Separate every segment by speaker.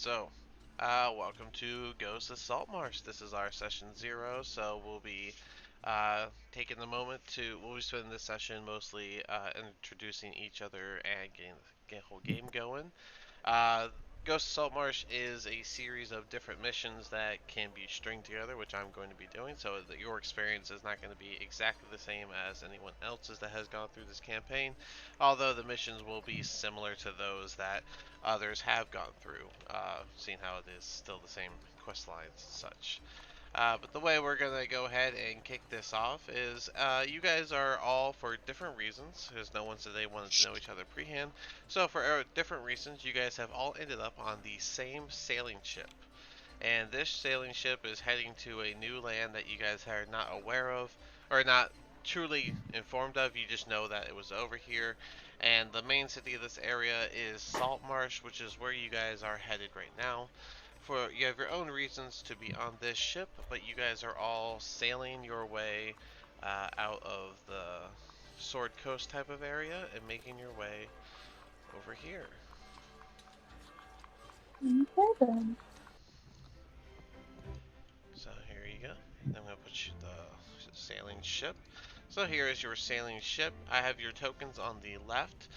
Speaker 1: So, welcome to Ghost of Saltmarsh. This is our session 0, so we'll be taking the moment to. We'll be spending this session mostly introducing each other and getting the whole game going. Uh, Ghost of Saltmarsh is a series of different missions that can be stringed together, which I'm going to be doing, so that your experience is not going to be exactly the same as anyone else's that has gone through this campaign, although the missions will be similar to those that others have gone through, seeing how it is still the same quest lines and such. But the way we're going to go ahead and kick this off is you guys are all, for different reasons, because no one said they wanted to know each other prehand. So, for different reasons, you guys have all ended up on the same sailing ship. And this sailing ship is heading to a new land that you guys are not aware of, or not truly informed of. You just know that it was over here. And the main city of this area is Saltmarsh, which is where you guys are headed right now. For you have your own reasons to be on this ship, but you guys are all sailing your way out of the Sword Coast type of area and making your way over here.
Speaker 2: Okay then.
Speaker 1: So here you go. I'm gonna put you the sailing ship. So here is your sailing ship. I have your tokens on the left.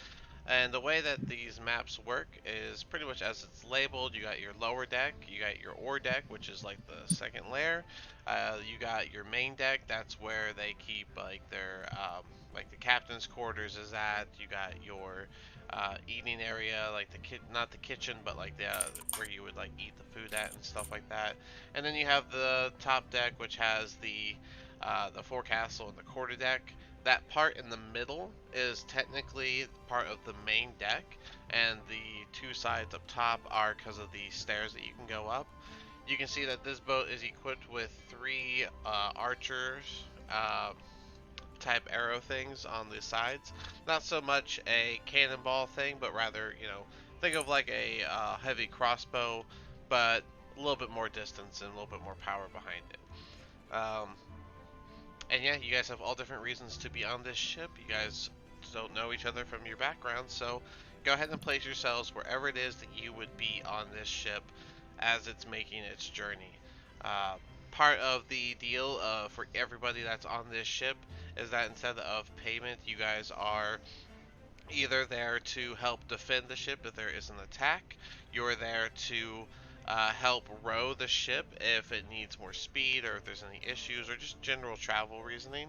Speaker 1: And the way that these maps work is pretty much as it's labeled. You got your lower deck, you got your ore deck, which is like the second layer. You got your main deck. That's where they keep like their like the captain's quarters is at. You got your eating area, like the not the kitchen, but like the where you would like eat the food at and stuff like that. And then you have the top deck, which has the forecastle and the quarter deck. That part in the middle is technically part of the main deck, and the two sides up top are because of the stairs that you can go up. You can see that this boat is equipped with three archers type arrow things on the sides. Not so much a cannonball thing, but rather, think of like a heavy crossbow, but a little bit more distance and a little bit more power behind it. And yeah, you guys have all different reasons to be on this ship. You guys don't know each other from your background, so go ahead and place yourselves wherever it is that you would be on this ship as it's making its journey. Uh, Part of the deal for everybody that's on this ship is that instead of payment, you guys are either there to help defend the ship if there is an attack, you're there to help row the ship if it needs more speed or if there's any issues or just general travel reasoning.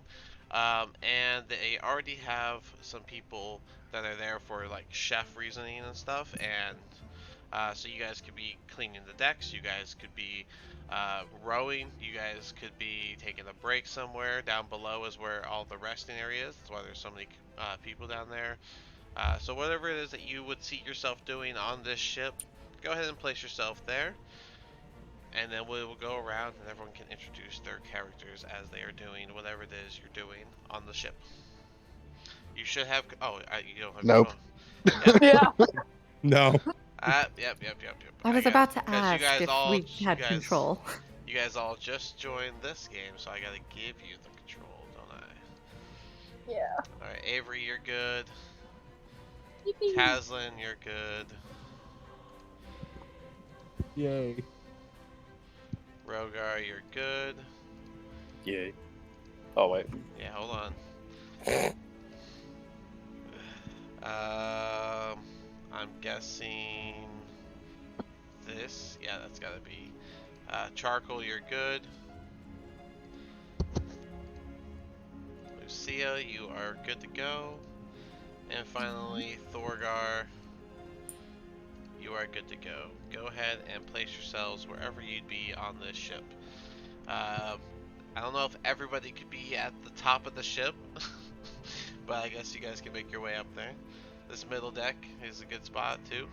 Speaker 1: And they already have some people that are there for like chef reasoning and stuff, and so you guys could be cleaning the decks, you guys could be rowing, you guys could be taking a break somewhere. Down below is where all the resting area is. That's why there's so many people down there. So whatever it is that you would see yourself doing on this ship, go ahead and place yourself there, and then we will go around and everyone can introduce their characters as they are doing whatever it is you're doing on the ship. You should have. Oh, you don't have
Speaker 3: Nope.
Speaker 1: control. Yep.
Speaker 2: Yeah.
Speaker 3: No.
Speaker 1: Yep.
Speaker 4: I was
Speaker 1: got
Speaker 4: about to
Speaker 1: because
Speaker 4: ask if we had control.
Speaker 1: you guys all just joined this game, so I gotta give you the control, don't I?
Speaker 2: Yeah.
Speaker 1: All right, Avery, you're good.
Speaker 2: Yippee.
Speaker 1: Taslin, you're good.
Speaker 3: Yay.
Speaker 1: Rogar, you're good.
Speaker 5: Yay. Oh, wait.
Speaker 1: Yeah, hold on. I'm guessing this. Yeah, that's gotta be. Charcoal, you're good. Lucia, you are good to go. And finally, Thorgar, you are good to go. Go ahead and place yourselves wherever you'd be on this ship. I don't know if everybody could be at the top of the ship, but I guess you guys can make your way up there. This middle deck is a good spot too.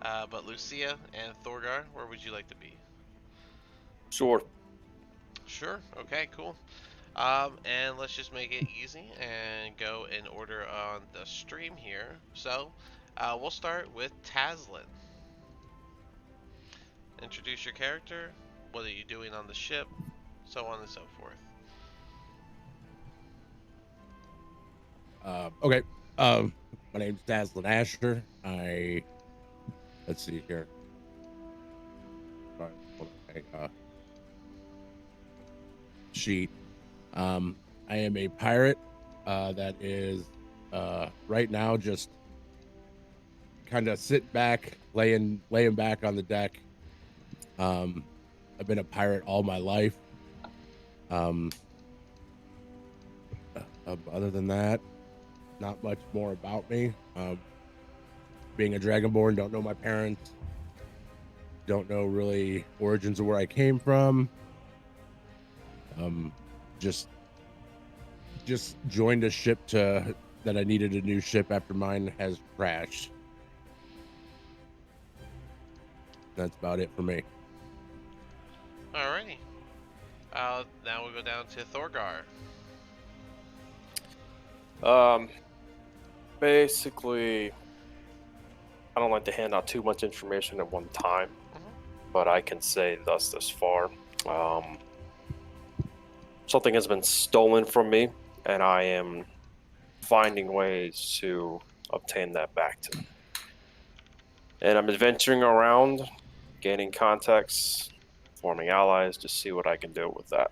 Speaker 1: But Lucia and Thorgar, where would you like to be?
Speaker 5: Sure.
Speaker 1: Sure. Okay. Cool. And let's just make it easy and go in order on the stream here. So, we'll start with Taslin. Introduce your character. What are you doing on the ship? So on and so forth.
Speaker 3: Okay. My name's Dazzlin Asher. Let's see here. my sheet. I am a pirate that is right now just kind of sit back, laying back on the deck. I've been a pirate all my life. Um, Other than that, not much more about me. Being a dragonborn, don't know my parents, don't know really origins of where I came from. Just joined a ship that I needed a new ship after mine has crashed. That's about it for me.
Speaker 1: Alrighty. Now we'll go down to Thorgar.
Speaker 5: Basically, I don't like to hand out too much information at one time, but I can say thus far. Something has been stolen from me, and I am finding ways to obtain that back to me. And I'm adventuring around, gaining contacts, forming allies to see what I can do with that.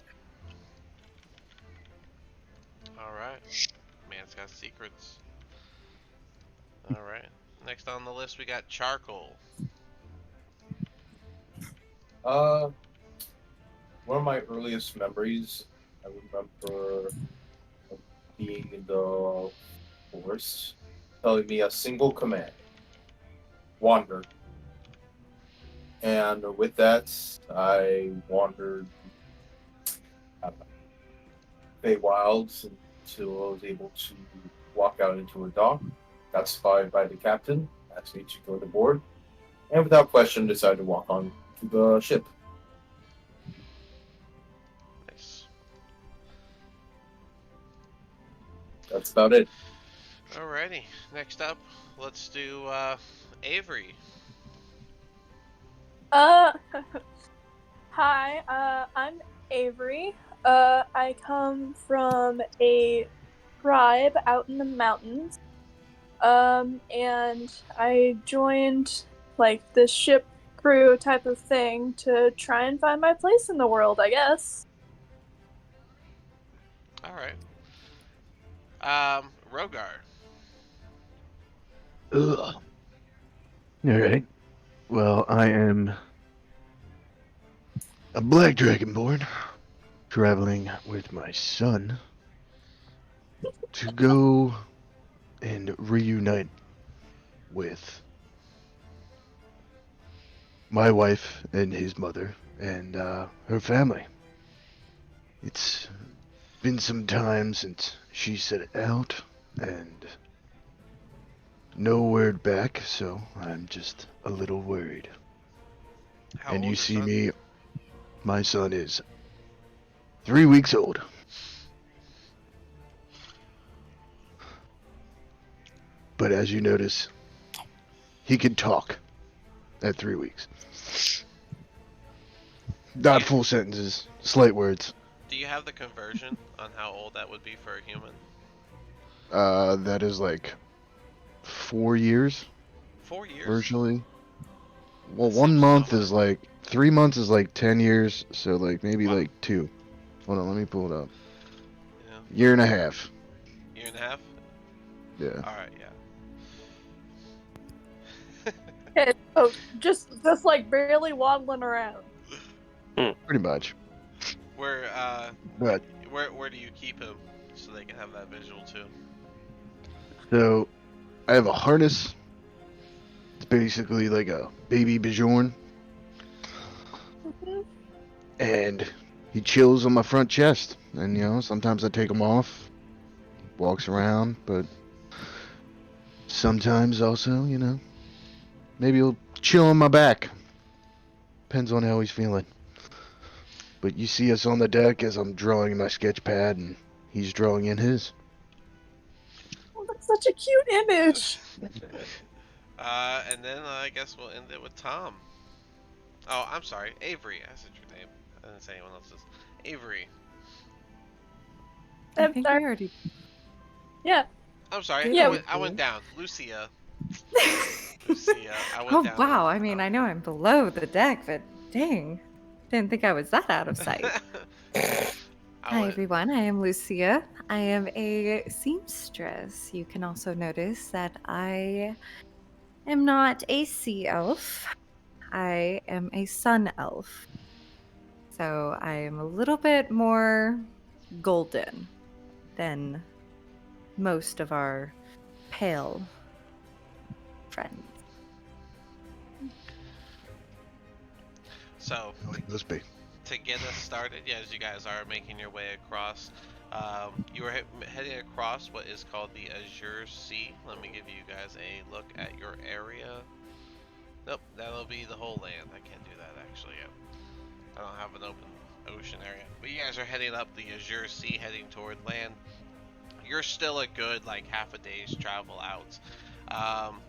Speaker 1: Alright. Man's got secrets. Alright. Next on the list, we got Charcoal.
Speaker 6: One of my earliest memories, I remember being in the forest, telling me a single command: wander. And with that, I wandered Wilds until I was able to walk out into a dock. Got spotted by the captain, asked me to go to board, and without question decided to walk on to the ship.
Speaker 1: Nice.
Speaker 6: That's about it.
Speaker 1: Alrighty. Next up, let's do Avery.
Speaker 2: Hi, I'm Avery. I come from a tribe out in the mountains. And I joined, like, this ship crew type of thing to try and find my place in the world, I guess.
Speaker 1: Alright. Rogar.
Speaker 7: Ugh. Alright. Well, I am a black dragonborn traveling with my son to go and reunite with my wife and his mother and her family. It's been some time since she set out, and no word back, so I'm just a little worried.
Speaker 1: How
Speaker 7: And
Speaker 1: old
Speaker 7: you
Speaker 1: your
Speaker 7: see
Speaker 1: son?
Speaker 7: me, my son is 3 weeks old. But as you notice, he can talk at 3 weeks. Not full sentences, slight words.
Speaker 1: Do you have the conversion on how old that would be for a human?
Speaker 7: That is like 4 years,
Speaker 1: 4 years?
Speaker 7: virtually. Well,
Speaker 1: That
Speaker 7: 1
Speaker 1: seems
Speaker 7: month
Speaker 1: so
Speaker 7: is like, 3 months is like 10 years, so like maybe
Speaker 1: Wow.
Speaker 7: like 2. Hold on, let me pull it up.
Speaker 1: Yeah.
Speaker 7: Year and a half.
Speaker 1: Year and a half?
Speaker 7: Yeah.
Speaker 1: Alright, yeah.
Speaker 2: Okay, so just like barely waddling around.
Speaker 7: Pretty much.
Speaker 1: Where
Speaker 7: But
Speaker 1: where do you keep him so they can have that visual too?
Speaker 7: so I have a harness. It's basically like a baby Bjorn, and he chills on my front chest. And you know, sometimes I take him off, walks around, but sometimes also, you know, maybe he'll chill on my back. Depends on how he's feeling. But you see us on the deck as I'm drawing in my sketch pad, and he's drawing in his.
Speaker 2: Oh, that's such a cute image.
Speaker 1: And then I guess we'll end it with Tom. Oh, I'm sorry, Avery. I said your name. I didn't say anyone else's. Avery.
Speaker 4: I
Speaker 2: I'm
Speaker 4: think
Speaker 2: sorry.
Speaker 4: we already.
Speaker 2: Yeah.
Speaker 1: I'm sorry.
Speaker 2: Yeah,
Speaker 1: I went down. Lucia. Lucia. I went
Speaker 4: Oh
Speaker 1: down.
Speaker 4: wow! I mean, I know I'm below the deck, but Dang. Didn't think I was that out of sight.
Speaker 1: I
Speaker 4: Hi,
Speaker 1: would.
Speaker 4: everyone. I am Lucia. I am a seamstress. You can also notice that I am not a sea elf. I am a sun elf. So I am a little bit more golden than most of our pale friends.
Speaker 1: So
Speaker 7: Oh, he must be.
Speaker 1: to get us started, yeah, as you guys are making your way across, you are heading across what is called the Azure Sea. Let me give you guys a look at your area. Nope, that'll be the whole land. I can't do that actually yet. I don't have an open ocean area. But you guys are heading up the Azure Sea, heading toward land. You're still a good like half a day's travel out. Um,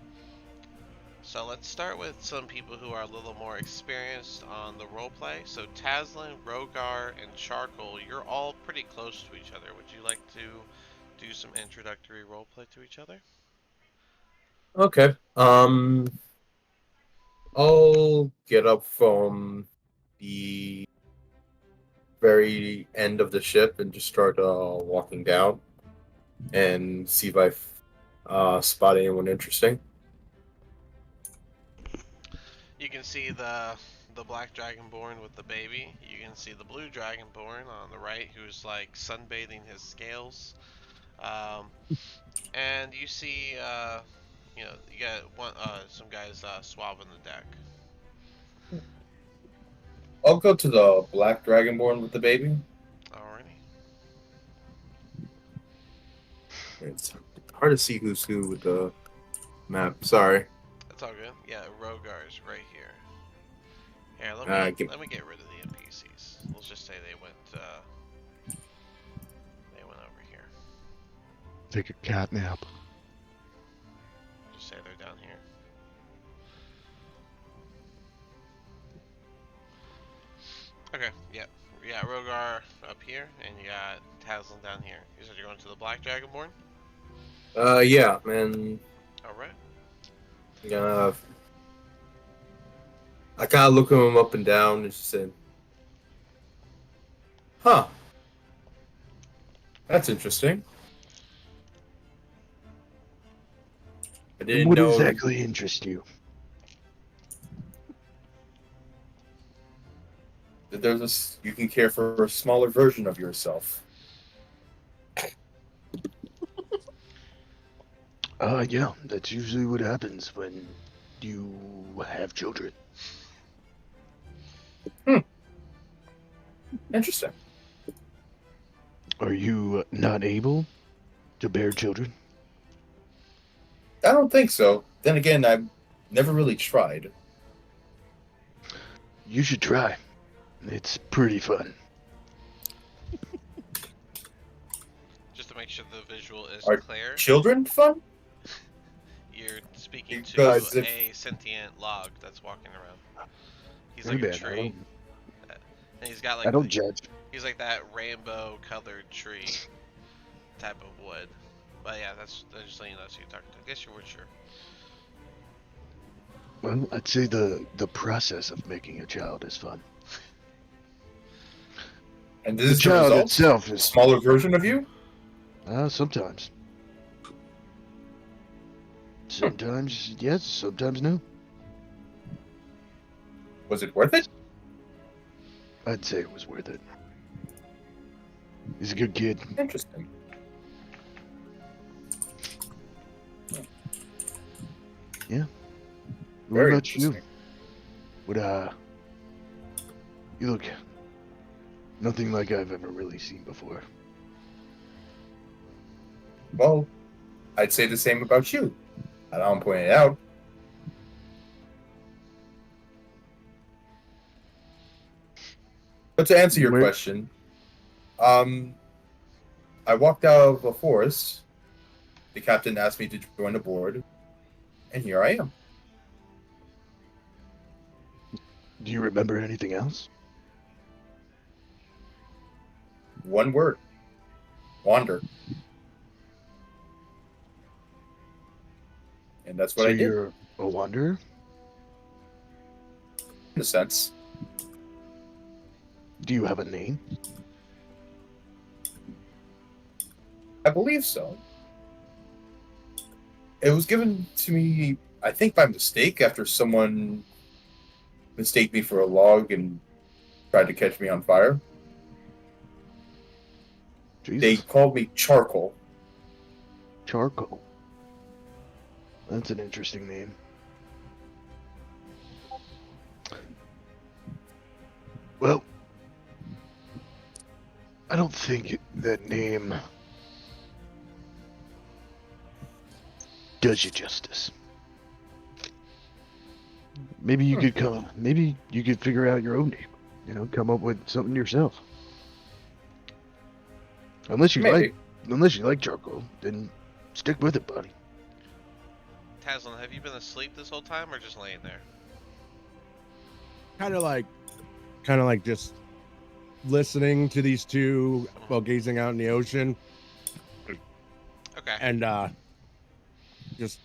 Speaker 1: So let's start with some people who are a little more experienced on the roleplay. So Taslin, Rogar, and Charcoal, you're all pretty close to each other. Would you like to do some introductory roleplay to each other?
Speaker 6: Okay. I'll get up from the very end of the ship and just start walking down and see if I spot anyone interesting.
Speaker 1: You can see the black dragonborn with the baby. You can see the blue dragonborn on the right, who's like sunbathing his scales. Um, and you see, you got some guys swabbing the deck.
Speaker 6: I'll go to the black dragonborn with the baby.
Speaker 1: Alrighty.
Speaker 6: It's hard to see who's who with the map. Sorry.
Speaker 1: That's all good. Yeah, Rogar's right here. Here,
Speaker 6: Give,
Speaker 1: let me get rid of the NPCs. Let's just say they went over here.
Speaker 7: Take a cat nap.
Speaker 1: Just say they're down here. Okay, yeah. Yeah, Rogar up here, and you got Taslin down here. You said you're going to the Black Dragonborn?
Speaker 6: yeah, man.
Speaker 1: Alright.
Speaker 6: I kind of look him up and down and just said, "Huh, that's interesting. I didn't
Speaker 7: What
Speaker 6: know
Speaker 7: exactly interests you?
Speaker 6: that you can care for a smaller version of yourself."
Speaker 7: Yeah, that's usually what happens when you have children.
Speaker 6: Interesting.
Speaker 7: Are you not able to bear children?
Speaker 6: I don't think so. Then again, I've never really tried.
Speaker 7: You should try. It's pretty fun.
Speaker 1: Just to make sure the visual is
Speaker 6: Are
Speaker 1: clear,
Speaker 6: children fun?
Speaker 1: you're speaking to
Speaker 6: Because
Speaker 1: a sentient log that's walking around. He's like
Speaker 7: Hey,
Speaker 1: a
Speaker 7: man,
Speaker 1: tree. And he's got
Speaker 7: I
Speaker 1: like
Speaker 7: don't judge.
Speaker 1: he's like that rainbow colored tree type of wood. But yeah, that's just letting you know that's who you're talking to. I guess you weren't sure.
Speaker 7: Well, I'd say the process of making a child is fun.
Speaker 6: And this
Speaker 7: The
Speaker 6: is the
Speaker 7: child
Speaker 6: result?
Speaker 7: itself
Speaker 6: A
Speaker 7: is
Speaker 6: smaller version of you?
Speaker 7: sometimes. Sometimes yes, sometimes no.
Speaker 6: Was it worth it?
Speaker 7: I'd say it was worth it. He's a good kid.
Speaker 6: Interesting.
Speaker 7: Yeah. What
Speaker 6: Very
Speaker 7: about you?
Speaker 6: interesting.
Speaker 7: What you look nothing like I've ever really seen before.
Speaker 6: Well, I'd say the same about you. I don't point it out. But to answer your question, I walked out of a forest. The captain asked me to join the board, and here I am.
Speaker 7: Do you remember anything else?
Speaker 6: One word. Wander. And that's what
Speaker 7: So
Speaker 6: I did,
Speaker 7: you're a wanderer?
Speaker 6: in a sense.
Speaker 7: Do you have a name?
Speaker 6: I believe so. It was given to me, I think, by mistake after someone mistaked me for a log and tried to catch me on fire.
Speaker 7: Jesus.
Speaker 6: They called me Charcoal.
Speaker 7: Charcoal. That's an interesting name. Well, I don't think that name does you justice. Maybe you could come. Maybe you could figure out your own name. You know, come up with something yourself. Unless you
Speaker 6: Maybe.
Speaker 7: like charcoal, then stick with it, buddy.
Speaker 1: Tazlin, have you been asleep this whole time or just laying there?
Speaker 3: Kind of like just listening to these two while gazing out in the ocean.
Speaker 1: Okay.
Speaker 3: And just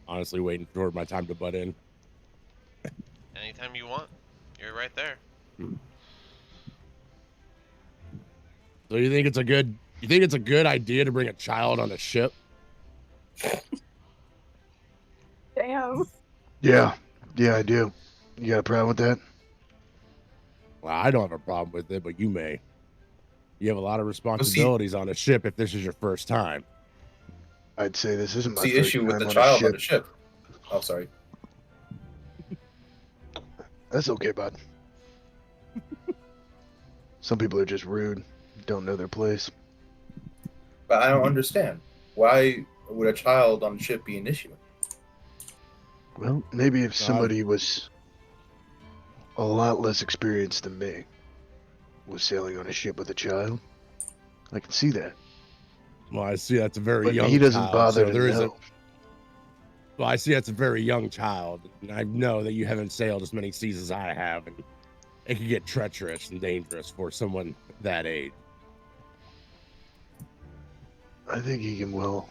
Speaker 3: honestly waiting for my time to butt in.
Speaker 1: Anytime you want. You're right there.
Speaker 3: So you think it's a good idea to bring a child on a ship?
Speaker 2: Damn.
Speaker 7: Yeah, I do. You got a problem with that?
Speaker 3: Well, I don't have a problem with it, but you may. You have a lot of responsibilities on a ship if this is your first time.
Speaker 7: I'd say this isn't my
Speaker 6: What's the
Speaker 7: first
Speaker 6: issue with
Speaker 7: time
Speaker 6: the
Speaker 7: on
Speaker 6: child
Speaker 7: a
Speaker 6: on
Speaker 7: ship.
Speaker 6: the ship? Oh, sorry.
Speaker 7: That's okay, bud. Some people are just rude, don't know their place.
Speaker 6: But I don't understand. Why would a child on the ship be an issue?
Speaker 7: Well, maybe if somebody was a lot less experienced than me was sailing on a ship with a child, I can see that.
Speaker 3: Well, I see that's a very
Speaker 7: But
Speaker 3: young
Speaker 7: he doesn't
Speaker 3: child,
Speaker 7: bother
Speaker 3: so
Speaker 7: to
Speaker 3: there is
Speaker 7: know.
Speaker 3: Well, I see that's a very young child, and I know that you haven't sailed as many seas as I have, and it can get treacherous and dangerous for someone that age.
Speaker 7: I think he can well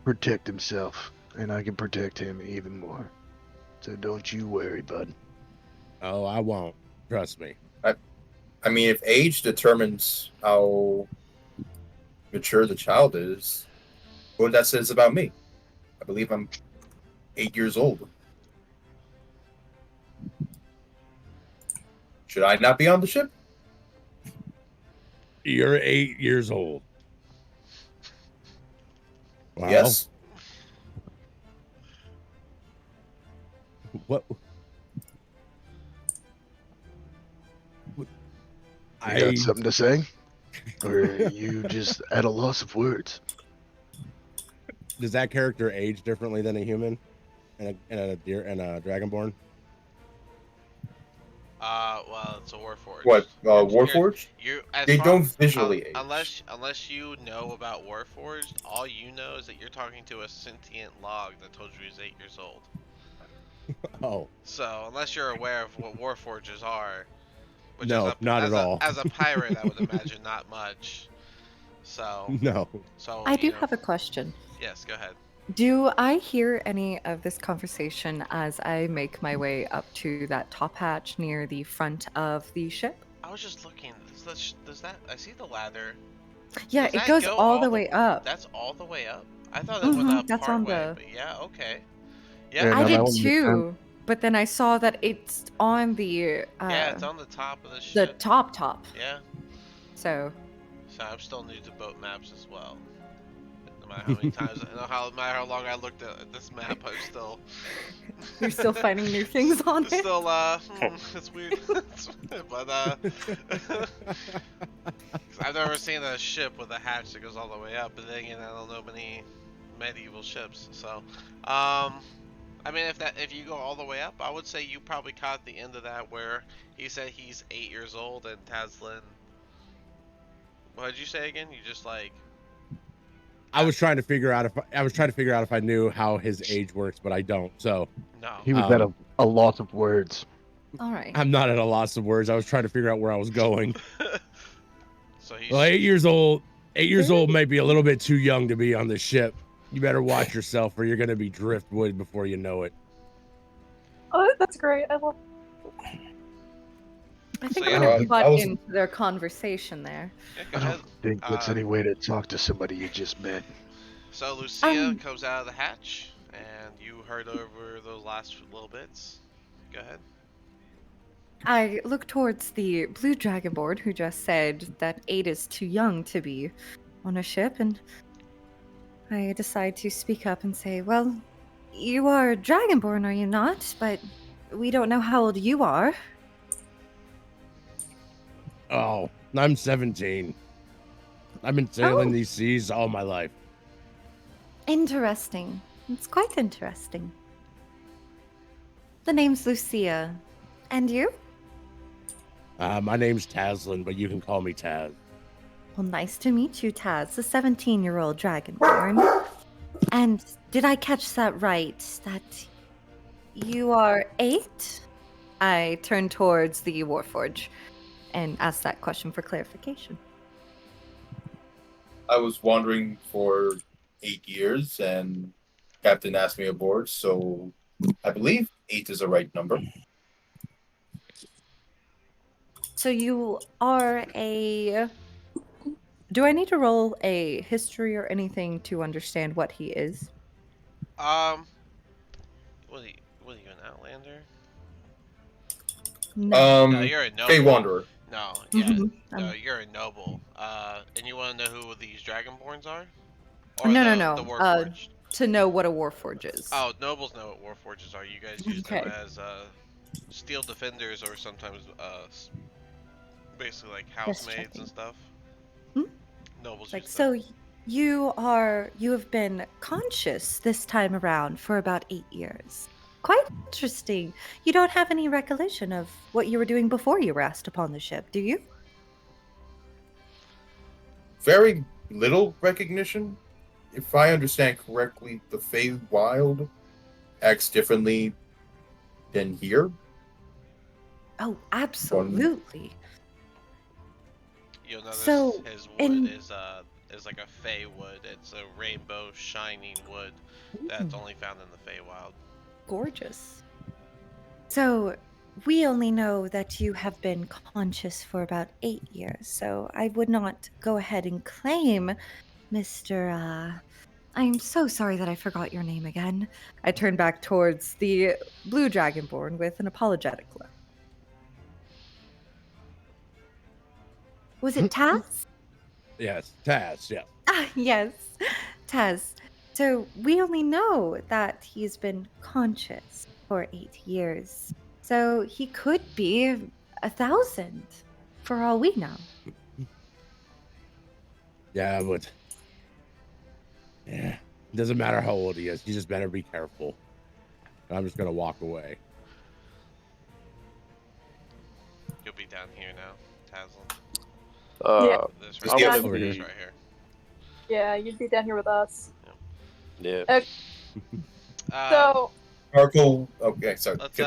Speaker 7: protect himself, and I can protect him even more. So don't you worry, bud.
Speaker 3: Oh, I won't. Trust me.
Speaker 6: I mean, if age determines how mature the child is, what that says about me? I believe I'm 8 years old. Should I not be on the ship?
Speaker 3: You're 8 years old. Wow.
Speaker 6: Yes.
Speaker 3: What?
Speaker 7: You got something to say? Or are you just at a loss of words?
Speaker 3: Does that character age differently than a human and a dragonborn?
Speaker 1: Well, it's a Warforged.
Speaker 6: What? Warforged? They don't visually age.
Speaker 1: Unless you know about Warforged, all you know is that you're talking to a sentient log that told you he's 8 years old.
Speaker 3: Oh.
Speaker 1: So unless you're aware of what Warforges are, which
Speaker 3: No, not at all.
Speaker 1: As a pirate, I would imagine not much. So
Speaker 3: no.
Speaker 1: So
Speaker 4: I do have a question.
Speaker 1: Yes, go ahead.
Speaker 4: Do I hear any of this conversation as I make my way up to that top hatch near the front of the ship?
Speaker 1: I was just looking. Does that? I see the ladder.
Speaker 4: Yeah,
Speaker 1: Does
Speaker 4: it goes
Speaker 1: go
Speaker 4: all the way up.
Speaker 1: That's all the way up. I thought that went up
Speaker 4: that's
Speaker 1: part
Speaker 4: on
Speaker 1: way,
Speaker 4: the.
Speaker 1: but yeah, okay.
Speaker 7: Yeah,
Speaker 1: Yeah,
Speaker 4: I
Speaker 7: no, that
Speaker 4: did
Speaker 7: one makes
Speaker 4: too, but then I saw that it's on the.
Speaker 1: yeah, it's on the top of the
Speaker 4: the
Speaker 1: ship.
Speaker 4: top.
Speaker 1: Yeah.
Speaker 4: So.
Speaker 1: So I'm still new to boat maps as well. No matter how many times, no matter how long I looked at this map, I'm still.
Speaker 4: You're still finding new things on
Speaker 1: It's
Speaker 4: it.
Speaker 1: still it's weird, but 'cause I've never seen a ship with a hatch that goes all the way up. But then again, I don't know many medieval ships, so I mean, if you go all the way up, I would say you probably caught the end of that where he said he's 8 years old and Tazlin. What did you say again? You just like.
Speaker 3: I was trying to figure out if I knew how his age works, but I don't. So
Speaker 1: No.
Speaker 7: He was at a loss of words.
Speaker 4: All right.
Speaker 3: I'm not at a loss of words. I was trying to figure out where I was going.
Speaker 1: So he's.
Speaker 3: Well, 8 years old. 8 years old may be a little bit too young to be on this ship. You better watch yourself, or you're gonna be driftwood before you know it.
Speaker 2: Oh, that's great. I love.
Speaker 4: I think
Speaker 1: So,
Speaker 4: we're
Speaker 1: yeah.
Speaker 4: gonna
Speaker 6: I
Speaker 4: butt
Speaker 6: was
Speaker 4: into their conversation there.
Speaker 1: Yeah, go
Speaker 7: I
Speaker 1: ahead.
Speaker 7: don't think that's any way to talk to somebody you just met.
Speaker 1: So Lucia
Speaker 4: Um,
Speaker 1: comes out of the hatch, and you heard over those last little bits. Go ahead.
Speaker 4: I look towards the blue dragonborn who just said that 8 is too young to be on a ship, and I decide to speak up and say, well, you are dragonborn, are you not? But we don't know how old you are.
Speaker 3: Oh, I'm 17. I've been sailing
Speaker 4: Oh,
Speaker 3: these seas all my life.
Speaker 4: interesting. It's quite interesting. The name's Lucia. And you?
Speaker 3: My name's Tazlin, but you can call me Taz.
Speaker 4: Well, nice to meet you, Taz, the 17-year-old dragonborn. And did I catch that right? That you are 8? I turn towards the Warforge and ask that question for clarification.
Speaker 6: I was wandering for 8 years, and Captain asked me aboard, so I believe 8 is the right number.
Speaker 4: So you are a. Do I need to roll a history or anything to understand what he is?
Speaker 1: Um, what are you, an Outlander?
Speaker 4: No.
Speaker 1: No, you're a
Speaker 6: Fey
Speaker 1: noble.
Speaker 6: Wanderer.
Speaker 1: No, yeah,
Speaker 4: Mhm.
Speaker 1: no, you're a noble. And you want to know who these Dragonborns are, or
Speaker 4: No, no,
Speaker 1: the
Speaker 4: no.
Speaker 1: Warforged?
Speaker 4: To know what a Warforge is.
Speaker 1: Oh, nobles know what Warforges are. You guys use them
Speaker 4: Okay.
Speaker 1: as steel defenders, or sometimes basically like
Speaker 4: Just
Speaker 1: housemaids and
Speaker 4: checking.
Speaker 1: stuff.
Speaker 4: Hmm?
Speaker 1: Nobles
Speaker 4: Like,
Speaker 1: use them.
Speaker 4: so you have been conscious this time around for about 8 years. Quite interesting. You don't have any recollection of what you were doing before you were asked upon the ship, do you?
Speaker 6: Very little recognition. If I understand correctly, the Fey Wild acts differently than here.
Speaker 4: Oh,
Speaker 6: One,
Speaker 4: absolutely.
Speaker 1: You'll notice
Speaker 4: So,
Speaker 1: his wood
Speaker 4: in
Speaker 1: is like a fey wood. It's a rainbow shining wood that's only found in the Feywild.
Speaker 4: gorgeous. So, we only know that you have been conscious for about 8 years, so I would not go ahead and claim Mr. I'm so sorry that I forgot your name again. I turn back towards the blue dragonborn with an apologetic look. Was it Taz?
Speaker 3: Yes, Taz, yes.
Speaker 4: Ah, yes, Taz. So we only know that he's been conscious for 8 years. So he could be 1,000 for all we know.
Speaker 3: Yeah, but yeah, it doesn't matter how old he is. You just better be careful. I'm just gonna walk away.
Speaker 1: You'll be down here now, Taslin.
Speaker 5: Uh,
Speaker 1: This
Speaker 6: I'm
Speaker 1: right here.
Speaker 6: gonna
Speaker 3: Over
Speaker 1: This
Speaker 3: here.
Speaker 1: right here.
Speaker 2: Yeah, you'd be down here with us.
Speaker 5: yeah.
Speaker 2: So,
Speaker 6: Marco. Okay, sorry.
Speaker 1: Let's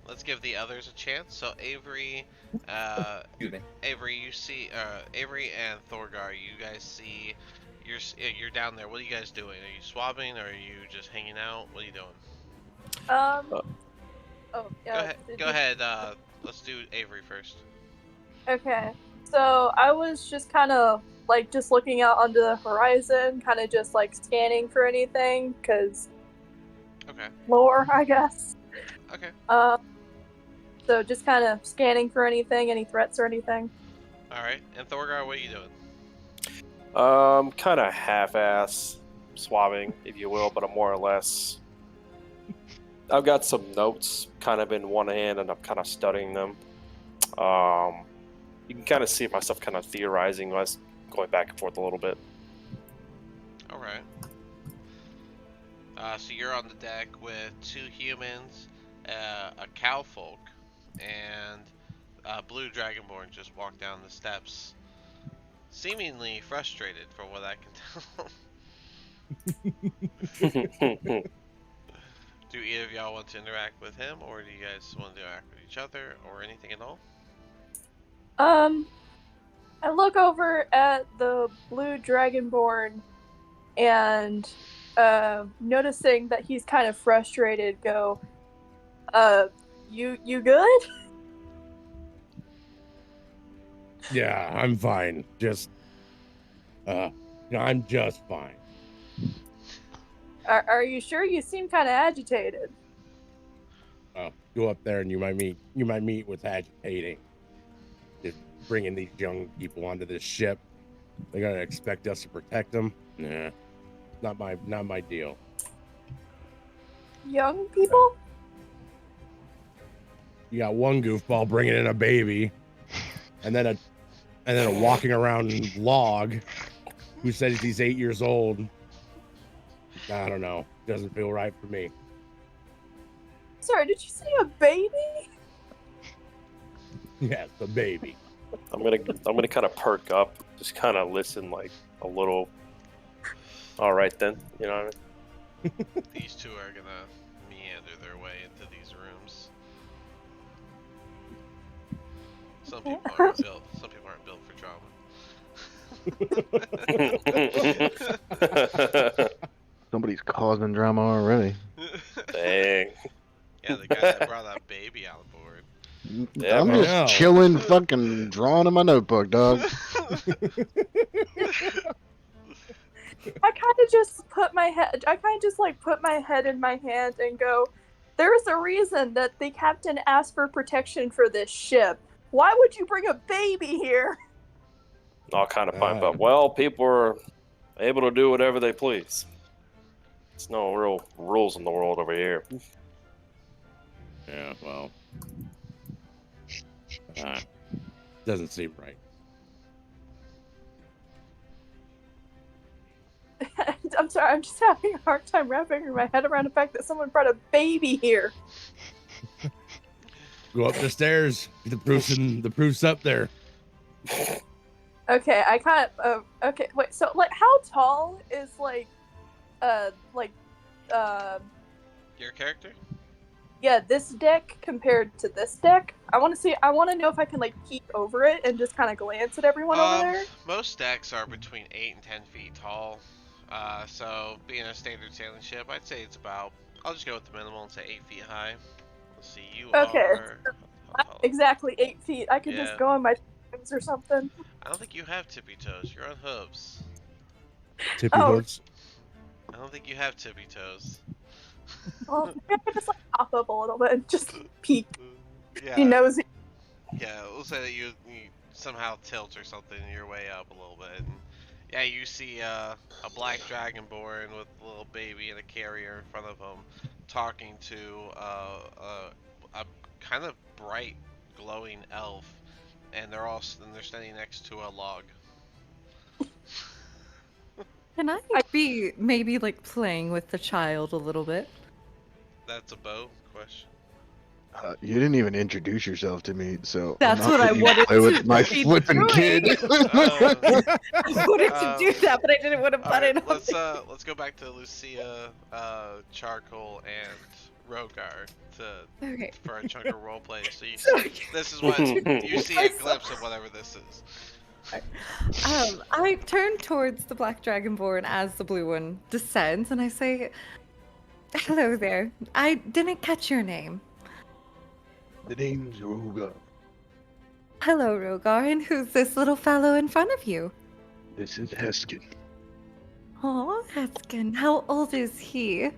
Speaker 1: let's give the others a chance. So Avery,
Speaker 6: Excuse me.
Speaker 1: Avery and Thorgar, you guys see, you're down there. What are you guys doing? Are you swabbing, or are you just hanging out? What are you doing?
Speaker 2: oh,
Speaker 1: Go ahead. Let's do Avery first.
Speaker 2: Okay, so I was just kind of like just looking out onto the horizon, kind of just like scanning for anything, cause
Speaker 1: Okay.
Speaker 2: lore, I guess.
Speaker 1: Okay.
Speaker 2: So just kind of scanning for anything, any threats or anything.
Speaker 1: All right. And Thorgar, what are you doing?
Speaker 5: Kind of half-ass swabbing, if you will, but I'm more or less. I've got some notes kind of in one hand, and I'm kind of studying them. You can kind of see myself kind of theorizing, was going back and forth a little bit.
Speaker 1: All right. So you're on the deck with 2 humans, a cowfolk, and a blue dragonborn just walked down the steps, seemingly frustrated from what I can tell. Do either of y'all want to interact with him, or do you guys want to interact with each other, or anything at all?
Speaker 2: I look over at the blue dragonborn and noticing that he's kind of frustrated, go, you good?
Speaker 3: Yeah, I'm fine. I'm just fine.
Speaker 2: Are you sure? You seem kind of agitated.
Speaker 3: Go up there and you might meet what's agitating. Just bringing these young people onto this ship. They're gonna expect us to protect them. Nah, not my deal.
Speaker 2: Young people?
Speaker 3: You got one goofball bringing in a baby, and then a walking around log who says he's 8 years old. I don't know. Doesn't feel right for me.
Speaker 2: Sorry, did you say a baby?
Speaker 3: Yes, a baby.
Speaker 5: I'm gonna kind of perk up, just kind of listen like a little. All right then, you know what I mean?
Speaker 1: These two are gonna meander their way into these rooms. Some people aren't built. Some people aren't built for drama.
Speaker 7: Somebody's causing drama already.
Speaker 5: Dang.
Speaker 1: Yeah, the guy that brought that baby on board.
Speaker 5: Yeah,
Speaker 7: I'm
Speaker 5: bro.
Speaker 7: just chilling, fucking drawing in my notebook, dog.
Speaker 2: I kind of just put my head. I kind of just like put my head in my hand and go. There's a reason that the captain asked for protection for this ship. Why would you bring a baby here?
Speaker 5: I'll kind of pipe up. Well, people are able to do whatever they please. There's no real rules in the world over here.
Speaker 3: Yeah, well, doesn't seem right.
Speaker 2: I'm sorry, I'm just having a hard time wrapping my head around the fact that someone brought a baby here.
Speaker 3: Go up the stairs. The proof's up there.
Speaker 2: Okay, I kind of. Okay, wait. So, like, how tall is
Speaker 1: Your character?
Speaker 2: yeah, this deck compared to this deck? I want to know if I can like peek over it and just kind of glance at everyone over there.
Speaker 1: Most decks are between 8 and 10 feet tall. So being a standard sailing ship, I'd say it's about. I'll just go with the minimal and say 8 feet high. Let's see, you
Speaker 2: Okay.
Speaker 1: are. How tall?
Speaker 2: Exactly 8 feet. I could
Speaker 1: Yeah.
Speaker 2: just go on my toes or something.
Speaker 1: I don't think you have tippy toes. You're on hooves.
Speaker 3: Tippy
Speaker 2: Oh.
Speaker 3: hooves.
Speaker 1: I don't think you have tippy toes.
Speaker 2: Well, I could just like pop up a little bit and just peek.
Speaker 1: Yeah.
Speaker 2: He knows it.
Speaker 1: Yeah, we'll say that you somehow tilt or something your way up a little bit. And yeah, you see a black dragonborn with a little baby and a carrier in front of him, talking to a kind of bright, glowing elf, and they're standing next to a log.
Speaker 4: Can I be maybe like playing with the child a little bit?
Speaker 1: That's a bow question.
Speaker 7: You didn't even introduce yourself to me, so
Speaker 4: That's
Speaker 7: I'm not
Speaker 4: what I
Speaker 7: letting you
Speaker 4: wanted
Speaker 7: play with
Speaker 4: to
Speaker 7: my
Speaker 4: be
Speaker 7: flipping
Speaker 4: doing.
Speaker 7: kid.
Speaker 4: I wanted to do that, but I didn't want to butt in.
Speaker 1: Let's go back to Lucia, Charcoal, and Rogar for a chunk of roleplay. So this is what you see a glimpse of whatever this is.
Speaker 4: I turn towards the black dragonborn as the blue one descends, and I say, "Hello there. I didn't catch your name."
Speaker 7: The name's Ruga.
Speaker 4: Hello, Rogar, and who's this little fellow in front of you?
Speaker 7: This is Heskin.
Speaker 4: Oh, Heskin. How old is he?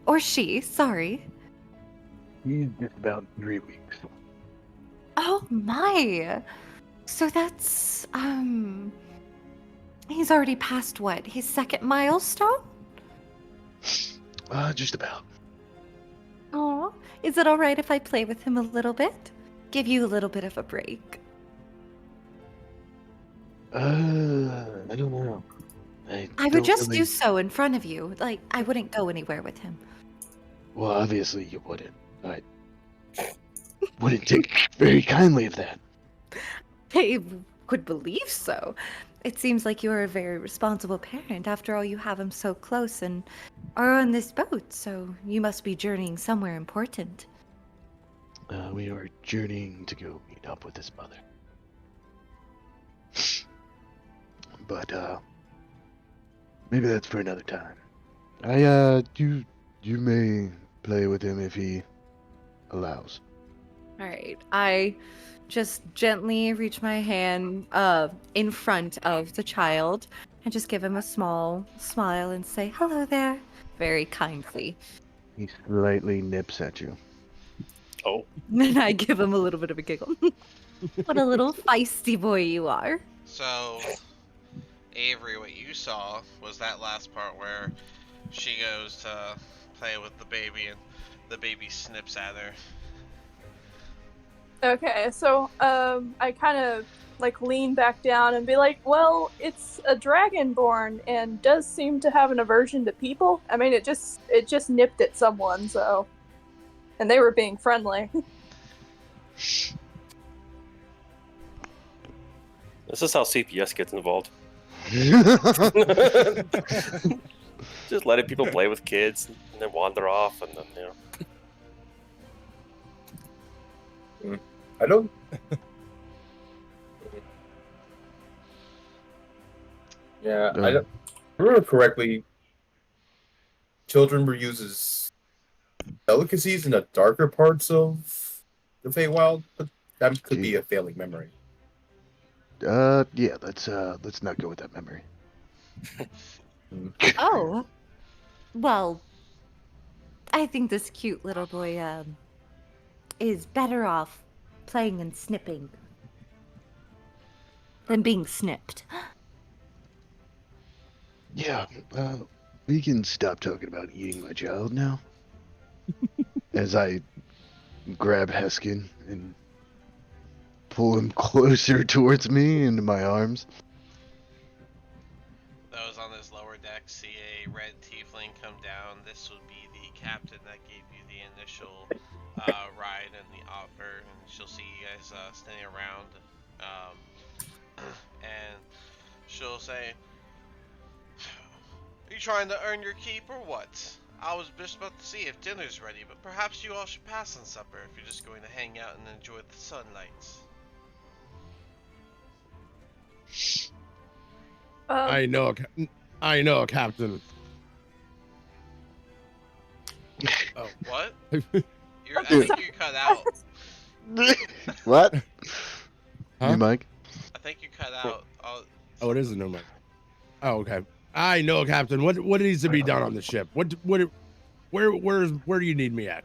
Speaker 4: Or she, sorry.
Speaker 7: He's just about 3 weeks.
Speaker 4: Oh my. So that's, he's already passed what? His second milestone?
Speaker 7: Just about.
Speaker 4: Oh, is it alright if I play with him a little bit? Give you a little bit of a break.
Speaker 7: I don't know.
Speaker 4: I
Speaker 7: don't
Speaker 4: would just
Speaker 7: really-
Speaker 4: do so in front of you. Like, I wouldn't go anywhere with him.
Speaker 7: Well, obviously you wouldn't. I wouldn't take very kindly of that.
Speaker 4: I would believe so. It seems like you're a very responsible parent. After all, you have him so close and are on this boat, so you must be journeying somewhere important.
Speaker 7: We are journeying to go meet up with his mother. But, maybe that's for another time. You may play with him if he allows.
Speaker 4: All right. I just gently reach my hand in front of the child and just give him a small smile and say, "Hello there," very kindly.
Speaker 7: He slightly nips at you.
Speaker 5: Oh,
Speaker 4: And I give him a little bit of a giggle. What a little feisty boy you are.
Speaker 1: So, Avery, what you saw was that last part where she goes to play with the baby and the baby snips at her.
Speaker 2: Okay, so I kind of like lean back down and be like, "Well, it's a dragonborn and does seem to have an aversion to people. I mean, it just nipped at someone, so and they were being friendly."
Speaker 5: this is how CPS gets involved. Just letting people play with kids and then wander off, and then
Speaker 6: I don't. Yeah, I don't. If I remember correctly, children were used as delicacies in the darker parts of the Feywild, but that could be a failing memory.
Speaker 7: Yeah, let's not go with that memory.
Speaker 4: Oh, well, I think this cute little boy is better off playing and snipping than being snipped.
Speaker 7: Yeah, we can stop talking about eating my child now. As I grab Heskin and pull him closer towards me into my arms.
Speaker 1: Those on this lower deck see a red tiefling come down. This would be the captain that gave you the initial ride and the offer, and she'll see you guys standing around, and she'll say, "Are you trying to earn your keep or what? I was just about to see if dinner's ready, but perhaps you all should pass on supper if you're just going to hang out and enjoy the sunlight."
Speaker 3: I know, a captain. Oh,
Speaker 1: What? I think you cut out.
Speaker 7: What?
Speaker 3: Huh?
Speaker 7: You, Mike?
Speaker 1: I think you cut out.
Speaker 3: Oh, it is a new mic. Oh, okay. I know, Captain. What needs to be done on the ship? Where do you need me at?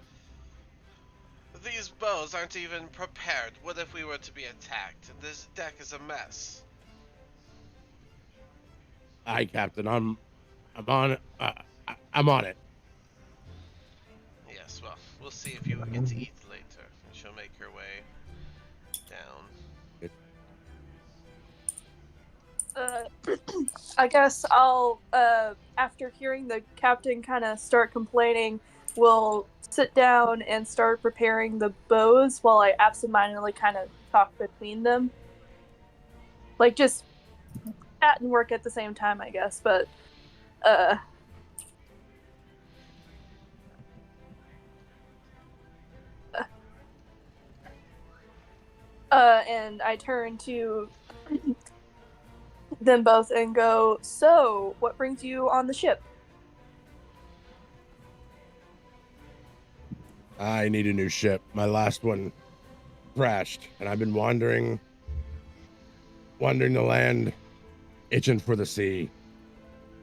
Speaker 1: These bows aren't even prepared. What if we were to be attacked? This deck is a mess.
Speaker 3: Aye, Captain. I'm on. I'm on it.
Speaker 1: Yes, well, we'll see if you get to eat later. And she'll make her way down.
Speaker 2: I guess I'll after hearing the captain kind of start complaining, we'll sit down and start preparing the bows while I absentmindedly kind of talk between them. Like just chat and work at the same time, I guess, but and I turn to them both and go, "So, what brings you on the ship?"
Speaker 3: I need a new ship. My last one crashed, and I've been wandering the land, itching for the sea.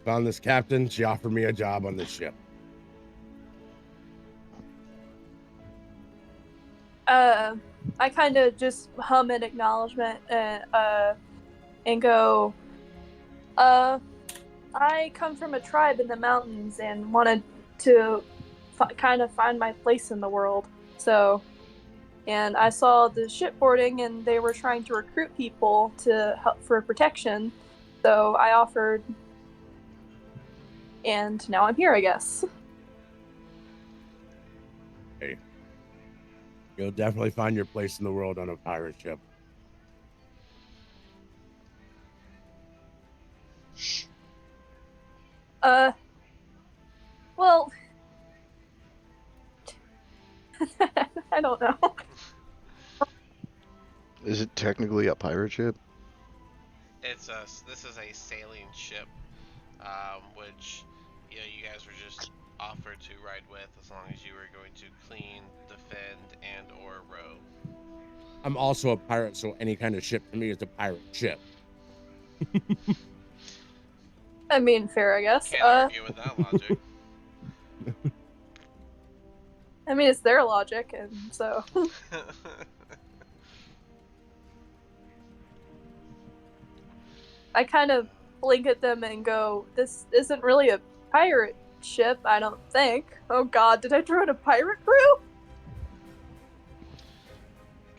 Speaker 3: Found this captain. She offered me a job on this ship.
Speaker 2: I kind of just hum in acknowledgement and go, I come from a tribe in the mountains and wanted to kind of find my place in the world. So, and I saw the shipboarding and they were trying to recruit people to help for protection. So I offered, and now I'm here, I guess.
Speaker 3: Hey, you'll definitely find your place in the world on a pirate ship.
Speaker 2: Well, I don't know.
Speaker 7: Is it technically a pirate ship?
Speaker 1: This is a sailing ship, which you guys were just offered to ride with as long as you were going to clean, defend, and or row.
Speaker 3: I'm also a pirate, so any kind of ship to me is a pirate ship.
Speaker 2: I mean, fair, I guess.
Speaker 1: Can't argue with that logic.
Speaker 2: I mean, it's their logic, and so. I kind of blink at them and go, "This isn't really a pirate ship, I don't think." Oh god, did I throw in a pirate crew?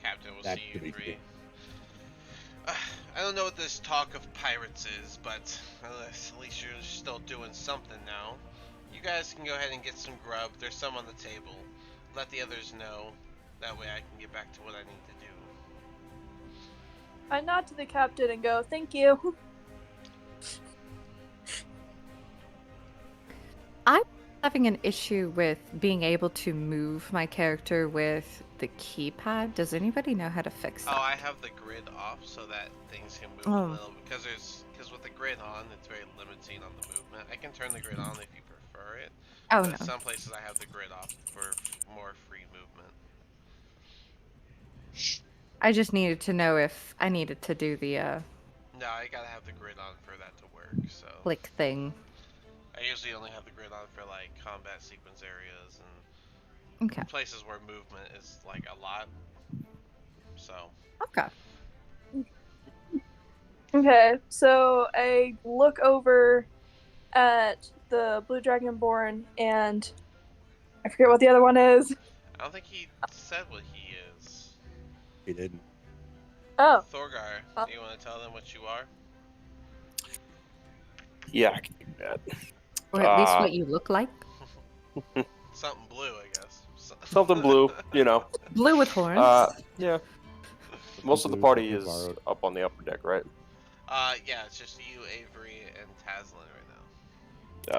Speaker 1: Captain, we'll
Speaker 3: That
Speaker 1: see you
Speaker 3: could be
Speaker 1: three. I don't know what this talk of pirates is, but at least you're still doing something now. You guys can go ahead and get some grub. There's some on the table. Let the others know. That way I can get back to what I need to do.
Speaker 2: I nod to the captain and go, "Thank you."
Speaker 4: I'm having an issue with being able to move my character with the keypad. Does anybody know how to fix that?
Speaker 1: Oh, I have the grid off so that things can move a
Speaker 4: Oh.
Speaker 1: little, because with the grid on, it's very limiting on the movement. I can turn the grid on if you prefer it.
Speaker 4: Oh,
Speaker 1: But
Speaker 4: no.
Speaker 1: some places I have the grid off for more free movement.
Speaker 4: I just needed to know if I needed to do the
Speaker 1: No, I gotta have the grid on for that to work. So
Speaker 4: click thing.
Speaker 1: I usually only have the grid on for like combat sequence areas and
Speaker 4: Okay.
Speaker 1: places where movement is like a lot. So
Speaker 4: Okay.
Speaker 2: Okay, so I look over at the Blue Dragonborn and I forget what the other one is.
Speaker 1: I don't think he said what he is.
Speaker 3: He didn't.
Speaker 2: Oh,
Speaker 1: Thorgar, do you want to tell them what you are?
Speaker 5: Yeah, I can do that.
Speaker 4: Or at least what you look like.
Speaker 1: Something blue, I guess.
Speaker 5: Something blue, you know.
Speaker 4: Blue with horns.
Speaker 5: Yeah. Most of the
Speaker 3: Blue,
Speaker 5: party
Speaker 3: something
Speaker 5: is
Speaker 3: borrowed.
Speaker 5: up on the upper deck, right?
Speaker 1: Yeah, it's just you, Avery, and Taslin right now.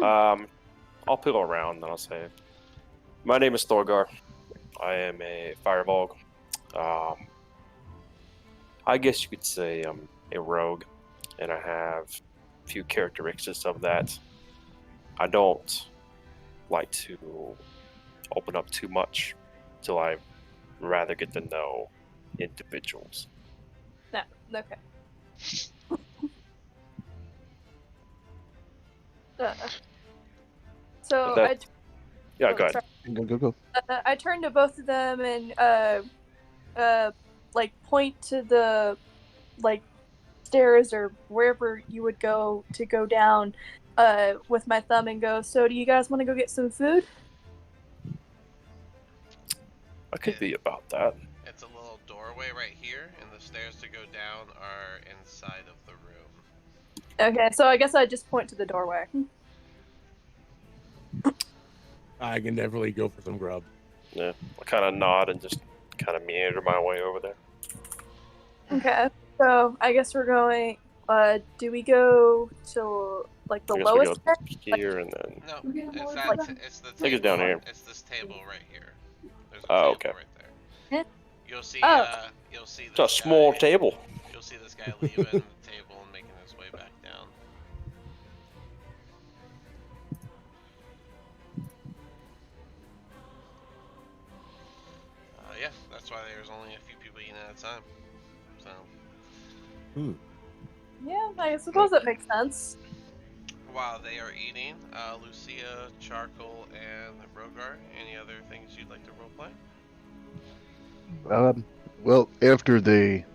Speaker 5: Gotcha. I'll peel around and I'll say, my name is Thorgar. I am a firebolg. I guess you could say I'm a rogue, and I have a few characteristics of that. I don't like to open up too much till I rather get to know individuals.
Speaker 2: no, okay. So
Speaker 5: But that- Yeah, go ahead.
Speaker 7: Go.
Speaker 2: I turn to both of them and like point to the like stairs or wherever you would go to go down with my thumb and go, "So do you guys want to go get some food?"
Speaker 5: I could be about that.
Speaker 1: It's a little doorway right here, and the stairs to go down are inside of the room.
Speaker 2: Okay, so I guess I just point to the doorway.
Speaker 3: I can definitely go for some grub.
Speaker 5: Yeah, I kind of nod and just kind of meander my way over there.
Speaker 2: Okay, so I guess we're going. Do we go to like the
Speaker 5: I guess we
Speaker 2: lowest
Speaker 5: go
Speaker 2: deck?
Speaker 5: here and then.
Speaker 1: No,
Speaker 2: We get
Speaker 1: it's
Speaker 2: more
Speaker 1: that.
Speaker 2: like-
Speaker 1: It's the table.
Speaker 5: think it's down here.
Speaker 1: It's this table right here. There's a
Speaker 5: Oh,
Speaker 1: table
Speaker 5: okay.
Speaker 1: right there.
Speaker 2: Yeah.
Speaker 1: You'll see.
Speaker 2: Oh.
Speaker 1: You'll see this
Speaker 5: It's a small
Speaker 1: guy-
Speaker 5: table.
Speaker 1: You'll see this guy leaving the table and making his way back down. Yeah, that's why there's only a few people eating at a time. So.
Speaker 2: Yeah, I suppose that makes sense.
Speaker 1: While they are eating, Lucia, Charcoal, and Rogar, any other things you'd like to roleplay?
Speaker 7: Well, after they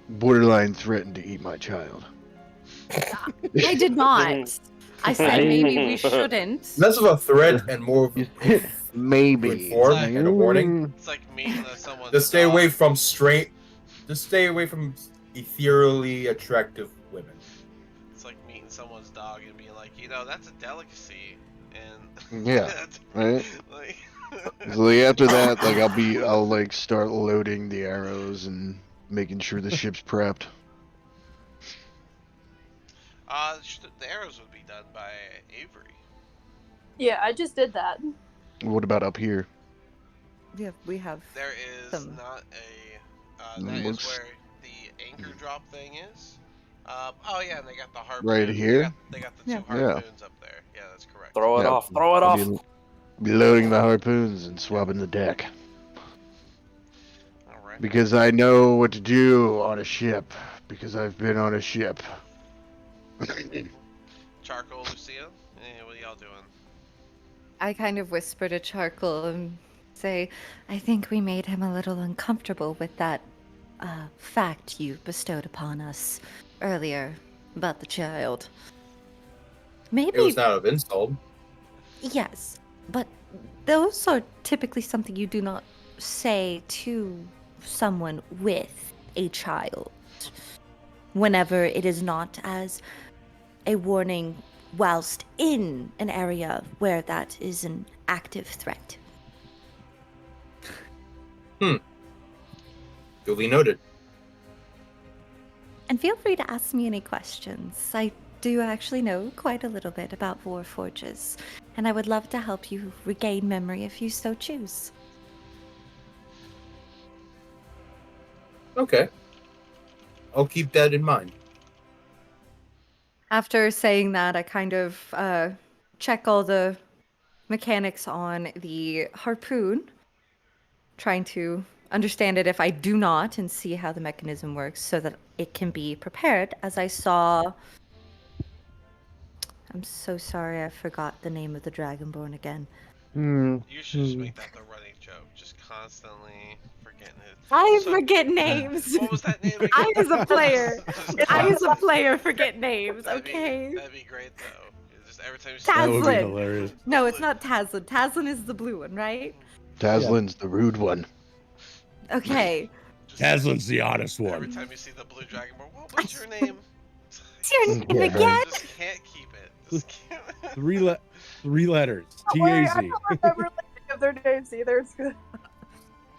Speaker 7: borderline threatened to eat my child.
Speaker 4: I did not. I said maybe we shouldn't.
Speaker 6: Less of a threat and more of a
Speaker 7: Maybe.
Speaker 6: inform and a warning.
Speaker 1: It's like meeting someone's
Speaker 6: Just stay away
Speaker 1: dog.
Speaker 6: from Just stay away from ethereally attractive women.
Speaker 1: It's like meeting someone's dog and being like, that's a delicacy, and
Speaker 7: Yeah, right?
Speaker 1: like,
Speaker 7: So like after that, like I'll like start loading the arrows and making sure the ship's prepped.
Speaker 1: the arrows would be done by Avery.
Speaker 2: Yeah, I just did that.
Speaker 7: What about up here?
Speaker 4: Yeah, we have.
Speaker 1: There is
Speaker 4: Some-
Speaker 1: not a. That is
Speaker 7: Looks-
Speaker 1: where the anchor drop thing is. Oh yeah, and they got the harpoon.
Speaker 7: Right here?
Speaker 1: They got the
Speaker 4: Yeah.
Speaker 1: two harpoons up there. Yeah, that's correct.
Speaker 5: Throw it
Speaker 7: Yeah.
Speaker 5: off. Throw it
Speaker 7: I
Speaker 5: off.
Speaker 7: mean, be loading the harpoons and swabbing the deck.
Speaker 1: All right.
Speaker 7: Because I know what to do on a ship. Because I've been on a ship.
Speaker 1: Charcoal, Lucia. What are y'all doing?
Speaker 4: I kind of whisper to Charcoal and say, I think we made him a little uncomfortable with that fact you bestowed upon us earlier about the child. Maybe,
Speaker 6: It was not of insult.
Speaker 4: yes, but those are typically something you do not say to someone with a child whenever it is not as a warning whilst in an area where that is an active threat.
Speaker 6: Duly noted.
Speaker 4: And feel free to ask me any questions. I do actually know quite a little bit about Warforges, and I would love to help you regain memory if you so choose.
Speaker 6: Okay. I'll keep that in mind.
Speaker 4: After saying that, I kind of check all the mechanics on the harpoon, trying to understand it if I do not, and see how the mechanism works so that it can be prepared. As I saw, I'm so sorry, I forgot the name of the Dragonborn again.
Speaker 1: You should just make that the running joke. Just constantly forgetting it.
Speaker 4: I
Speaker 1: So-
Speaker 4: forget names.
Speaker 1: What was that name again?
Speaker 4: I as a player.
Speaker 1: Just
Speaker 4: I as a
Speaker 1: constantly-
Speaker 4: player forget names,
Speaker 1: That'd be-
Speaker 4: okay?
Speaker 1: That'd be great though. Just every time you see
Speaker 3: That would be
Speaker 4: Tazlin.
Speaker 3: hilarious.
Speaker 4: No, it's not Tazlin. Tazlin is the blue one, right?
Speaker 7: Taslin's the rude one.
Speaker 4: Okay.
Speaker 1: just
Speaker 3: Taslin's the honest
Speaker 1: every
Speaker 3: one.
Speaker 1: time you see the blue dragonborn, what's your name?
Speaker 4: What's your name
Speaker 7: Yeah,
Speaker 4: again?
Speaker 1: Just can't keep it. Just can't.
Speaker 3: Three letters.
Speaker 2: Don't worry, I
Speaker 3: T-A-Z.
Speaker 2: don't remember any of their names either. It's good.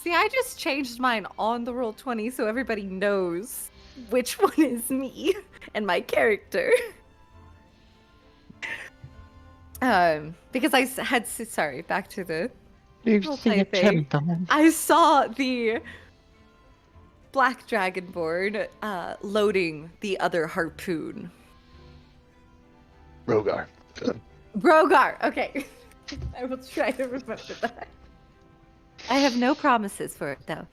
Speaker 4: See, I just changed mine on the Roll20 so everybody knows which one is me and my character. Because I had sorry, back to the roleplay thing. I saw the black dragonborn loading the other harpoon.
Speaker 7: Rogar.
Speaker 4: Brogar. Okay, I will try to remember that. I have no promises for it though.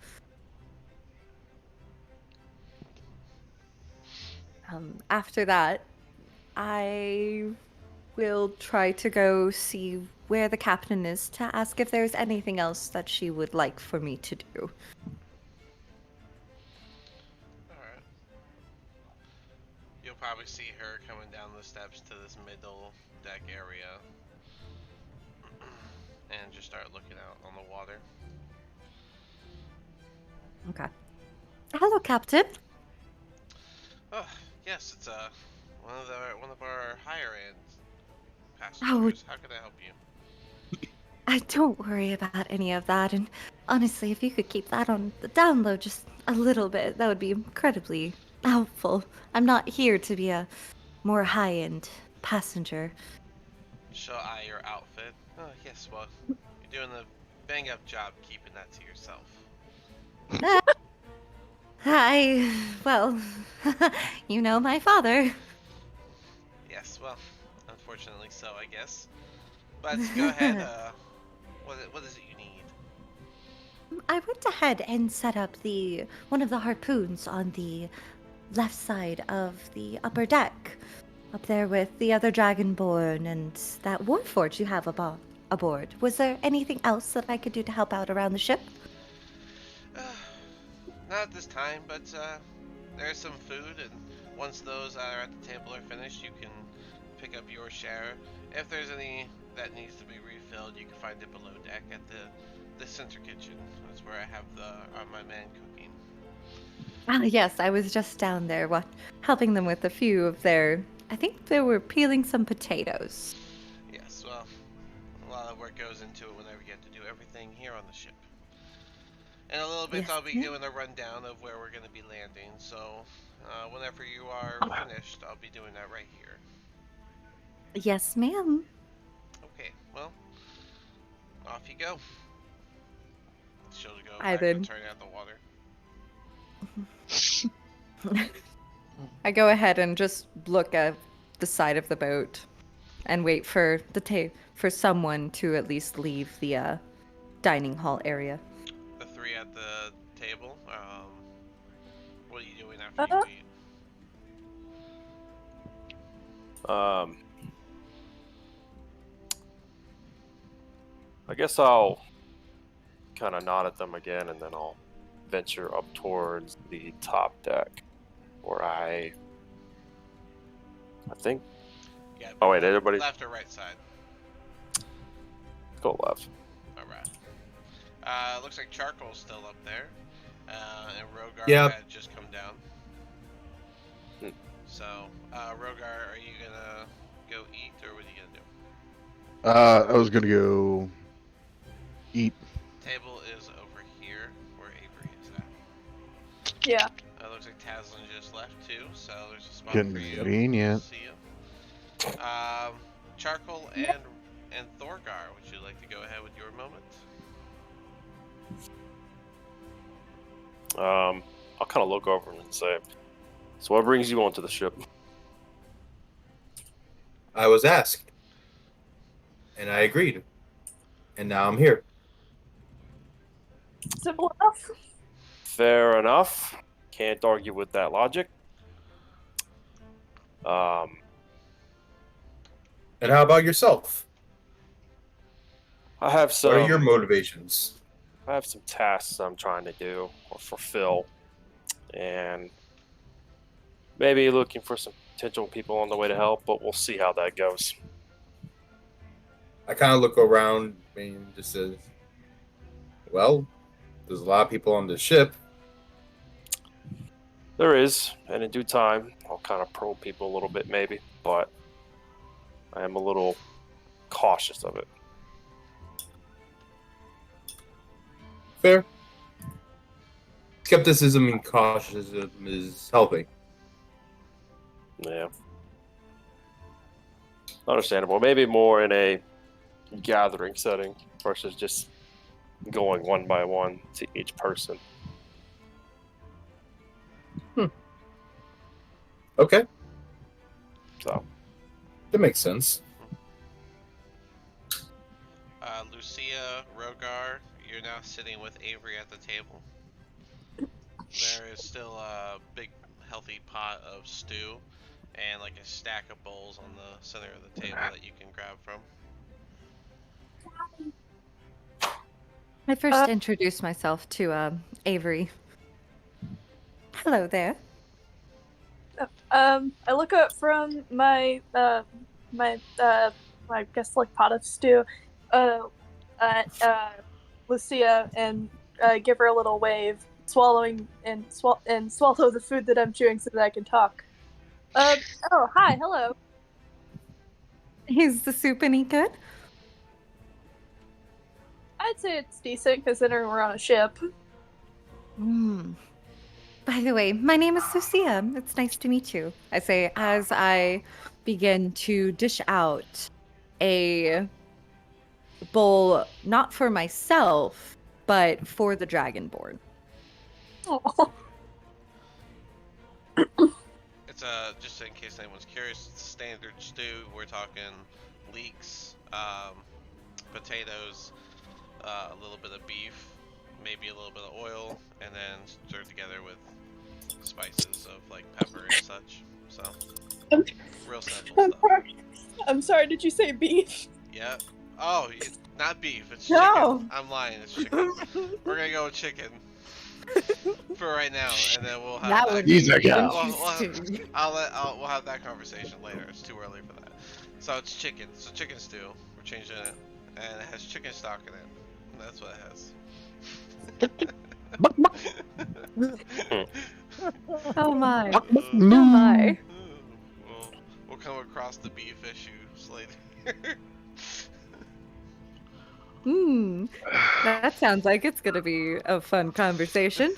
Speaker 4: After that, I will try to go see where the captain is to ask if there's anything else that she would like for me to do.
Speaker 1: Alright. You'll probably see her coming down the steps to this middle deck area. And just start looking out on the water.
Speaker 4: Okay. Hello, Captain.
Speaker 1: Oh, yes, it's one of our higher end passengers. How can I help you?
Speaker 4: Don't worry about any of that. And honestly, if you could keep that on the down low just a little bit, that would be incredibly helpful. I'm not here to be a more high-end passenger.
Speaker 1: Shall I your outfit? Oh, yes, well, you're doing a bang-up job keeping that to yourself.
Speaker 4: Well, you know my father.
Speaker 1: Yes, well, unfortunately so, I guess. But go ahead, what is it you need?
Speaker 4: I went ahead and set up one of the harpoons on the left side of the upper deck, up there with the other dragonborn and that warforge you have aboard. Was there anything else that I could do to help out around the ship?
Speaker 1: Not at this time, but there's some food, and once those are at the table are finished, you can pick up your share. If there's any that needs to be refilled, you can find it below deck at the center kitchen. That's where I have my man cooking.
Speaker 4: Yes, I was just down there helping them with a few of their... I think they were peeling some potatoes.
Speaker 1: Yes, well, a lot of work goes into it whenever you get to do everything here on the ship. In a little bit,
Speaker 4: Yes,
Speaker 1: I'll be
Speaker 4: ma'am.
Speaker 1: doing a rundown of where we're going to be landing, so whenever you are finished, I'll be doing that right here.
Speaker 4: Yes, ma'am.
Speaker 1: Okay, well, off you go. She'll go
Speaker 4: I
Speaker 1: back and
Speaker 4: then-
Speaker 1: turn out the water.
Speaker 4: I go ahead and just look at the side of the boat. and wait for for someone to at least leave the dining hall area.
Speaker 1: The three at the table. What are you doing after
Speaker 2: Uh,
Speaker 1: you eat?
Speaker 5: I guess I'll kind of nod at them again, and then I'll venture up towards the top deck, where I think.
Speaker 1: Yeah.
Speaker 5: Oh wait, everybody,
Speaker 1: Left or right side?
Speaker 5: go left.
Speaker 1: All right. Looks like Charcoal's still up there, and Rogar
Speaker 6: Yeah.
Speaker 1: had just come down.
Speaker 5: Hmm.
Speaker 1: So, Rogar, are you gonna go eat, or what are you gonna do?
Speaker 7: I was gonna go eat.
Speaker 1: Table is over here, where Avery is at.
Speaker 2: yeah.
Speaker 1: Looks like Taslin just left too, so there's a spot for you.
Speaker 7: Convenient.
Speaker 1: See you. Charcoal and Thorgar, would you like to go ahead with your moment?
Speaker 5: I'll kind of look over and say, "So what brings you onto the ship?"
Speaker 6: I was asked, and I agreed, and now I'm here.
Speaker 2: Simple enough.
Speaker 5: Fair enough. Can't argue with that logic. Um,
Speaker 6: And how about yourself?
Speaker 5: I have some.
Speaker 6: What are your motivations?
Speaker 5: I have some tasks I'm trying to do or fulfill, and maybe looking for some potential people on the way to help. But we'll see how that goes.
Speaker 6: I kind of look around and just says, well, there's a lot of people on the ship.
Speaker 5: There is, and in due time, I'll kind of probe people a little bit, maybe, but I am a little cautious of it.
Speaker 6: Fair. Skepticism and cautiousm is healthy.
Speaker 5: Yeah. Understandable. Maybe more in a gathering setting versus just going one by one to each person.
Speaker 6: Okay,
Speaker 5: So,
Speaker 6: that makes sense.
Speaker 1: Lucia, Rogar, you're now sitting with Avery at the table. There is still a big, healthy pot of stew and like a stack of bowls on the center of the table that you can grab from.
Speaker 4: I first introduced myself to Avery. Hello there.
Speaker 2: I look up from my I guess like pot of stew, at Lucia and give her a little wave, swallowing and swallow the food that I'm chewing so that I can talk. Oh, hi, hello.
Speaker 4: Is the soup any good?
Speaker 2: I'd say it's decent considering we're on a ship.
Speaker 4: By the way, my name is Lucia. It's nice to meet you. I say as I begin to dish out a bowl, not for myself, but for the Dragonborn.
Speaker 2: Oh.
Speaker 1: It's just in case anyone's curious, it's standard stew. We're talking leeks, potatoes, a little bit of beef, maybe a little bit of oil, and then stirred together with spices of like pepper and such. So, real simple stuff.
Speaker 2: I'm sorry, did you say beef?
Speaker 1: Yeah. Oh, not beef. It's
Speaker 2: No.
Speaker 1: chicken. I'm lying. It's chicken. We're gonna go with chicken for right now, and then we'll have
Speaker 4: That
Speaker 1: that.
Speaker 4: would
Speaker 7: He's
Speaker 4: be
Speaker 7: a cow.
Speaker 4: interesting.
Speaker 1: We'll have that conversation later. It's too early for that. So it's chicken. So chicken stew. We're changing it, and it has chicken stock in it. And that's what it has.
Speaker 4: Oh my. Oh my.
Speaker 1: We'll come across the beef issues later.
Speaker 4: That sounds like it's gonna be a fun conversation.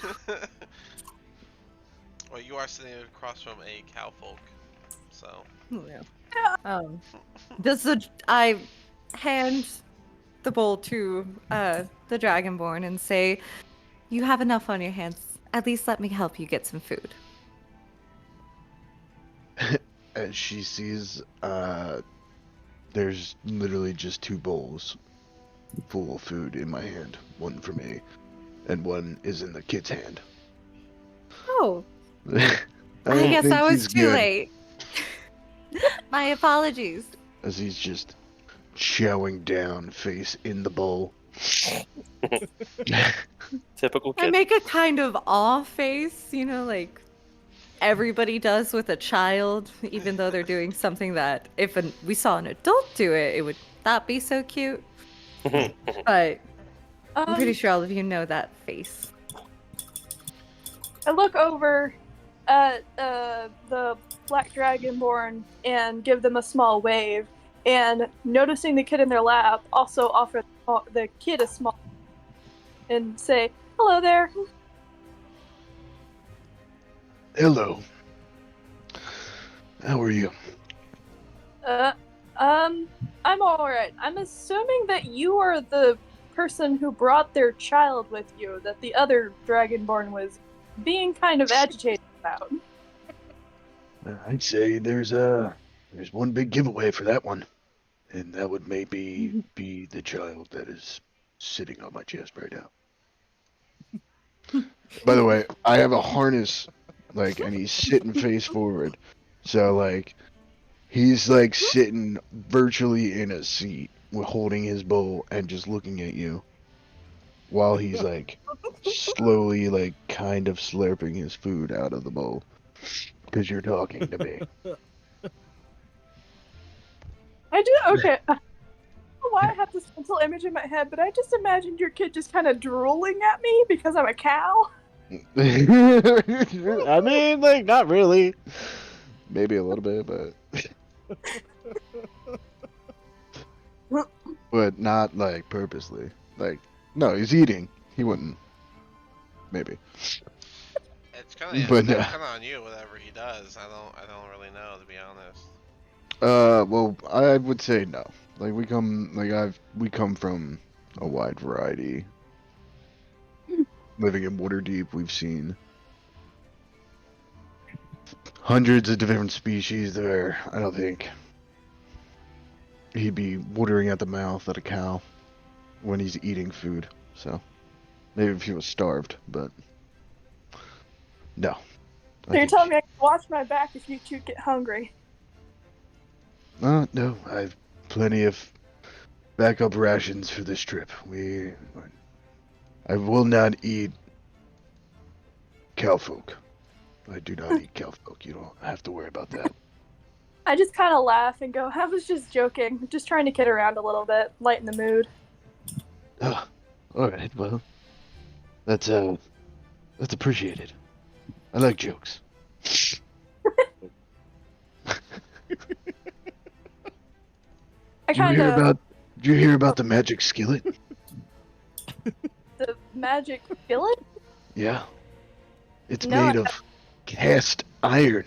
Speaker 1: Well, you are sitting across from a cowfolk, so.
Speaker 4: I hand the bowl to the Dragonborn and say, "You have enough on your hands. At least let me help you get some food."
Speaker 7: As she sees there's literally just 2 bowls full of food in my hand. One for me, and one is in the kid's hand.
Speaker 4: Oh,
Speaker 7: I
Speaker 4: I
Speaker 7: don't
Speaker 4: guess
Speaker 7: think
Speaker 4: I was
Speaker 7: he's
Speaker 4: too
Speaker 7: good,
Speaker 4: late. My apologies.
Speaker 7: as he's just chowing down, face in the bowl.
Speaker 5: Typical
Speaker 4: I
Speaker 5: kid.
Speaker 4: make a kind of awe face, like everybody does with a child, even though they're doing something that if we saw an adult do it, it would not be so cute. But I'm pretty sure all of you know that face.
Speaker 2: I look over at the Black Dragonborn and give them a small wave, and noticing the kid in their lap, also offer the kid a small and say, "Hello there."
Speaker 7: Hello. How are you?
Speaker 2: I'm alright. I'm assuming that you are the person who brought their child with you, that the other Dragonborn was being kind of agitated about.
Speaker 7: I'd say there's one big giveaway for that one, and that would maybe be the child that is sitting on my chest right now. By the way, I have a harness, and he's sitting face forward, so he's sitting virtually in a seat, holding his bowl and just looking at you, while he's slowly kind of slurping his food out of the bowl, because you're talking to me.
Speaker 2: I do, okay. I don't know why I have this mental image in my head, but I just imagined your kid just kind of drooling at me because I'm a cow.
Speaker 7: I mean, not really. Maybe a little bit, but not purposely. No, he's eating. He wouldn't. Maybe.
Speaker 1: It's kind of
Speaker 7: But,
Speaker 1: on you. Whatever he does, I don't really know, to be honest.
Speaker 7: Well, I would say no. We come from a wide variety. Living in Waterdeep, we've seen hundreds of different species there. I don't think he'd be watering at the mouth at a cow when he's eating food. So maybe if he was starved, but no.
Speaker 2: So you're telling me I can watch my back if you two get hungry?
Speaker 7: No, I've plenty of backup rations for this trip. I will not eat cowfolk. I do not eat cowfolk. You don't have to worry about that.
Speaker 2: I just kind of laugh and go, I was just joking. I'm just trying to kid around a little bit, lighten the mood.
Speaker 7: Oh, all right. Well, that's appreciated. I like jokes. Did you hear about the magic skillet?
Speaker 2: The magic skillet?
Speaker 7: Yeah. It's
Speaker 2: No,
Speaker 7: made of cast iron.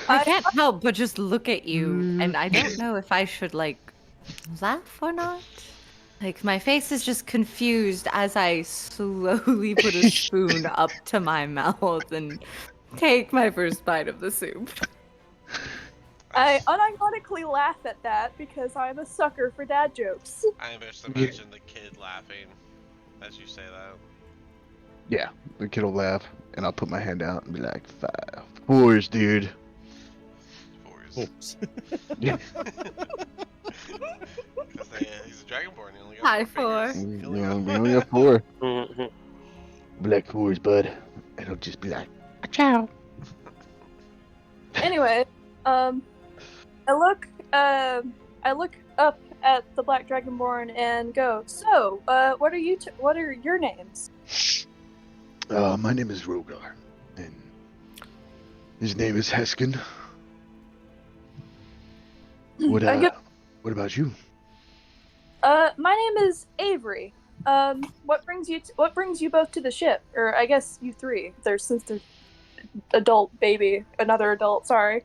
Speaker 4: I can't help but just look at you, and I don't know if I should laugh or not. My face is just confused as I slowly put a spoon up to my mouth and take my first bite of the soup.
Speaker 2: I unironically laugh at that because I'm a sucker for dad jokes.
Speaker 1: I just imagine the kid laughing as you say that.
Speaker 7: Yeah, the kid will laugh, and I'll put my hand out and be like, 5 4s, dude.
Speaker 1: 4s.
Speaker 3: Oops.
Speaker 7: Yeah.
Speaker 1: Because he's a Dragonborn. He only got
Speaker 4: High
Speaker 1: 4
Speaker 4: 4.
Speaker 1: fingers.
Speaker 7: We only got 4.
Speaker 5: Mhm.
Speaker 7: Black 4s, bud. And I'll just be like, ciao.
Speaker 2: Anyway, I look up at the Black Dragonborn and go, so, what are your names?
Speaker 7: My name is Rogar, and his name is Heskin. What about you?
Speaker 2: My name is Avery. What brings you both to the ship? Or I guess you three. Since there's another adult, sorry.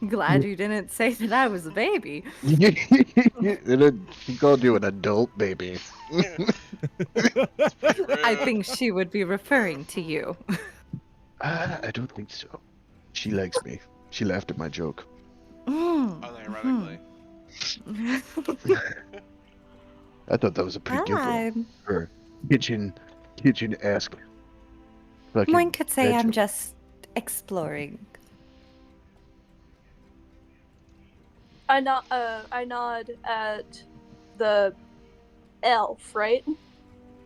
Speaker 4: I'm glad you didn't say that I was a baby.
Speaker 7: She called you an adult baby.
Speaker 1: It's pretty rude.
Speaker 4: I think she would be referring to you.
Speaker 7: I don't think so. She likes me. She laughed at my joke.
Speaker 1: Unironically.
Speaker 7: I thought that was a pretty
Speaker 4: Well,
Speaker 7: good one
Speaker 4: I'm,
Speaker 7: for kitchen-esque. Fucking
Speaker 4: one could say I'm
Speaker 7: bedroom.
Speaker 4: just exploring.
Speaker 2: I nod at the elf, right?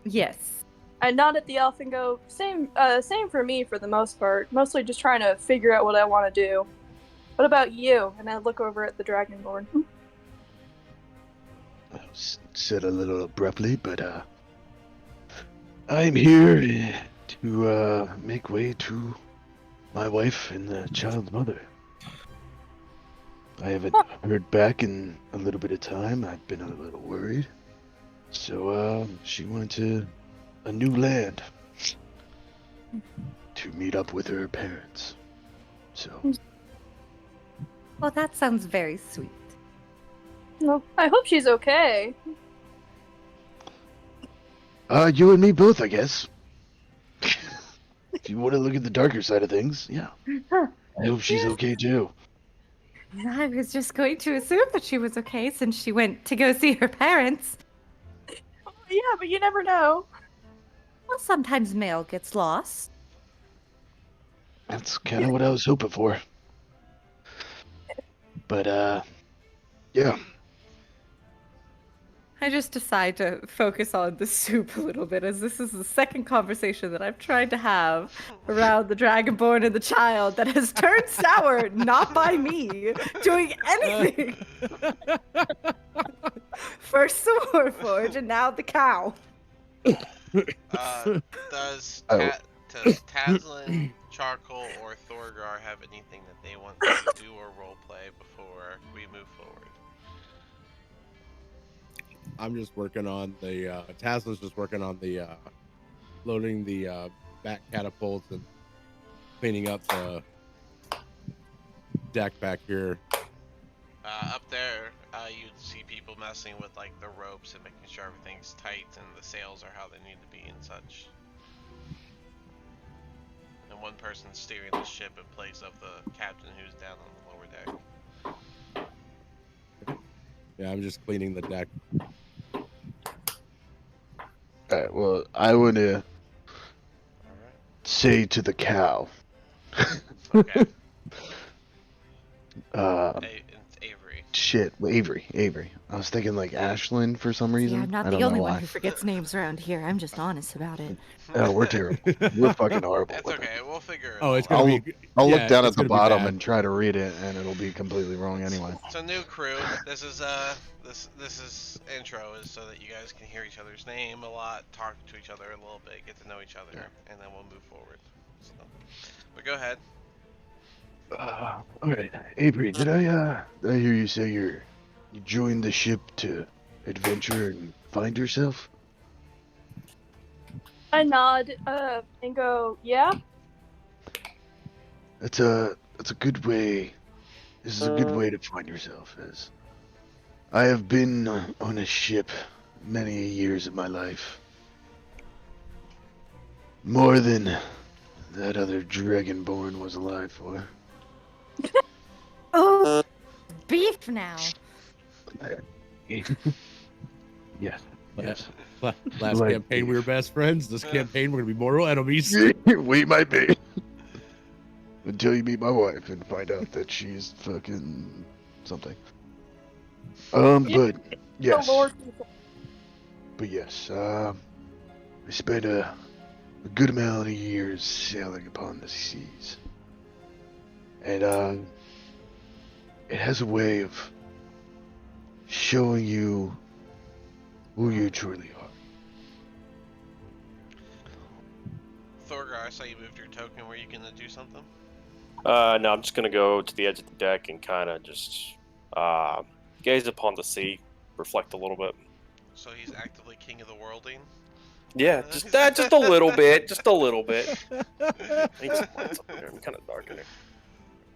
Speaker 4: Yes.
Speaker 2: I nod at the elf and go, same for me for the most part. Mostly just trying to figure out what I want to do. What about you? And I look over at the Dragonborn.
Speaker 7: Said a little abruptly, but I'm here to make way to my wife and the child's mother. I haven't heard back in a little bit of time. I've been a little worried. So she went to a new land to meet up with her parents. So
Speaker 4: Well, that sounds very sweet.
Speaker 2: No, I hope she's okay.
Speaker 7: you and me both, I guess. If you want to look at the darker side of things, yeah. I hope she's okay too.
Speaker 4: I was just going to assume that she was okay since she went to go see her parents.
Speaker 2: Yeah, but you never know.
Speaker 4: Well, sometimes mail gets lost.
Speaker 7: That's kind of what I was hoping for. But yeah.
Speaker 4: I just decide to focus on the soup a little bit, as this is the second conversation that I've tried to have around the Dragonborn and the child that has turned sour, not by me doing anything. First the Warforge, and now the cow.
Speaker 1: Does
Speaker 7: Oh.
Speaker 1: Tazlin, Charcoal, or Thorgar have anything that they want to do or roleplay before we move forward?
Speaker 3: I'm just working on the Taslin's just working on the loading the back catapults and cleaning up the deck back here.
Speaker 1: Up there, you'd see people messing with like the ropes and making sure everything's tight and the sails are how they need to be and such. And one person steering the ship in place of the captain who's down on the lower deck.
Speaker 3: Yeah, I'm just cleaning the deck.
Speaker 7: Alright, well, I want to
Speaker 1: Alright.
Speaker 7: say to the cow.
Speaker 1: Okay. It's Avery.
Speaker 7: Shit, Avery. I was thinking like Ashlyn for some reason.
Speaker 4: Yeah, I'm not
Speaker 7: I
Speaker 4: the
Speaker 7: don't know
Speaker 4: only one
Speaker 7: why.
Speaker 4: who forgets names around here. I'm just honest about it.
Speaker 7: Oh, we're terrible. We're fucking horrible.
Speaker 1: It's
Speaker 7: with
Speaker 1: okay,
Speaker 7: it.
Speaker 1: we'll figure it
Speaker 3: Oh,
Speaker 1: out.
Speaker 3: it's gonna be.
Speaker 7: I'll
Speaker 3: yeah,
Speaker 7: look down
Speaker 3: it's
Speaker 7: at the
Speaker 3: gonna be
Speaker 7: bottom
Speaker 3: bad.
Speaker 7: and try to read it, and it'll be completely wrong anyway.
Speaker 1: It's a new crew. This is this is intro is so that you guys can hear each other's name a lot, talk to each other a little bit, get to know each other, and then we'll move forward. So, but go ahead.
Speaker 7: Alright, Avery, did I hear you say you joined the ship to adventure and find yourself?
Speaker 2: I nod and go, yeah.
Speaker 7: That's a good way. This is a good way to find yourself. As I have been on a ship many years of my life, more than that other Dragonborn was alive for.
Speaker 4: Oh, beef now.
Speaker 7: Yes. Yes.
Speaker 3: Last
Speaker 7: Like
Speaker 3: campaign we were
Speaker 7: beef.
Speaker 3: best friends. This campaign we're gonna be mortal enemies.
Speaker 7: We might be. Until you meet my wife and find out that she's fucking something. But yes.
Speaker 2: The Lord.
Speaker 7: But yes, I spent a good amount of years sailing upon the seas. And it has a way of showing you who you truly are.
Speaker 1: Thorgar, I saw you moved your token. Were you gonna do something?
Speaker 5: No, I'm just gonna go to the edge of the deck and kind of just gaze upon the sea, reflect a little bit.
Speaker 1: So he's actively king of the worlding.
Speaker 5: Yeah, just a little bit, just a little bit. I need some lights up there. I'm kind of dark in here.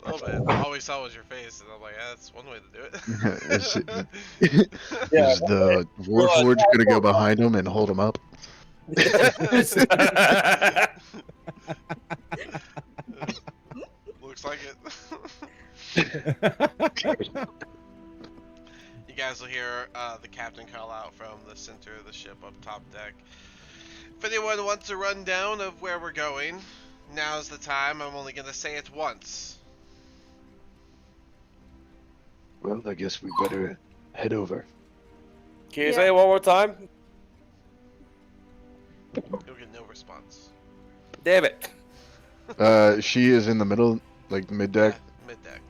Speaker 1: A little bit. All we saw was your face, and I'm like, that's one way to do it.
Speaker 5: Yeah.
Speaker 7: Is the Warforged gonna go behind him and hold him up?
Speaker 1: Looks like it. You guys will hear the captain call out from the center of the ship up top deck. If anyone wants a rundown of where we're going, now's the time. I'm only going to say it once.
Speaker 7: Well, I guess we better head over.
Speaker 5: Can you
Speaker 2: Yeah.
Speaker 5: say it one more time?
Speaker 1: You'll get no response.
Speaker 5: Damn it.
Speaker 7: She is in the middle, like mid deck.
Speaker 1: Yeah, mid deck.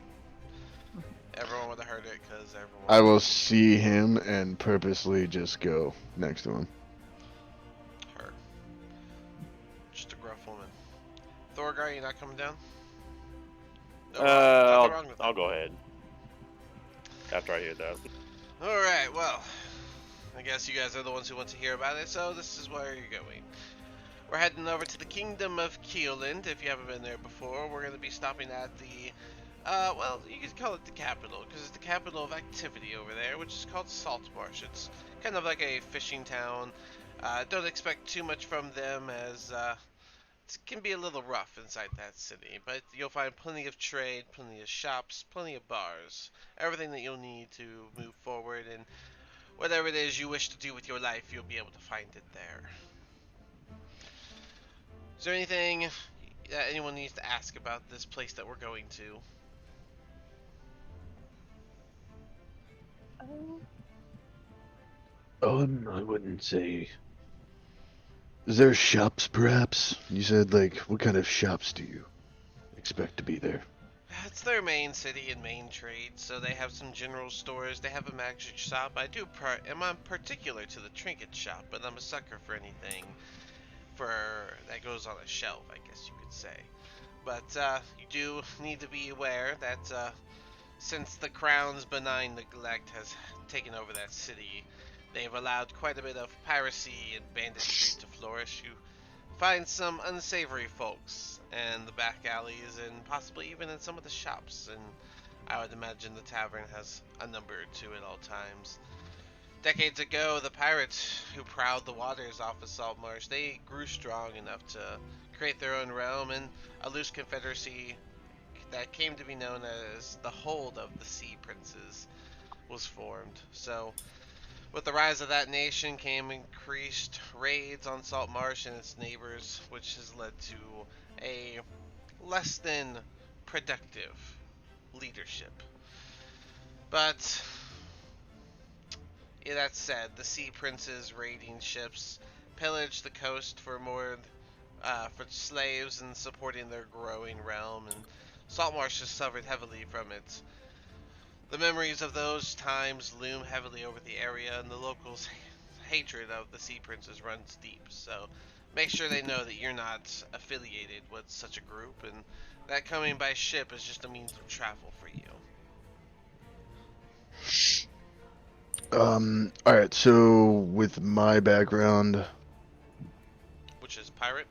Speaker 1: Everyone would have heard it because everyone.
Speaker 7: I will see him and purposely just go next to him.
Speaker 1: Her. Just a gruff woman. Thorgar, you not coming down? No, nothing wrong with
Speaker 5: I'll
Speaker 1: that.
Speaker 5: go ahead. After I hear that.
Speaker 1: Alright, well, I guess you guys are the ones who want to hear about it, so this is where you're going. We're heading over to the Kingdom of Keeland. If you haven't been there before, we're going to be stopping at the, well, you could call it the capital, because it's the capital of activity over there, which is called Saltmarsh. It's kind of like a fishing town. Don't expect too much from them, as it can be a little rough inside that city, but you'll find plenty of trade, plenty of shops, plenty of bars, everything that you'll need to move forward, and whatever it is you wish to do with your life, you'll be able to find it there. Is there anything that anyone needs to ask about this place that we're going to?
Speaker 7: I wouldn't say. Is there shops, perhaps? You said, like, what kind of shops do you expect to be there?
Speaker 1: It's their main city and main trade, so they have some general stores, they have a magic shop. I'm particular to the trinket shop, but I'm a sucker for anything that goes on a shelf, I guess you could say. But you do need to be aware that since the Crown's benign neglect has taken over that city, they've allowed quite a bit of piracy and banditry to flourish. You find some unsavory folks in the back alleys and possibly even in some of the shops, and I would imagine the tavern has a number or two at all times. Decades ago, the pirates who prowled the waters off of Saltmarsh, they grew strong enough to create their own realm, and a loose confederacy that came to be known as the Hold of the Sea Princes was formed. So, with the rise of that nation came increased raids on Saltmarsh and its neighbors, which has led to a less than productive leadership. But yeah, that said, the Sea Princes raiding ships pillaged the coast for slaves and supporting their growing realm, and Saltmarsh has suffered heavily from it. The memories of those times loom heavily over the area, and the locals' hatred of the Sea Princes runs deep. So make sure they know that you're not affiliated with such a group, and that coming by ship is just a means of travel for you.
Speaker 7: Alright, so with my background,
Speaker 1: Which is pirate?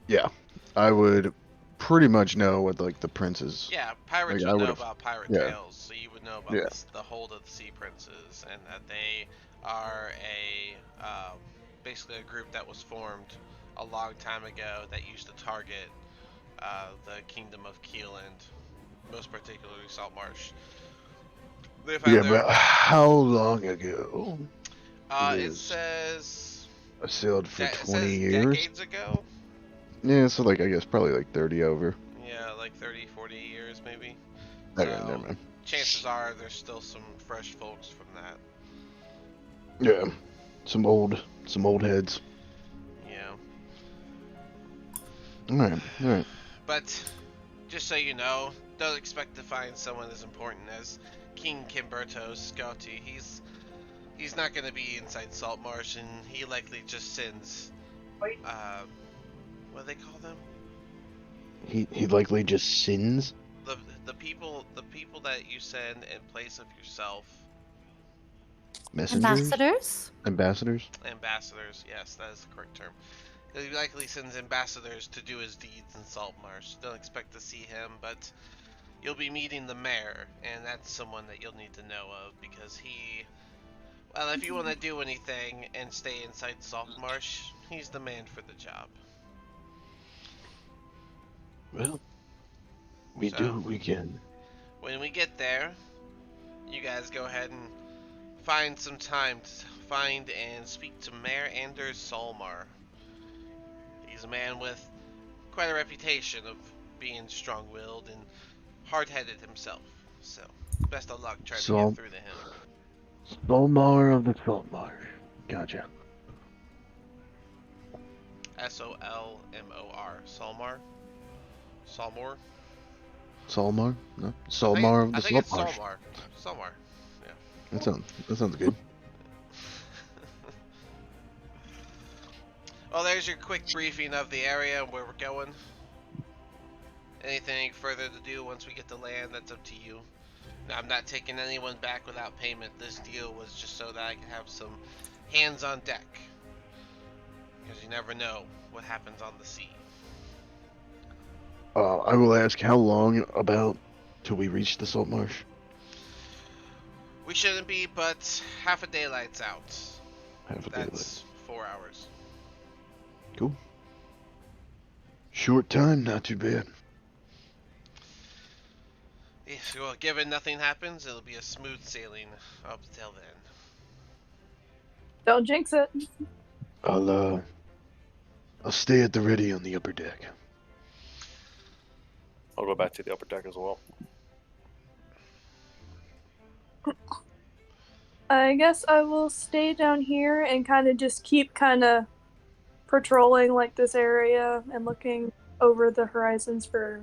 Speaker 7: yeah, I would pretty much know what, like, the princes.
Speaker 1: Yeah, pirates
Speaker 7: Like, I
Speaker 1: would know
Speaker 7: would've-
Speaker 1: about pirate
Speaker 7: yeah.
Speaker 1: tales, so you would know about
Speaker 7: Yeah.
Speaker 1: the Hold of the Sea Princes, and that they are basically a group that was formed a long time ago that used to target the Kingdom of Keeland, most particularly Saltmarsh. They've had
Speaker 7: Yeah,
Speaker 1: their,
Speaker 7: but how long ago?
Speaker 1: it
Speaker 7: is-
Speaker 1: says
Speaker 7: I sailed for
Speaker 1: it
Speaker 7: 20
Speaker 1: says
Speaker 7: years.
Speaker 1: decades ago.
Speaker 7: Yeah, so, like, I guess probably like 30 over.
Speaker 1: Yeah, like 30, 40 years maybe.
Speaker 7: Okay,
Speaker 1: So,
Speaker 7: never mind.
Speaker 1: chances are there's still some fresh folks from that.
Speaker 7: Yeah, some old heads.
Speaker 1: Yeah.
Speaker 7: Alright.
Speaker 1: But just so you know, don't expect to find someone as important as King Kimberto Scotti. He's not going to be inside Saltmarsh, and he likely just sends what do they call them?
Speaker 7: He likely just sins.
Speaker 1: The people that you send in place of yourself.
Speaker 7: Messengers?
Speaker 4: Ambassadors?
Speaker 1: Ambassadors, yes, that is the correct term. He likely sends ambassadors to do his deeds in Saltmarsh. Don't expect to see him, but you'll be meeting the mayor, and that's someone that you'll need to know of, because well, if you want to do anything and stay inside Saltmarsh, he's the man for the job.
Speaker 7: Well, We
Speaker 1: So-
Speaker 7: do what we can.
Speaker 1: When we get there, you guys go ahead and find some time to find and speak to Mayor Anders Saltmarsh. He's a man with quite a reputation of being strong-willed and hard-headed himself. So, best of luck trying to get through to him.
Speaker 7: Saltmarsh of the Saltmarsh. Gotcha.
Speaker 1: Solmor. Saltmarsh? Saltmore?
Speaker 7: Saltmarsh? No. Saltmarsh of the
Speaker 1: I think it's
Speaker 7: Saltmarsh.
Speaker 1: Saltmarsh. Saltmarsh. Yeah.
Speaker 7: That sounds good.
Speaker 1: Well, there's your quick briefing of the area and where we're going. Anything further to do once we get to land, that's up to you. Now, I'm not taking anyone back without payment. This deal was just so that I can have some hands on deck. Because you never know what happens on the sea.
Speaker 7: I will ask how long about till we reach the Saltmarsh?
Speaker 1: We shouldn't be, but half a daylight's out.
Speaker 7: Half a daylight.
Speaker 1: That's 4 hours.
Speaker 7: Cool. Short time, not too bad.
Speaker 1: Yes, well, given nothing happens, it'll be a smooth sailing up till then.
Speaker 2: Don't jinx it.
Speaker 7: I'll stay at the ready on the upper deck.
Speaker 5: I'll go back to the upper deck as well.
Speaker 2: I guess I will stay down here and kind of just keep kind of patrolling like this area and looking over the horizons for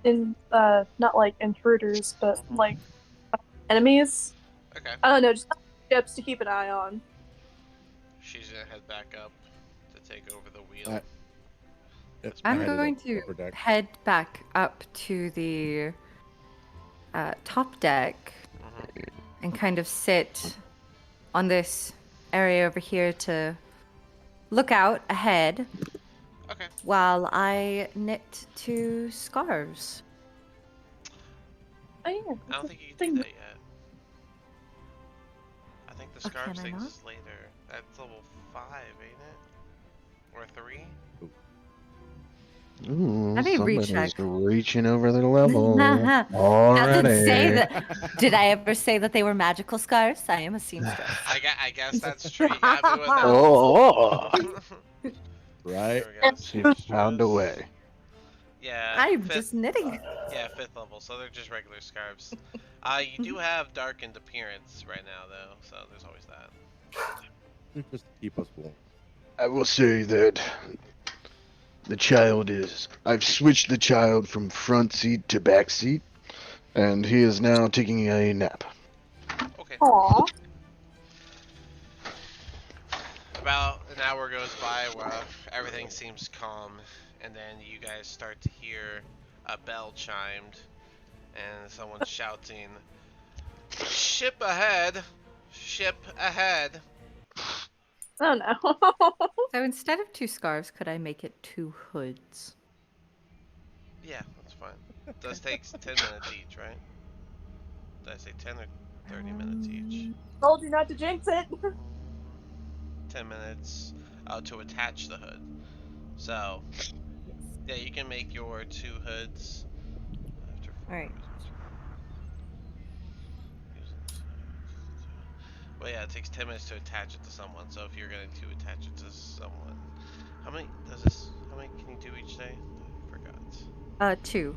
Speaker 2: not like intruders, but like enemies.
Speaker 1: Okay.
Speaker 2: I don't know, just ships to keep an eye on.
Speaker 1: She's gonna head back up to take over the wheel.
Speaker 4: I'm
Speaker 3: headed
Speaker 4: going
Speaker 3: up
Speaker 4: to
Speaker 3: upper deck.
Speaker 4: head back up to the top deck
Speaker 1: Mhm.
Speaker 4: and kind of sit on this area over here to look out ahead
Speaker 1: Okay.
Speaker 4: while I knit 2 scarves.
Speaker 2: Oh yeah.
Speaker 1: I don't think you can
Speaker 2: thing.
Speaker 1: do that yet. I think the
Speaker 4: Oh,
Speaker 1: scarves
Speaker 4: can I
Speaker 1: things
Speaker 4: not?
Speaker 1: is later. That's level 5, ain't it? Or 3?
Speaker 7: Ooh,
Speaker 4: Let me
Speaker 7: somebody's
Speaker 4: recheck.
Speaker 7: reaching over their level.
Speaker 4: Doesn't say
Speaker 7: Alrighty.
Speaker 4: that. Did I ever say that they were magical scarves? I am a seamstress.
Speaker 1: I guess that's true. You got me with that.
Speaker 7: Oh,
Speaker 3: Right?
Speaker 1: There we go.
Speaker 7: she found a way.
Speaker 1: Yeah.
Speaker 4: I'm
Speaker 1: fifth-
Speaker 4: just knitting.
Speaker 1: Yeah, 5th level, so they're just regular scarves. You do have darkened appearance right now, though, so there's always that.
Speaker 3: Just to keep us warm.
Speaker 7: I will say that the child is. I've switched the child from front seat to back seat, and he is now taking a nap.
Speaker 1: Okay.
Speaker 2: Aww.
Speaker 1: About an hour goes by where everything seems calm, and then you guys start to hear a bell chimed, and someone shouting, "Ship ahead! Ship ahead!"
Speaker 2: Oh no.
Speaker 4: So instead of 2 scarves, could I make it 2 hoods?
Speaker 1: Yeah, that's fine. It does take 10 minutes each, right? Did I say 10 or 30 minutes each?
Speaker 2: Told you not to jinx it.
Speaker 1: 10 minutes to attach the hood. So, yeah, you can make your 2 hoods. After 4
Speaker 4: Alright.
Speaker 1: Well, yeah, it takes 10 minutes to attach it to someone. So if you're going to attach it to someone, how many can you do each day? I forgot.
Speaker 4: 2.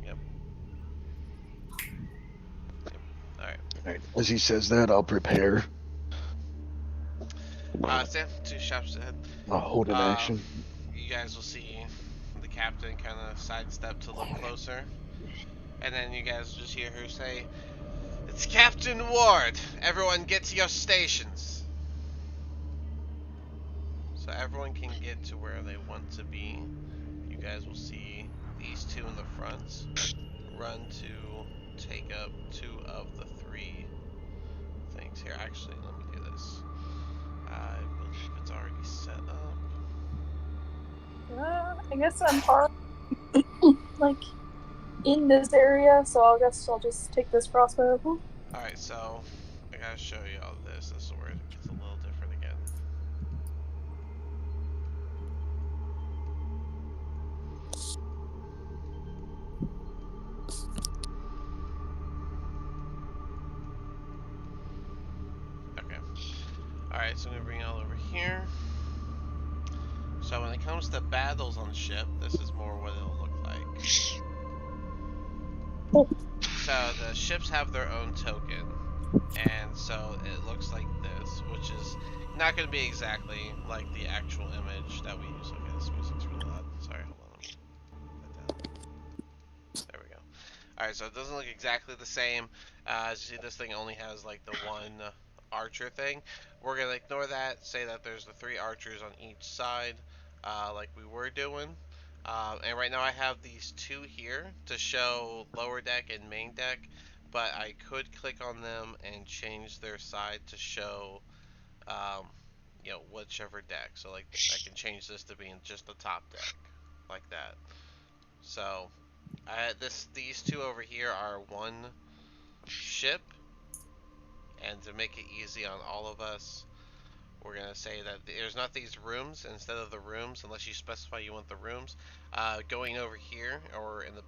Speaker 1: Yep. All right.
Speaker 7: Alright, as he says that, I'll prepare.
Speaker 1: Sam, 2 shops ahead.
Speaker 7: I'll hold an action.
Speaker 1: You guys will see the captain kind of sidestep to look closer, and then you guys just hear her say, "It's Captain Ward. Everyone get to your stations." So everyone can get to where they want to be. You guys will see these 2 in the front run to take up 2 of the 3 things here. Actually, let me do this. I believe it's already set up.
Speaker 2: I guess I'm far like in this area, so I guess I'll just take this crossbow.
Speaker 1: Alright, so I gotta show you all this. This is where it gets a little different again. the battles on ship, this is more what it'll look like. So the ships have their own token, and so it looks like this, which is not going to be exactly like the actual image that we use. Okay, this music's really loud. Sorry, hold on, let me put that down. There we go. Alright, so it doesn't look exactly the same. As you see, this thing only has like the one archer thing. We're going to ignore that, say that there's the 3 archers on each side, like we were doing. And right now I have these 2 here to show lower deck and main deck, but I could click on them and change their side to show, whichever deck. So like I can change this to being just the top deck, like that. So these 2 over here are one ship, and to make it easy on all of us, we're gonna say that there's not these rooms. Instead of the rooms, unless you specify you want the rooms, going over here or in the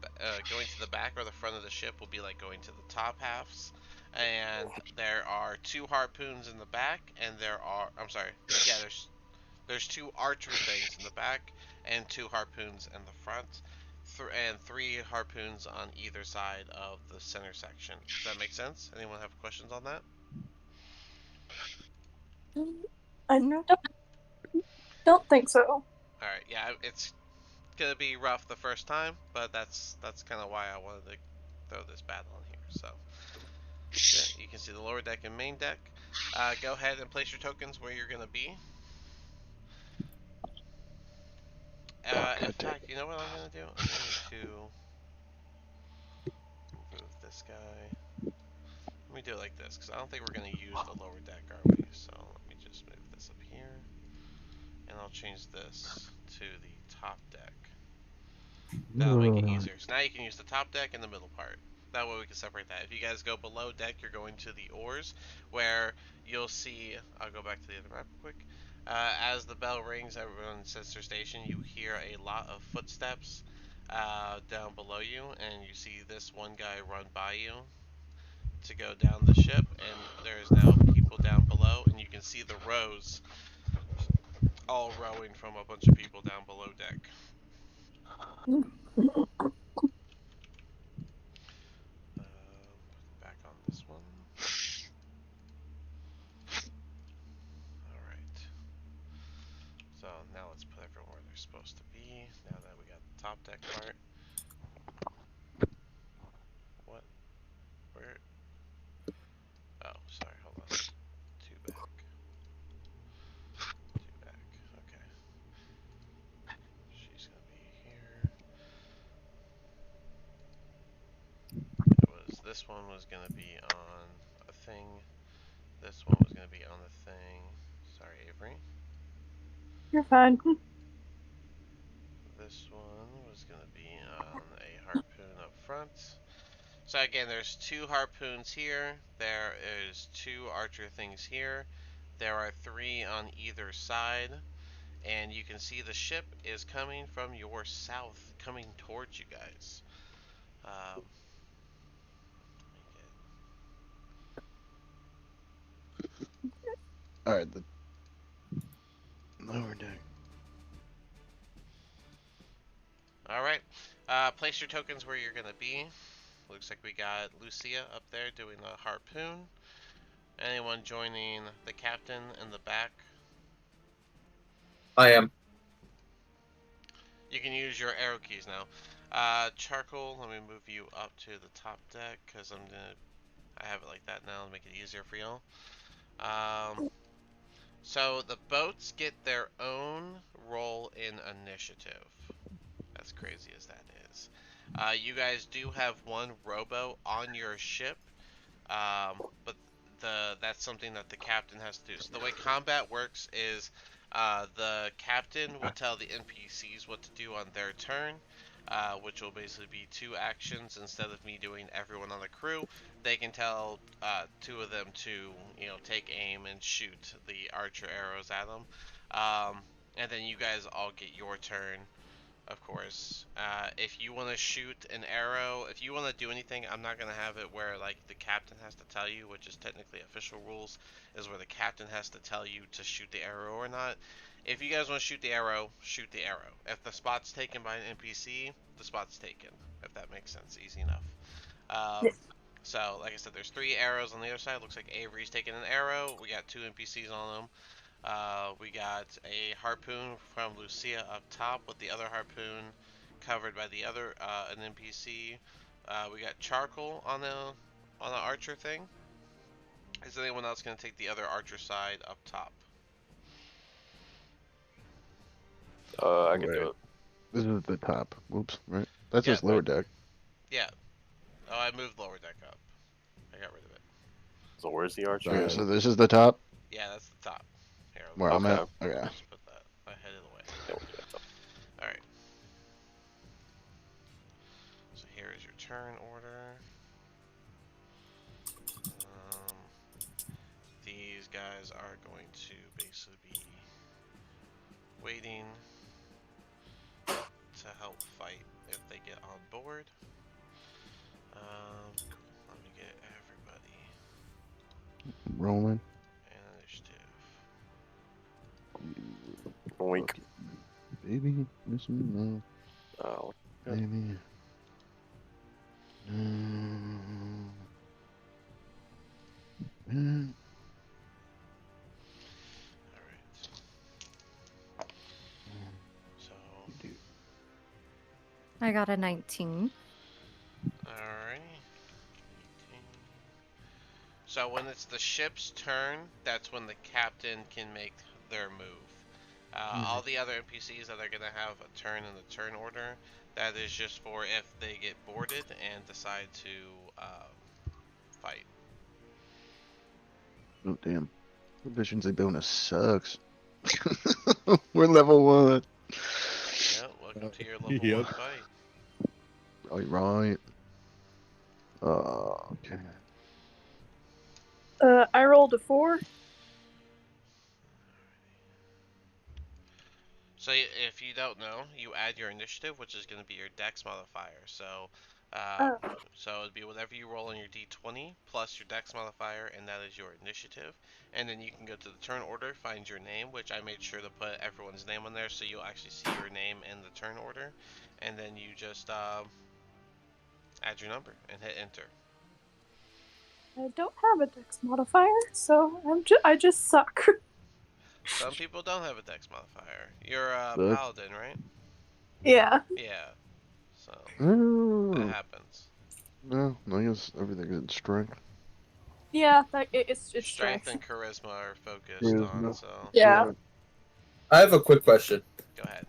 Speaker 1: going to the back or the front of the ship will be like going to the top halves. And there are 2 harpoons in the back, and there's 2 archer things in the back and 2 harpoons in the front, and 3 harpoons on either side of the center section. Does that make sense? Anyone have questions on that?
Speaker 2: I
Speaker 4: No.
Speaker 2: don't think so.
Speaker 1: All right, yeah, it's gonna be rough the first time, but that's kind of why I wanted to throw this battle in here. So yeah, you can see the lower deck and main deck. Go ahead and place your tokens where you're gonna be. In fact, you know what I'm gonna do? I'm going to move this guy. Let me do it like this, because I don't think we're going to use the lower deck, are we? So let me just move this up here, and I'll change this to the top deck. That'll make it easier. So now you can use the top deck and the middle part. That way we can separate that. If you guys go below deck, you're going to the oars, where you'll see, I'll go back to the other map real quick. As the bell rings, everyone sets their station, you hear a lot of footsteps down below you, and you see this one guy run by you to go down the ship, and there's now people down below, and you can see the rows all rowing from a bunch of people down below deck. Back on this one. Alright. So now let's put everyone where they're supposed to be, now that we got the top deck part. What? Where? Oh, sorry, hold on. 2 back. 2 back. Okay. She's gonna be here. This one was gonna be on a thing. This one was gonna be on the thing. Sorry, Avery.
Speaker 2: You're fine.
Speaker 1: This one was gonna be on a harpoon up front. So again, there's 2 harpoons here. There is 2 archer things here. There are 3 on either side. And you can see the ship is coming from your south, coming towards you guys.
Speaker 7: Alright, the lower deck.
Speaker 1: Alright, place your tokens where you're gonna be. Looks like we got Lucia up there doing a harpoon. Anyone joining the captain in the back?
Speaker 6: I am.
Speaker 1: You can use your arrow keys now. Charcoal, let me move you up to the top deck, because I have it like that now to make it easier for y'all. So the boats get their own role in initiative. As crazy as that is. You guys do have one rowboat on your ship, but that's something that the captain has to do. So the way combat works is the captain will tell the NPCs what to do on their turn, which will basically be 2 actions. Instead of me doing everyone on the crew, they can tell 2 of them to, take aim and shoot the archer arrows at them. And then you guys all get your turn of course. If you want to shoot an arrow, if you want to do anything, I'm not gonna have it where like the captain has to tell you, which is technically official rules, is where the captain has to tell you to shoot the arrow or not. If you guys want to shoot the arrow, shoot the arrow. If the spot's taken by an NPC, the spot's taken. If that makes sense, easy enough. Um, so, like I said, there's 3 arrows on the other side. Looks like Avery's taking an arrow. We got 2 NPCs on them. We got a harpoon from Lucia up top with the other harpoon covered by the other an NPC. We got charcoal on the archer thing. Is anyone else going to take the other archer side up top?
Speaker 5: I can
Speaker 3: Right.
Speaker 5: do it.
Speaker 7: This is the top. Whoops, right? That's
Speaker 1: Yeah,
Speaker 7: just lower deck.
Speaker 1: Yeah. Oh, I moved lower deck up. I got rid of it.
Speaker 5: So where's the archer?
Speaker 7: Okay,
Speaker 3: Right.
Speaker 7: so this is the top
Speaker 1: Yeah, that's the top. Here,
Speaker 7: where I'm at.
Speaker 5: Okay.
Speaker 7: Okay.
Speaker 1: let's put that ahead of the way.
Speaker 5: Yeah, we'll do that.
Speaker 1: Alright. So here is your turn order. These guys are going to basically be waiting to help fight if they get on board. Let me get everybody
Speaker 7: Rolling.
Speaker 1: and initiative.
Speaker 5: Wink.
Speaker 7: Baby, listen
Speaker 5: Oh,
Speaker 7: now.
Speaker 5: good.
Speaker 7: Baby. Mm.
Speaker 1: Alright. So,
Speaker 4: I got a 19.
Speaker 1: alrighty. So when it's the ship's turn, that's when the captain can make their move. All the other NPCs that are going to have a turn in the turn order, that is just for if they get boarded and decide to fight.
Speaker 7: Oh damn. Proficiency bonus sucks. We're level 1.
Speaker 1: Yeah, welcome to your level
Speaker 3: Yep.
Speaker 1: 1 fight.
Speaker 7: Right. Okay.
Speaker 2: I rolled a 4.
Speaker 1: So if you don't know, you add your initiative, which is going to be your dex modifier. So so it'd be whatever you roll on your d20 plus your dex modifier, and that is your initiative. And then you can go to the turn order, find your name, which I made sure to put everyone's name on there, so you'll actually see your name in the turn order. And then you just add your number and hit enter.
Speaker 2: I don't have a dex modifier, so I just suck.
Speaker 1: Some people don't have a dex modifier. You're a
Speaker 7: But-
Speaker 1: paladin, right?
Speaker 2: Yeah.
Speaker 1: Yeah. So
Speaker 7: Oh,
Speaker 1: that happens.
Speaker 7: no, I guess everything is strength.
Speaker 2: Yeah, it's
Speaker 1: Strength
Speaker 2: strength.
Speaker 1: and charisma are focused
Speaker 7: Charisma.
Speaker 1: on, so
Speaker 2: Yeah.
Speaker 6: I have a quick question.
Speaker 1: go ahead.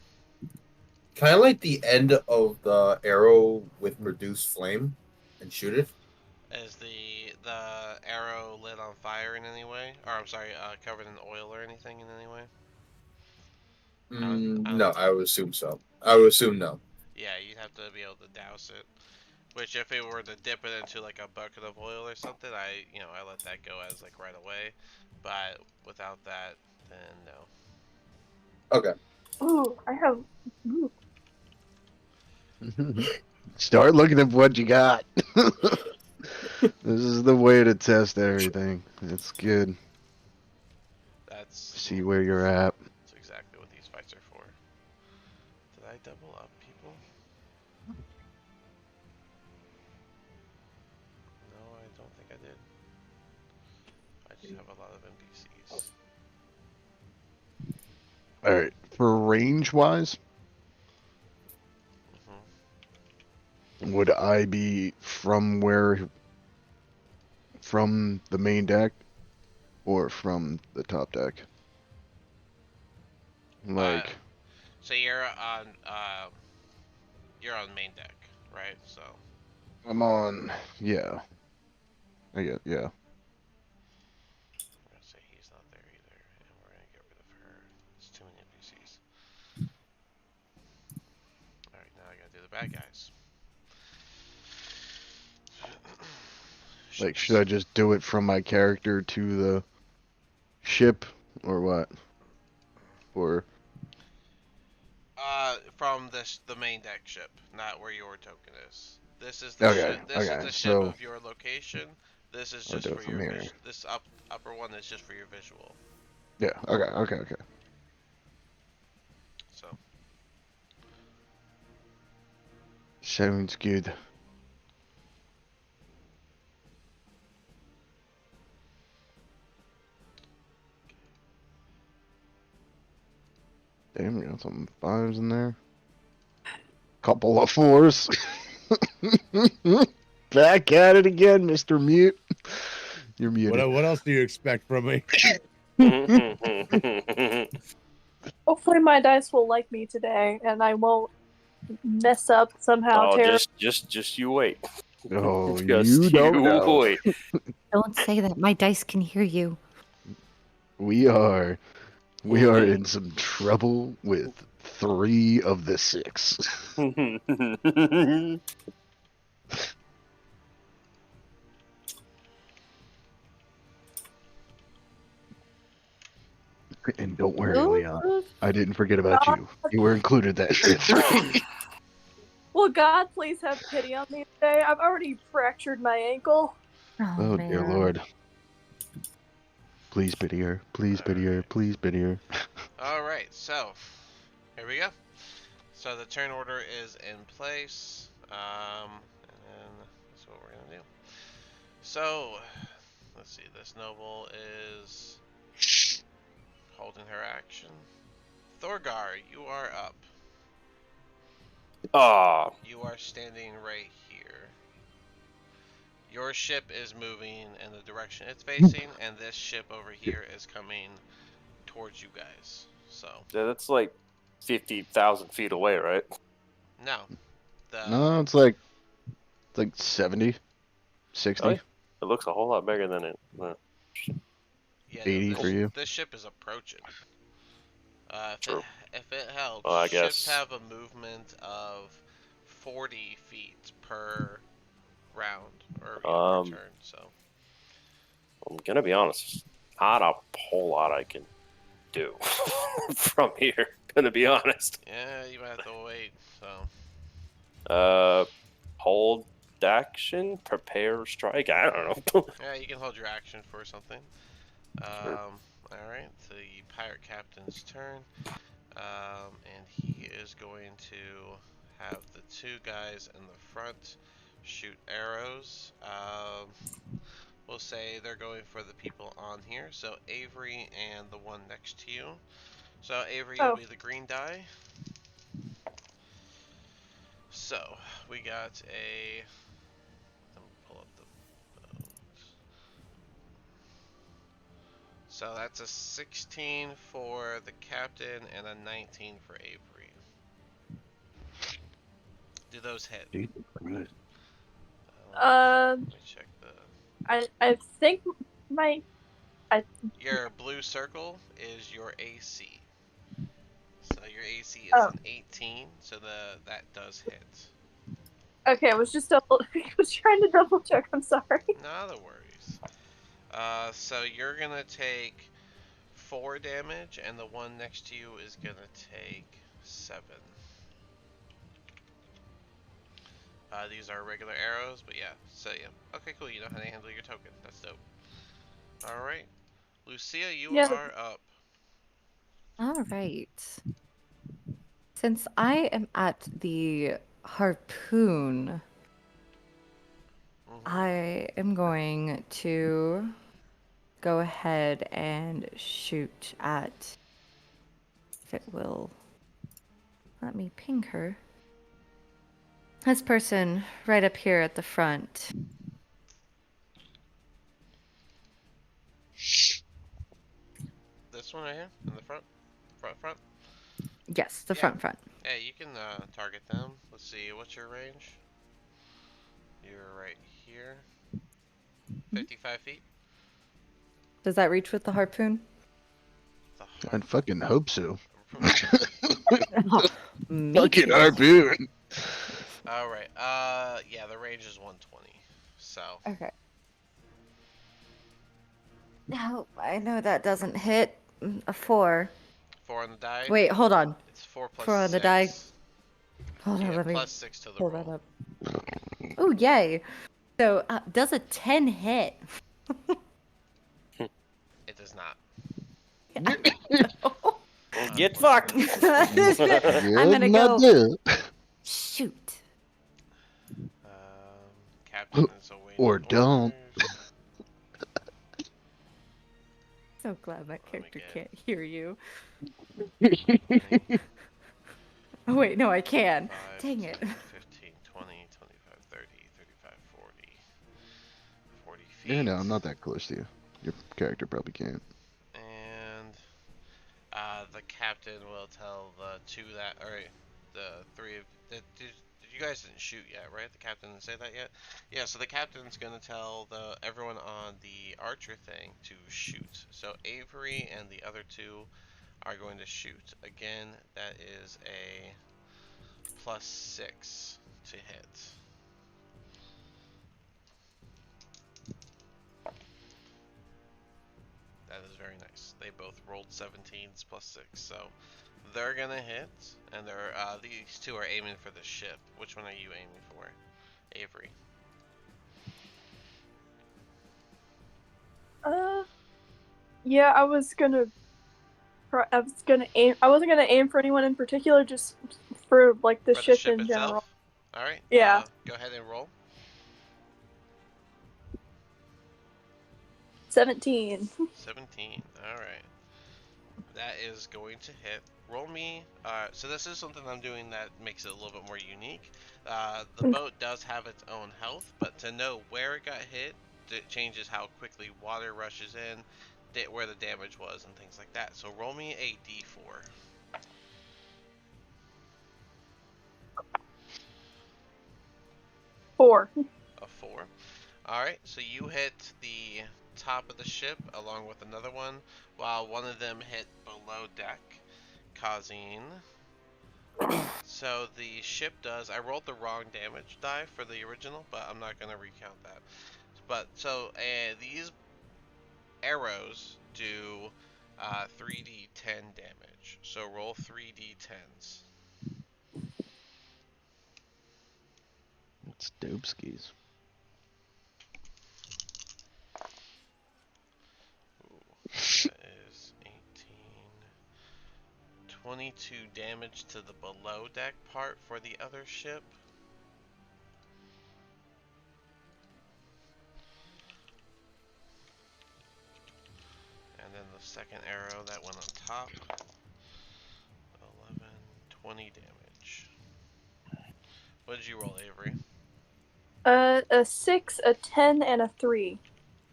Speaker 6: Can I light the end of the arrow with reduced flame and shoot it?
Speaker 1: Is the arrow lit on fire in any way? Or I'm sorry, covered in oil or anything in any way? I don't
Speaker 6: No,
Speaker 1: think-
Speaker 6: I would assume so. I would assume no.
Speaker 1: Yeah, you'd have to be able to douse it. Which, if it were to dip it into like a bucket of oil or something, I let that go as like right away. But without that, then no.
Speaker 6: Okay.
Speaker 2: Ooh, I have. Ooh.
Speaker 7: Start looking at what you got. This is the way to test everything. It's good.
Speaker 1: That's
Speaker 7: See where you're at.
Speaker 1: That's exactly what these fights are for. Did I double up people? No, I don't think I did. I just have a lot of NPCs.
Speaker 7: All right. For range wise, would I be from the main deck or from the top deck? Like,
Speaker 1: So you're on main deck, right? So
Speaker 7: I'm on, yeah. I get, yeah.
Speaker 1: I'm gonna say he's not there either, and we're gonna get rid of her. It's too many NPCs. Alright, now I gotta do the bad guys.
Speaker 7: Like, should I just do it from my character to the ship or what? Or
Speaker 1: from the main deck ship, not where your token is. This is the
Speaker 7: Okay,
Speaker 1: ship. This is
Speaker 7: okay,
Speaker 1: the ship
Speaker 7: so
Speaker 1: of your location. This is
Speaker 7: I'll
Speaker 1: just
Speaker 7: do
Speaker 1: for
Speaker 7: it from
Speaker 1: your
Speaker 7: here.
Speaker 1: This upper one is just for your visual.
Speaker 7: Yeah, okay.
Speaker 1: So
Speaker 7: Sounds good. Damn, we got some 5s in there. Couple of 4s. Back at it again, Mr. Mute. You're muted.
Speaker 3: What else do you expect from me?
Speaker 2: Hopefully my dice will like me today, and I won't mess up somehow.
Speaker 5: Oh, just you wait.
Speaker 7: Oh,
Speaker 5: Just
Speaker 7: you don't know.
Speaker 5: wait.
Speaker 4: Don't say that. My dice can hear you.
Speaker 7: We are in some trouble with 3 of the 6. And don't worry, Leon. I didn't forget about you. You were included that 3.
Speaker 2: Will God please have pity on me today? I've already fractured my ankle.
Speaker 7: Oh,
Speaker 4: man.
Speaker 7: dear Lord. Please pity her. Please pity her.
Speaker 1: Alright.
Speaker 7: Please pity her.
Speaker 1: all right, so here we go. So the turn order is in place, and then that's what we're gonna do. So let's see. This noble is holding her action. Thorgar, you are up.
Speaker 5: Ah,
Speaker 1: You are standing right here. Your ship is moving in the direction it's facing, and this ship over here is coming towards you guys. So
Speaker 5: that's like 50,000 feet away, right?
Speaker 1: no, the
Speaker 7: No, it's like 70, 60,
Speaker 5: Really? It looks a whole lot bigger than it.
Speaker 1: yeah,
Speaker 7: 80 for you.
Speaker 1: this ship is approaching.
Speaker 5: True.
Speaker 1: If it helps,
Speaker 5: Well, I
Speaker 1: ships
Speaker 5: guess.
Speaker 1: have a movement of 40 feet per round or per turn. So
Speaker 5: I'm gonna be honest. Not a whole lot I can do from here. Gonna be honest.
Speaker 1: yeah, you might have to wait. So
Speaker 5: Hold action, prepare, strike. I don't know.
Speaker 1: yeah, you can hold your action for something.
Speaker 5: Sure.
Speaker 1: All right, the pirate captain's turn, and he is going to have the 2 guys in the front shoot arrows. We'll say they're going for the people on here. So Avery and the one next to you. So Avery, you'll be the green die. So we got a. Let me pull up the bones. So that's a 16 for the captain and a 19 for Avery. Do those hit? Let me check the.
Speaker 2: I think my
Speaker 1: Your blue circle is your AC. So your AC is an 18, so that does hit.
Speaker 2: Okay, I was just I was trying to double check. I'm sorry.
Speaker 1: No, the worries. So you're gonna take 4 damage, and the one next to you is gonna take 7. These are regular arrows, but yeah. So yeah. Okay, cool. You know how to handle your token. That's dope. All right, Lucia, you are up.
Speaker 4: All right. Since I am at the harpoon, I am going to go ahead and shoot at, if it will let me ping her, this person right up here at the front.
Speaker 1: This one right here in the front.
Speaker 4: Yes, the
Speaker 1: Yeah.
Speaker 4: front.
Speaker 1: Yeah, you can target them. Let's see, what's your range? You're right here. 55 feet.
Speaker 4: Does that reach with the harpoon?
Speaker 7: I'd fucking hope so.
Speaker 4: Me
Speaker 7: Fucking
Speaker 4: too.
Speaker 7: harpoon.
Speaker 1: Alright, yeah, the range is 120. So.
Speaker 4: Okay. No, I know that doesn't hit. A 4.
Speaker 1: 4 on the die?
Speaker 4: Wait, hold on.
Speaker 1: It's 4 plus
Speaker 4: 4 on
Speaker 1: 6.
Speaker 4: the die. Hold
Speaker 1: You
Speaker 4: on,
Speaker 1: get
Speaker 4: let me
Speaker 1: +6 to the
Speaker 4: pull that
Speaker 1: roll.
Speaker 4: up. Oh, yay. So, does a 10 hit?
Speaker 1: It does not.
Speaker 5: Get fucked.
Speaker 4: I'm
Speaker 7: Good
Speaker 4: gonna go
Speaker 7: idea.
Speaker 4: shoot.
Speaker 1: Captain is awaiting
Speaker 7: Or don't.
Speaker 1: orders.
Speaker 4: So glad that
Speaker 1: Let me
Speaker 4: character
Speaker 1: get-
Speaker 4: can't hear you.
Speaker 1: 20,
Speaker 4: Oh, wait, no, I can.
Speaker 1: 5,
Speaker 4: Dang
Speaker 1: 10,
Speaker 4: it.
Speaker 1: 15, 20, 25, 30, 35, 40. 40
Speaker 7: Yeah,
Speaker 1: feet.
Speaker 7: no, I'm not that close to you. Your character probably can't.
Speaker 1: And the captain will tell the two that, or the three of, you guys didn't shoot yet, right? The captain didn't say that yet? Yeah, so the captain's gonna tell everyone on the archer thing to shoot. So Avery and the other two are going to shoot. Again, that is a +6 to hit. That is very nice. They both rolled 17s +6, so they're gonna hit, and these two are aiming for the ship. Which one are you aiming for, Avery?
Speaker 2: Yeah, I was gonna aim. I wasn't gonna aim for anyone in particular, just for like the
Speaker 1: For the
Speaker 2: ship
Speaker 1: ship
Speaker 2: in general.
Speaker 1: itself? Alright,
Speaker 2: Yeah.
Speaker 1: go ahead and roll.
Speaker 2: 17.
Speaker 1: 17, alright. That is going to hit. Roll me, so this is something I'm doing that makes it a little bit more unique. The boat does have its own health, but to know where it got hit, it changes how quickly water rushes in, where the damage was, and things like that. So roll me a d4.
Speaker 2: 4.
Speaker 1: A 4. Alright, so you hit the top of the ship along with another one, while one of them hit below deck, causing... So the ship does... I rolled the wrong damage die for the original, but I'm not going to recount that. But, so, these arrows do 3d10 damage. So roll 3d10s.
Speaker 7: It's dope skis.
Speaker 1: That is 18... 22 damage to the below deck part for the other ship. And then the second arrow that went on top. 11, 20 damage. What did you roll, Avery?
Speaker 2: A 6, a 10, and a 3.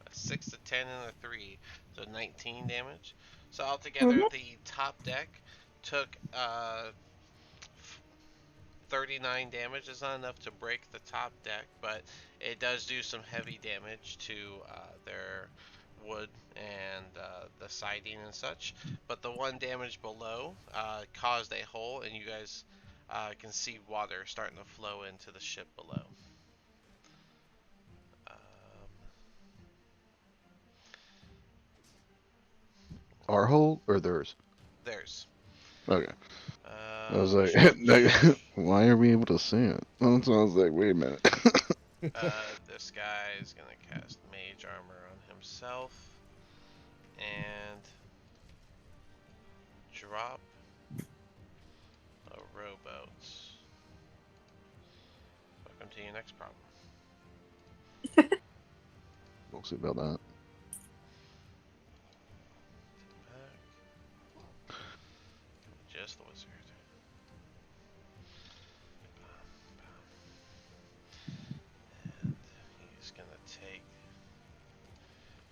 Speaker 1: A 6, a 10, and a 3. So 19 damage. So altogether, the top deck took 39 damage. Is not enough to break the top deck, but it does do some heavy damage to their wood and the siding and such. But the one damage below caused a hole, and you guys can see water starting to flow into the ship below.
Speaker 7: Our hole or theirs?
Speaker 1: Theirs.
Speaker 7: Okay. I was like,
Speaker 1: Uh,
Speaker 7: why are we able to see it? So I was like, wait a minute.
Speaker 1: this guy is gonna cast Mage Armor on himself and drop a rowboat. Welcome to your next problem.
Speaker 7: We'll see about that.
Speaker 1: Back. Just the wizard. And he's gonna take.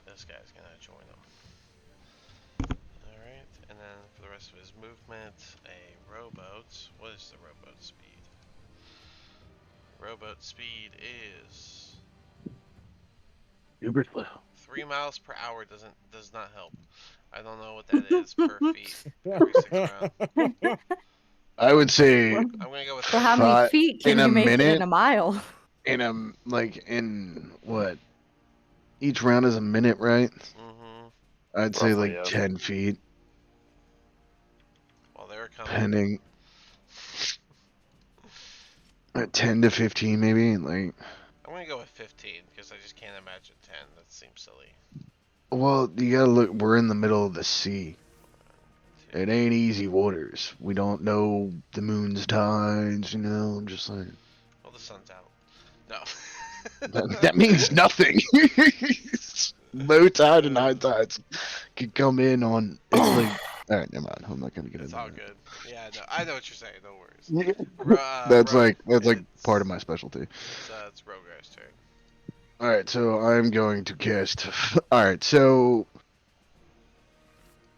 Speaker 1: This guy's gonna join him. Alright, and then for the rest of his movement, a rowboat. What is the rowboat speed? Rowboat speed is
Speaker 7: Uber slow.
Speaker 1: 3 miles per hour. Does not help. I don't know what that is per feet. 36 round.
Speaker 7: I would say
Speaker 1: I'm gonna go with
Speaker 4: So how many feet can
Speaker 7: in a
Speaker 4: you make it
Speaker 7: minute.
Speaker 4: in a mile?
Speaker 7: In what? Each round is a minute, right?
Speaker 1: Mm-hmm.
Speaker 7: I'd say
Speaker 5: Roughly,
Speaker 7: like
Speaker 5: yeah.
Speaker 7: 10 feet,
Speaker 1: Well, they were coming.
Speaker 7: depending. 10 to 15 maybe. Like,
Speaker 1: I'm gonna go with 15 because I just can't imagine 10. That seems silly.
Speaker 7: well, you gotta look. We're in the middle of the sea.
Speaker 1: Two.
Speaker 7: It ain't easy waters. We don't know the moon's tides. You know, I'm just like
Speaker 1: Well, the sun's out. No.
Speaker 7: that means nothing. Low tide and high tides could come in on. It's like, all right, never mind. I'm not gonna get
Speaker 1: It's
Speaker 7: into
Speaker 1: all
Speaker 7: that.
Speaker 1: good. Yeah, no, I know what you're saying. No worries.
Speaker 7: That's
Speaker 1: Rogue.
Speaker 7: like part of my specialty.
Speaker 1: It's Rogar's turn.
Speaker 7: All right, so I'm going to cast. All right, so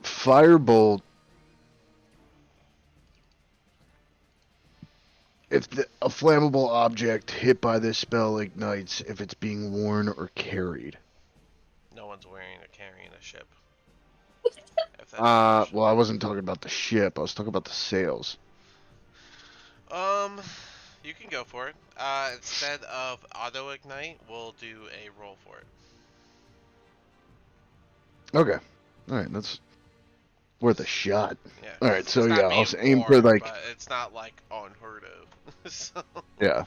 Speaker 7: firebolt. If a flammable object hit by this spell ignites if it's being worn or carried.
Speaker 1: No one's wearing or carrying a ship. If that's your question.
Speaker 7: Well, I wasn't talking about the ship. I was talking about the sails.
Speaker 1: You can go for it. Instead of auto ignite, we'll do a roll for it.
Speaker 7: Okay. All right, that's worth a shot.
Speaker 1: Yeah.
Speaker 7: All right, so
Speaker 1: It's
Speaker 7: yeah,
Speaker 1: not
Speaker 7: I'll
Speaker 1: being
Speaker 7: aim for
Speaker 1: worn,
Speaker 7: like
Speaker 1: but it's not like unheard of. So.
Speaker 7: yeah.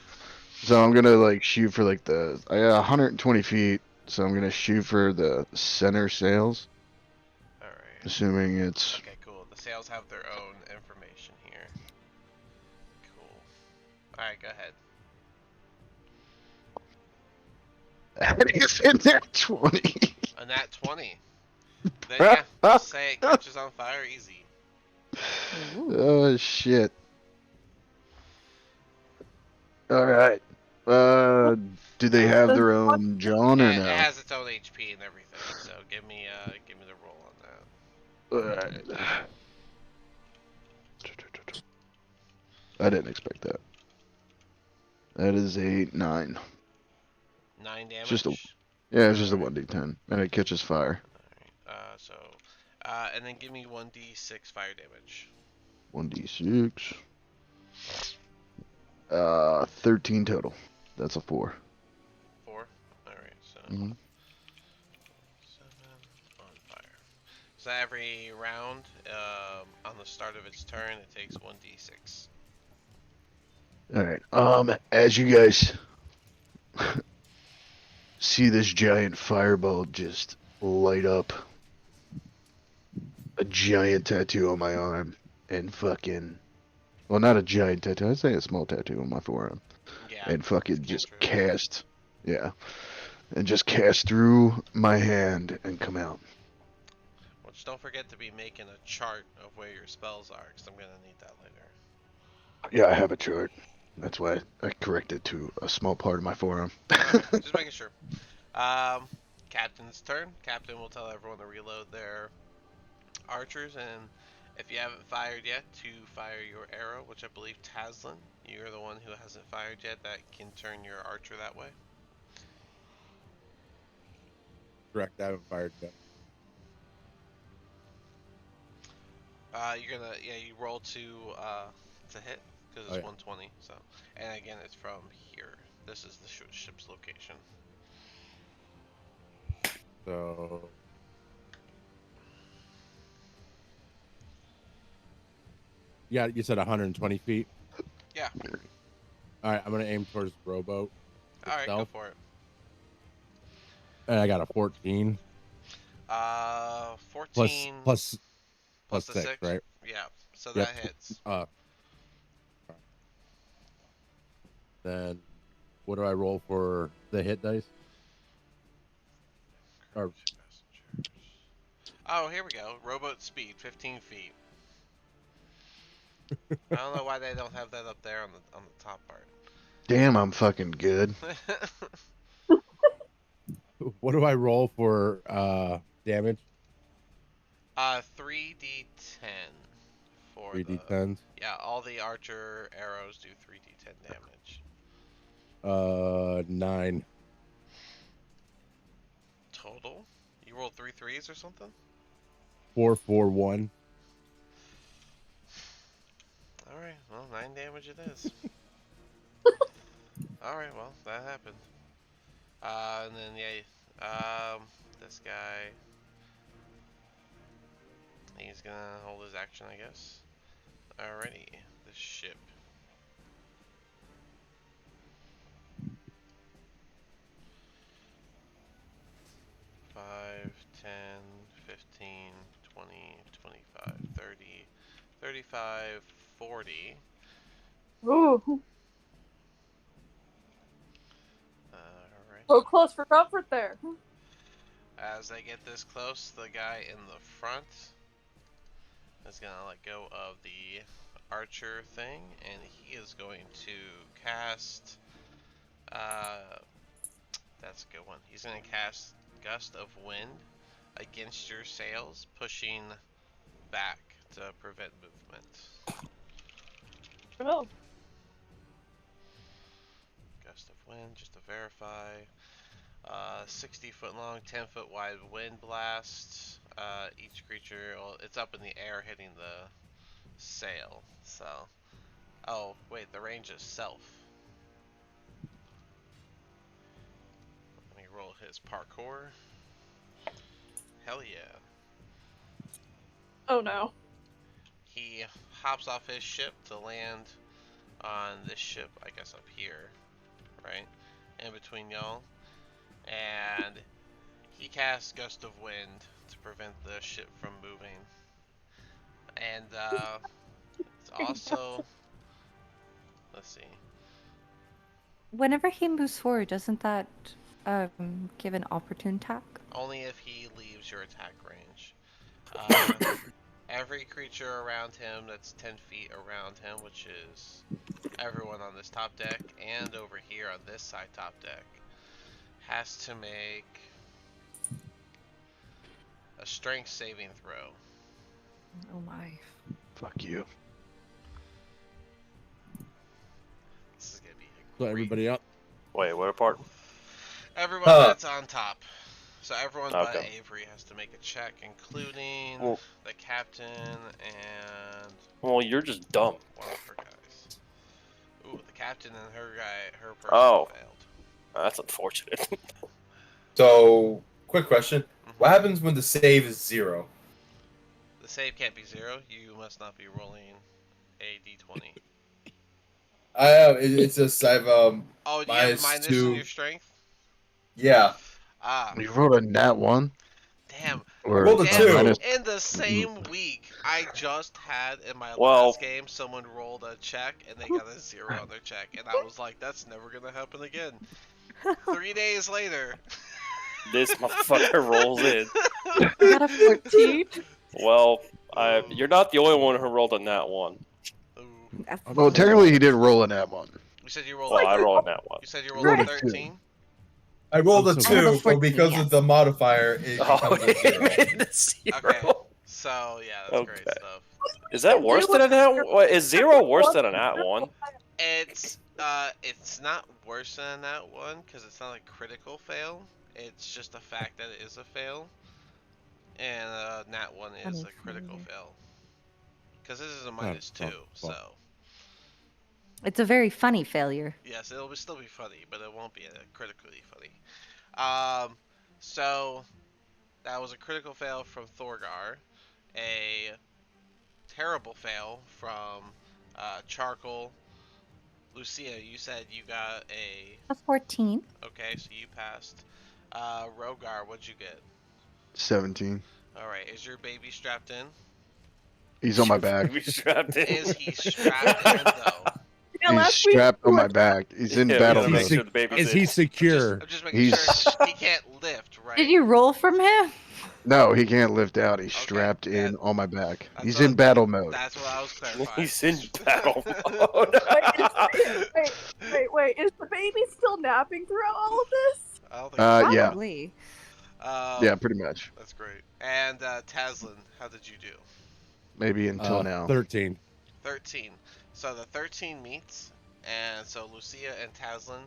Speaker 7: So I'm gonna like shoot for like I got 120 feet. So I'm gonna shoot for the center sails,
Speaker 1: All right.
Speaker 7: assuming it's.
Speaker 1: Okay, cool. The sails have their own information here. Cool. All right, go ahead.
Speaker 7: That is in there 20.
Speaker 1: A nat 20. Then yeah, just say it catches on fire easy.
Speaker 7: Oh shit. All right. Do they have their own John or
Speaker 1: It
Speaker 7: no?
Speaker 1: has its own HP and everything. So give me the roll on that.
Speaker 7: All right. I didn't expect that. That is a 9.
Speaker 1: 9
Speaker 7: It's just a
Speaker 1: damage.
Speaker 7: yeah, it's just a 1d10, and it catches fire.
Speaker 1: And then give me 1d6 fire damage.
Speaker 7: 1d6. 13 total. That's a 4.
Speaker 1: 4. All right, so
Speaker 7: Mhm.
Speaker 1: 7 on fire. So every round, on the start of its turn, it takes 1d6.
Speaker 7: All right. As you guys see this giant fireball just light up a giant tattoo on my arm and fucking well, not a giant tattoo. I'd say a small tattoo on my forearm.
Speaker 1: Yeah.
Speaker 7: And fucking just
Speaker 1: cantrip.
Speaker 7: cast, yeah, and just cast through my hand and come out.
Speaker 1: Which don't forget to be making a chart of where your spells are, because I'm gonna need that later.
Speaker 7: Yeah, I have a chart. That's why I corrected to a small part of my forearm.
Speaker 1: Okay, just making sure. Captain's turn. Captain will tell everyone to reload their archers, and if you haven't fired yet, to fire your arrow, which I believe Taslin, you're the one who hasn't fired yet that can turn your archer that way.
Speaker 3: Correct. I haven't fired yet.
Speaker 1: You roll to hit because it's 120. So, and again, it's from here. This is the ship's location.
Speaker 3: So. Yeah, you said 120 feet.
Speaker 1: Yeah.
Speaker 3: All right, I'm gonna aim towards the rowboat.
Speaker 1: All right, go for it.
Speaker 3: And I got a 14.
Speaker 1: 14
Speaker 3: plus
Speaker 1: the
Speaker 3: 6,
Speaker 1: 6,
Speaker 3: right?
Speaker 1: Yeah, so
Speaker 3: Yep.
Speaker 1: that hits.
Speaker 3: Then what do I roll for the hit dice? Or
Speaker 1: Oh, here we go. Rowboat speed, 15 feet. I don't know why they don't have that up there on the top part.
Speaker 7: Damn, I'm fucking good.
Speaker 3: what do I roll for damage?
Speaker 1: 3d10 for
Speaker 3: 3d10s.
Speaker 1: Yeah, all the archer arrows do 3d10 damage.
Speaker 3: 9
Speaker 1: Total? You rolled 3 3s or something?
Speaker 3: 4 4 1.
Speaker 1: Alright, well, 9 damage it is. Alright, well, that happened. And then, this guy, he's gonna hold his action, I guess. Alrighty, the ship. 35, 40.
Speaker 2: Ooh,
Speaker 1: Alright.
Speaker 2: so close for comfort there.
Speaker 1: As they get this close, the guy in the front is gonna let go of the archer thing, and he is going to cast. That's a good one. He's gonna cast Gust of Wind against your sails, pushing back to prevent movement.
Speaker 2: Oh,
Speaker 1: Gust of Wind, just to verify. 60 foot long, 10 foot wide wind blast. Each creature, well, it's up in the air hitting the sail. So, oh wait, the range is self. Let me roll his parkour. Hell yeah.
Speaker 2: oh no.
Speaker 1: He hops off his ship to land on this ship, I guess up here, right? In between y'all. And he casts Gust of Wind to prevent the ship from moving. And it's also, let's see.
Speaker 4: Whenever he moves forward, doesn't that give an opportune attack?
Speaker 1: Only if he leaves your attack range. Uh, every creature around him that's 10 feet around him, which is everyone on this top deck and over here on this side top deck, has to make a strength saving throw.
Speaker 4: Oh my.
Speaker 7: Fuck you.
Speaker 1: This is gonna be a
Speaker 3: So
Speaker 1: great.
Speaker 3: everybody up.
Speaker 5: Wait, what part?
Speaker 1: Everyone that's on top. So everyone but
Speaker 5: Okay.
Speaker 1: Avery has to make a check, including
Speaker 5: Well-
Speaker 1: the captain and
Speaker 5: Well, you're just dumb.
Speaker 1: one of her guys. Ooh, the captain and her person
Speaker 5: Oh.
Speaker 1: failed.
Speaker 5: That's unfortunate.
Speaker 6: So, quick question: what happens when the save is 0?
Speaker 1: The save can't be 0. You must not be rolling a d20.
Speaker 6: It's just I've
Speaker 1: Oh, do you have
Speaker 6: minus
Speaker 1: minus in
Speaker 6: 2.
Speaker 1: your strength?
Speaker 6: Yeah,
Speaker 1: Ah,
Speaker 7: You rolled a nat 1?
Speaker 1: damn.
Speaker 7: Or
Speaker 6: rolled a
Speaker 1: Damn,
Speaker 6: 2.
Speaker 7: minus-
Speaker 1: in the same week, I just had in my
Speaker 5: Well-
Speaker 1: last game someone rolled a check and they got a 0 on their check, and I was like, that's never gonna happen again. 3 days later.
Speaker 5: This motherfucker rolls in.
Speaker 4: I got a 14.
Speaker 5: Well,
Speaker 1: Oh.
Speaker 5: you're not the only one who rolled a nat 1.
Speaker 1: Ooh.
Speaker 7: Well, technically he did roll a nat 1.
Speaker 1: You said you rolled
Speaker 5: Well,
Speaker 1: a
Speaker 5: I
Speaker 1: thir-
Speaker 5: rolled a nat 1.
Speaker 1: You said you
Speaker 7: Rolled
Speaker 1: rolled a
Speaker 7: a two.
Speaker 1: 13?
Speaker 6: I rolled a
Speaker 3: I'm so
Speaker 6: 2,
Speaker 4: I have a
Speaker 6: but
Speaker 4: 14,
Speaker 6: because
Speaker 4: yes.
Speaker 6: of the modifier, it
Speaker 5: Oh,
Speaker 6: becomes a 0.
Speaker 5: it made a 0.
Speaker 1: Okay. So, yeah, that's great
Speaker 5: Okay.
Speaker 1: stuff.
Speaker 5: Is that worse than a nat 1? Is 0 worse than a nat 1?
Speaker 1: It's not worse than that one, because it's not a critical fail. It's just the fact that it is a fail. And nat 1 is
Speaker 4: Funny
Speaker 1: a critical
Speaker 4: failure.
Speaker 1: fail. Because this is a minus 2,
Speaker 3: well.
Speaker 1: so...
Speaker 4: It's a very funny failure.
Speaker 1: Yes, it'll still be funny, but it won't be critically funny. So that was a critical fail from Thorgar, a terrible fail from Charcoal. Lucia, you said you got a...
Speaker 4: A 14.
Speaker 1: Okay, so you passed. Rogar, what'd you get?
Speaker 7: 17.
Speaker 1: Alright, is your baby strapped in?
Speaker 7: He's on my back.
Speaker 5: We strapped in.
Speaker 1: Is he strapped in, though?
Speaker 2: Yeah,
Speaker 7: He's
Speaker 2: last week
Speaker 7: strapped on
Speaker 2: we
Speaker 7: my
Speaker 2: were-
Speaker 7: back. He's in
Speaker 5: Yeah, we
Speaker 7: battle
Speaker 5: gotta make
Speaker 7: mode.
Speaker 5: sure the baby's
Speaker 3: Is
Speaker 5: in.
Speaker 3: he secure?
Speaker 1: I'm just making
Speaker 7: He's-
Speaker 1: sure he can't lift, right?
Speaker 4: Did you roll from him?
Speaker 7: No, he can't lift out. He's
Speaker 1: Okay,
Speaker 7: strapped in
Speaker 1: that-
Speaker 7: on my back.
Speaker 1: that's
Speaker 7: He's
Speaker 1: what-
Speaker 7: in battle mode.
Speaker 1: That's what I was clarifying.
Speaker 5: He's in battle mode.
Speaker 2: Wait, is the baby still napping throughout all of this?
Speaker 1: I don't think
Speaker 7: Yeah.
Speaker 4: Probably.
Speaker 7: Yeah, pretty much.
Speaker 1: That's great. And Taslin, how did you do?
Speaker 7: Maybe until now.
Speaker 3: 13.
Speaker 1: 13. So the 13 meets, and so Lucia and Taslin,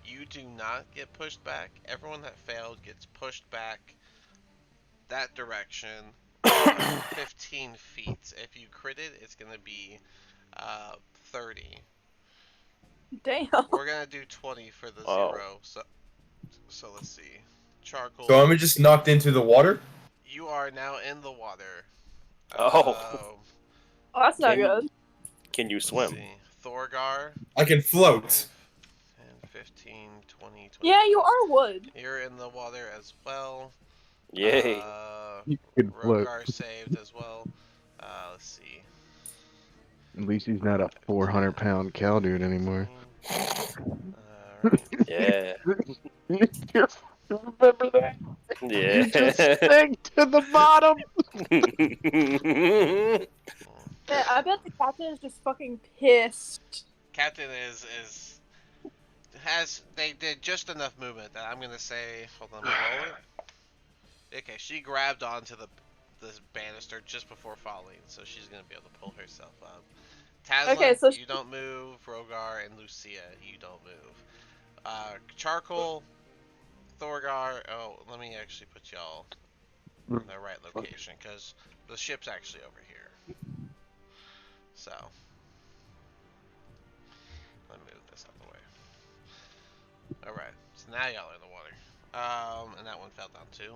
Speaker 1: you do not get pushed back. Everyone that failed gets pushed back that direction 15 feet. If you crit it, it's going to be 30.
Speaker 2: Damn.
Speaker 1: We're going to do 20 for the
Speaker 5: Oh.
Speaker 1: 0. So let's see. Charcoal.
Speaker 6: So I'm just knocked into the water.
Speaker 1: You are now in the water.
Speaker 5: Oh.
Speaker 2: Oh, that's not
Speaker 5: Can you-
Speaker 2: good.
Speaker 5: Can you
Speaker 1: Let's
Speaker 5: swim?
Speaker 1: see. Thorgar.
Speaker 6: I can float.
Speaker 1: 10, 15, 20, 20.
Speaker 2: Yeah, you are wood.
Speaker 1: You're in the water as well.
Speaker 5: Yay.
Speaker 7: You could float.
Speaker 1: Rogar saved as well. Let's see.
Speaker 7: At least he's not a 400-pound cow dude anymore.
Speaker 1: Alright.
Speaker 5: Yeah.
Speaker 7: Remember that? You just
Speaker 5: Yeah.
Speaker 7: sank to the bottom.
Speaker 2: Man, I bet the captain is just fucking pissed.
Speaker 1: Captain is has they did just enough movement that I'm gonna say. Hold on, let me roll it. Okay, she grabbed onto the banister just before falling, so she's gonna be able to pull herself up.
Speaker 2: Okay,
Speaker 1: Taslan,
Speaker 2: so
Speaker 1: you don't move. Rogar and Lucia, you don't move. Charcoal, Thorgar. Oh, let me actually put y'all in the right location because the ship's actually over here. So let me move this out of the way. All right, so now y'all are in the water. And that one fell down too.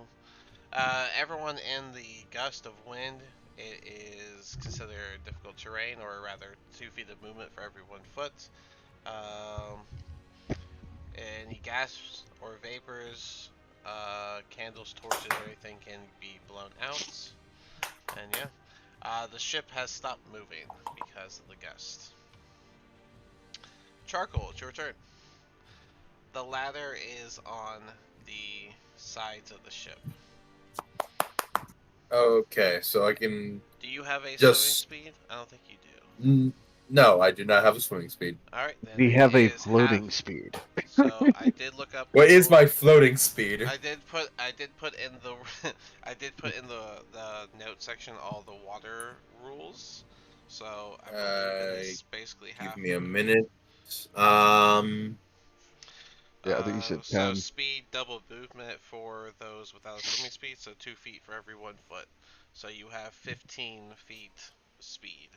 Speaker 1: Everyone in the gust of wind, it is considered difficult terrain, or rather 2 feet of movement for every 1 foot. Um, any gasps or vapors, candles, torches, or anything can be blown out. And yeah, the ship has stopped moving because of the gust. Charcoal, it's your turn. The ladder is on the sides of the ship.
Speaker 6: Okay, so I can
Speaker 1: Do you have a swimming
Speaker 6: just.
Speaker 1: speed? I don't think you do.
Speaker 6: No, I do not have a swimming speed.
Speaker 1: Alright, then
Speaker 7: We
Speaker 1: it
Speaker 7: have a
Speaker 1: is half.
Speaker 7: floating speed.
Speaker 1: So I did look up the
Speaker 6: What is my
Speaker 1: rules.
Speaker 6: floating speed?
Speaker 1: I did put in the I did put in the note section all the water rules. So I believe it is basically
Speaker 6: Give
Speaker 1: half
Speaker 6: me a
Speaker 1: movement.
Speaker 6: minute.
Speaker 7: Yeah, I think you said
Speaker 1: So
Speaker 7: 10.
Speaker 1: speed double movement for those without a swimming speed, so 2 feet for every 1 foot. So you have 15 feet speed.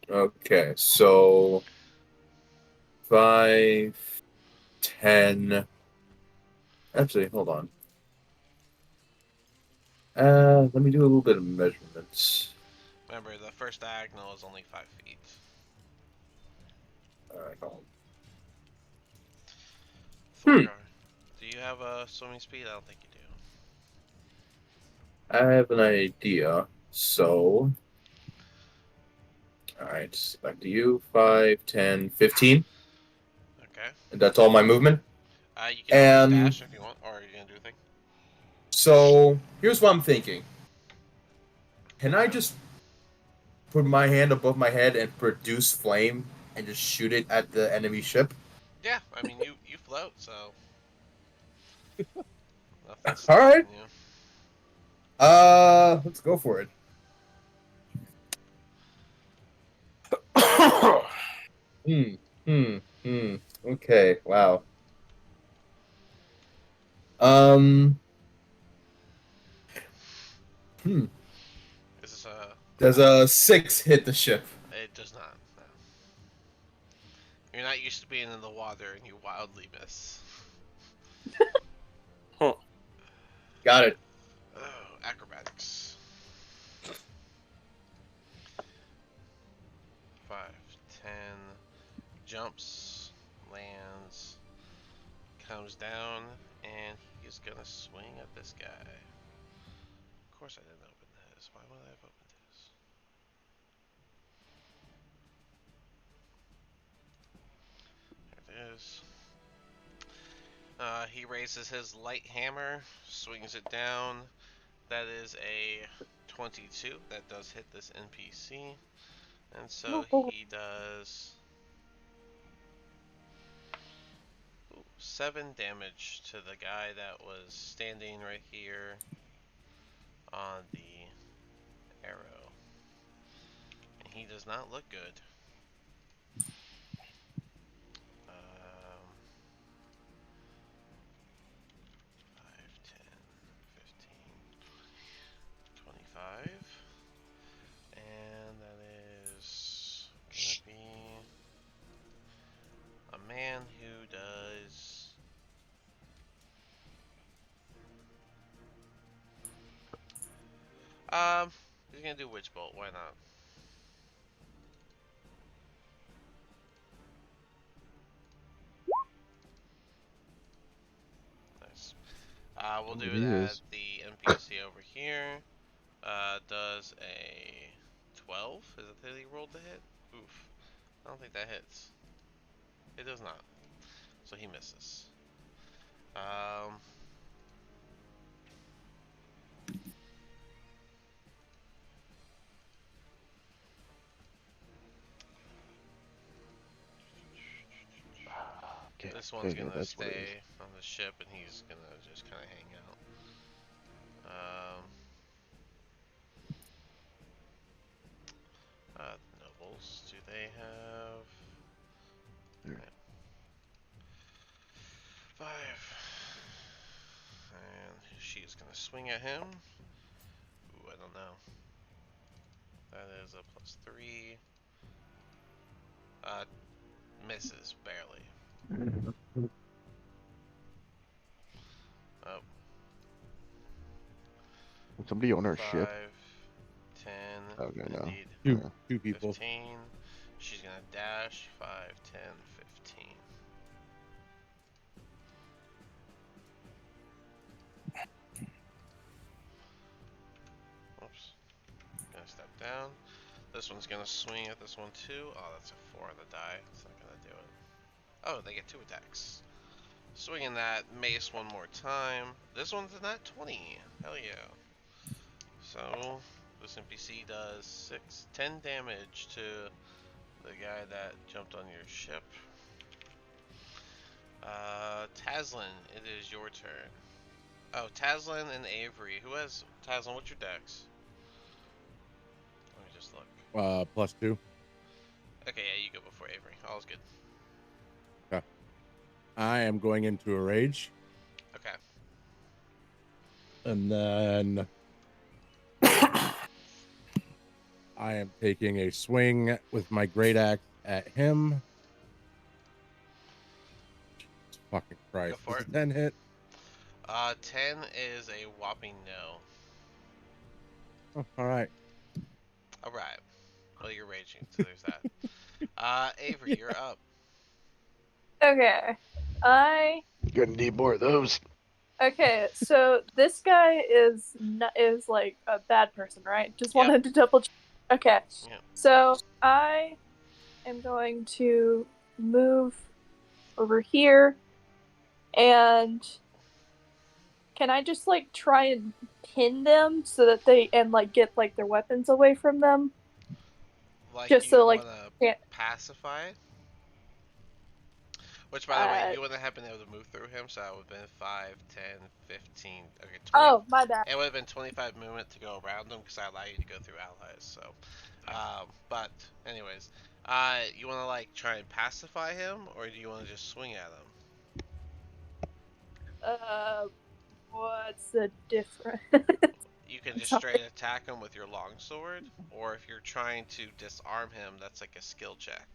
Speaker 6: Okay, so 5, 10. Actually, hold on. Let me do a little bit of measurements.
Speaker 1: Remember, the first diagonal is only 5 feet.
Speaker 6: Alright, hold on.
Speaker 1: Thorgar, do you have a swimming speed? I don't think you do.
Speaker 6: I have an idea. So, alright, back to you. 5, 10, 15.
Speaker 1: Okay.
Speaker 6: And that's all my movement.
Speaker 1: You can always
Speaker 6: And
Speaker 1: dash if you want, or are you gonna do a thing?
Speaker 6: so, here's what I'm thinking. Can I just put my hand above my head and produce flame and just shoot it at the enemy ship?
Speaker 1: Yeah, I mean you float, so nothing's
Speaker 6: Alright.
Speaker 1: stopping you.
Speaker 6: Let's go for it. Okay, wow. Um, hmm.
Speaker 1: This is a.
Speaker 6: Does a 6 hit the ship?
Speaker 1: It does not. No. You're not used to being in the water, and you wildly miss.
Speaker 6: Got it.
Speaker 1: Oh, acrobatics. 5, 10. Jumps, lands, comes down, and he's gonna swing at this guy. Of course, I didn't open this. Why would I have opened this? There it is. He raises his light hammer, swings it down. That is a 22. That does hit this NPC. And so he does 7 damage to the guy that was standing right here on the arrow. And he does not look good. 5, 10, 15, 25. And that is gonna be a man who does he's gonna do Witch Bolt, why not? Nice. We'll do
Speaker 7: It
Speaker 1: that.
Speaker 7: is.
Speaker 1: The NPC over here does a 12. Is it that he rolled to hit? Oof. I don't think that hits. It does not. So he misses.
Speaker 7: Okay,
Speaker 1: This one's
Speaker 7: okay,
Speaker 1: gonna
Speaker 7: that's what it is.
Speaker 1: stay on the ship, and he's gonna just kind of hang out. Nobles. Do they have?
Speaker 7: There.
Speaker 1: Yeah. 5. And she's gonna swing at him. Ooh, I don't know. That is a +3. Misses barely. Oh.
Speaker 7: Somebody on our
Speaker 1: 5,
Speaker 7: ship.
Speaker 1: 10,
Speaker 7: Okay, no.
Speaker 1: indeed.
Speaker 3: Two people.
Speaker 1: 15. She's gonna dash. 5, 10, 15. Oops. Gonna step down. This one's gonna swing at this one too. Oh, that's a 4 on the die. It's not gonna do it. Oh, they get 2 attacks. Swinging that mace one more time. This one's a nat 20. Hell yeah. So, this NPC does 10 damage to the guy that jumped on your ship. Taslin, it is your turn. Oh, Taslin and Avery. Who has... Taslin, what's your dex? Let me just look.
Speaker 3: +2.
Speaker 1: Okay, yeah, you go before Avery. All's good.
Speaker 3: Okay. I am going into a rage.
Speaker 1: Okay.
Speaker 3: And then I am taking a swing with my great axe at him. Jesus fucking Christ.
Speaker 1: Go for
Speaker 3: Does
Speaker 1: it.
Speaker 3: a 10 hit?
Speaker 1: 10 is a whopping no.
Speaker 3: Oh, all right.
Speaker 1: Alright. Well, you're raging, so there's that. Avery, you're up.
Speaker 2: Okay.
Speaker 7: Gonna need more of those.
Speaker 2: Okay, so this guy is like a bad person, right? Just
Speaker 1: Yep.
Speaker 2: wanted to double check. Okay.
Speaker 1: Yep.
Speaker 2: So I am going to move over here, and can I just like try and pin them so that they and like get like their weapons away from them?
Speaker 1: Like,
Speaker 2: Just
Speaker 1: you
Speaker 2: so like
Speaker 1: wanna
Speaker 2: can't.
Speaker 1: pacify? Which, by the way, you wouldn't have been able to move through him, so that would have been 5, 10, 15. Okay, 20.
Speaker 2: Oh, my bad.
Speaker 1: It would have been 25 movement to go around him because I allow you to go through allies. So, but anyways, you want to like try and pacify him, or do you want to just swing at him?
Speaker 2: What's the difference?
Speaker 1: You can just
Speaker 2: Sorry.
Speaker 1: straight attack him with your longsword, or if you're trying to disarm him, that's like a skill check.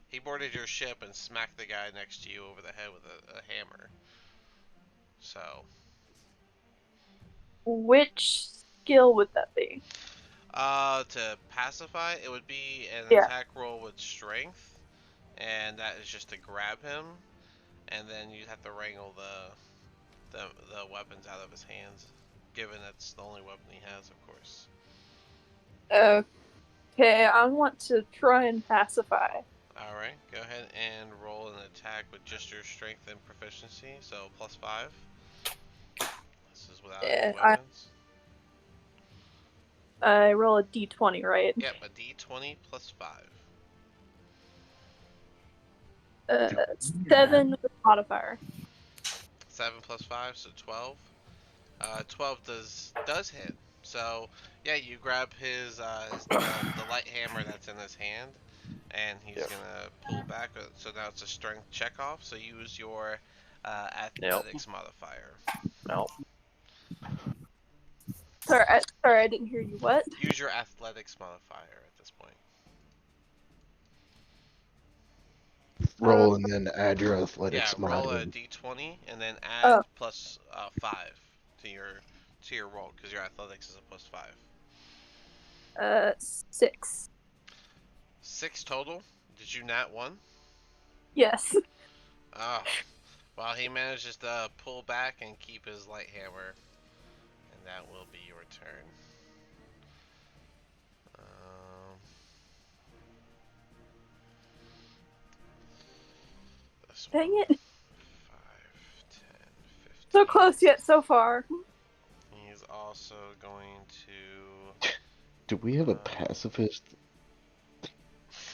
Speaker 1: He boarded your ship and smacked the guy next to you over the head with a hammer. So,
Speaker 2: Which skill would that be?
Speaker 1: to pacify, it would be an
Speaker 2: Yeah.
Speaker 1: attack roll with strength, and that is just to grab him, and then you'd have to wrangle the weapons out of his hands, given that's the only weapon he has, of course.
Speaker 2: Okay, I want to try and pacify.
Speaker 1: Alright, go ahead and roll an attack with just your strength and proficiency, so +5. This is without any weapons.
Speaker 2: I roll a d20, right?
Speaker 1: Yep, a d20 +5.
Speaker 2: 7 with modifier.
Speaker 1: 7 + 5, so 12. 12 does hit. So yeah, you grab his the light hammer that's in his hand, and he's gonna pull back. So now it's a strength check off. So use your athletics modifier.
Speaker 5: No.
Speaker 2: Sorry, I didn't hear you. What?
Speaker 1: Use your athletics modifier at this point.
Speaker 7: Roll and then add your athletics
Speaker 1: Yeah, roll
Speaker 7: mod.
Speaker 1: a d20 and then add plus 5 to your roll because your athletics is a +5.
Speaker 2: 6.
Speaker 1: 6 total. Did you nat 1?
Speaker 2: Yes.
Speaker 1: Ah, well, he manages to pull back and keep his light hammer, and that will be your turn. this
Speaker 2: Dang
Speaker 1: one.
Speaker 2: it.
Speaker 1: 5, 10, 15.
Speaker 2: So close yet so far.
Speaker 1: He's also going to.
Speaker 7: Do we have a
Speaker 1: Uh,
Speaker 7: pacifist?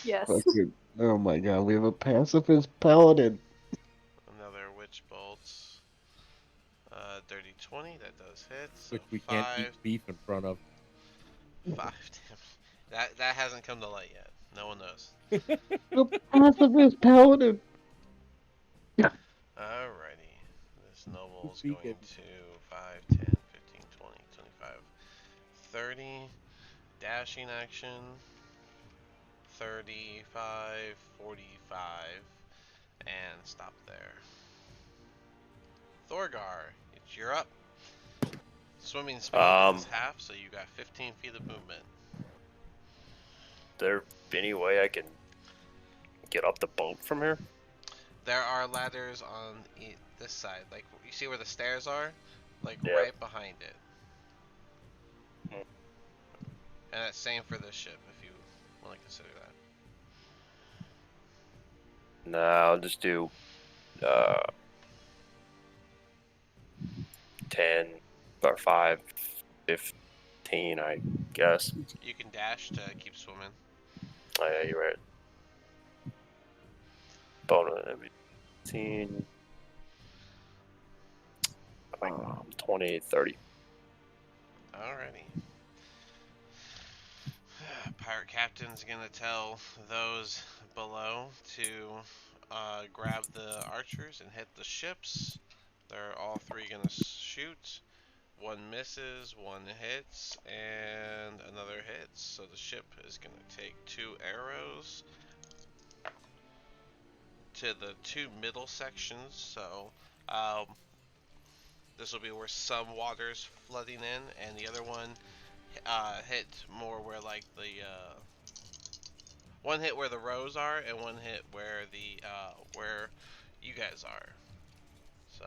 Speaker 2: Yes.
Speaker 7: Fucking, oh my god, we have a pacifist paladin.
Speaker 1: Another witch bolt. Dirty 20, that does hit. So
Speaker 3: Which we can't eat
Speaker 1: 5,
Speaker 3: beef in front of.
Speaker 1: 5 damage. That hasn't come to light yet. No one knows.
Speaker 7: A pacifist paladin.
Speaker 1: Alrighty. This noble's
Speaker 3: Speaking.
Speaker 1: going to 5, 10, 15, 20, 25, 30. Dashing action. 35, 45. And stop there. Thorgar, you're up. Swimming speed is half, so you got 15 feet of movement.
Speaker 5: There any way I can get up the boat from here?
Speaker 1: There are ladders on this side. Like, you see where the stairs are? Like,
Speaker 5: Yeah.
Speaker 1: right behind it.
Speaker 5: Hmm.
Speaker 1: And that's same for this ship, if you want to consider that.
Speaker 5: No, I'll just do 10 or 5, 15, I guess.
Speaker 1: You can dash to keep swimming.
Speaker 5: Oh, yeah, you're right. Bonus 18, 20, 30.
Speaker 1: Alrighty. Pirate Captain's gonna tell those below to grab the archers and hit the ships. They're all three gonna shoot. One misses, one hits, and another hits. So the ship is gonna take 2 arrows to the 2 middle sections. So this will be where some water's flooding in, and the other one hit more where like the one hit where the rows are, and one hit where the where you guys are. So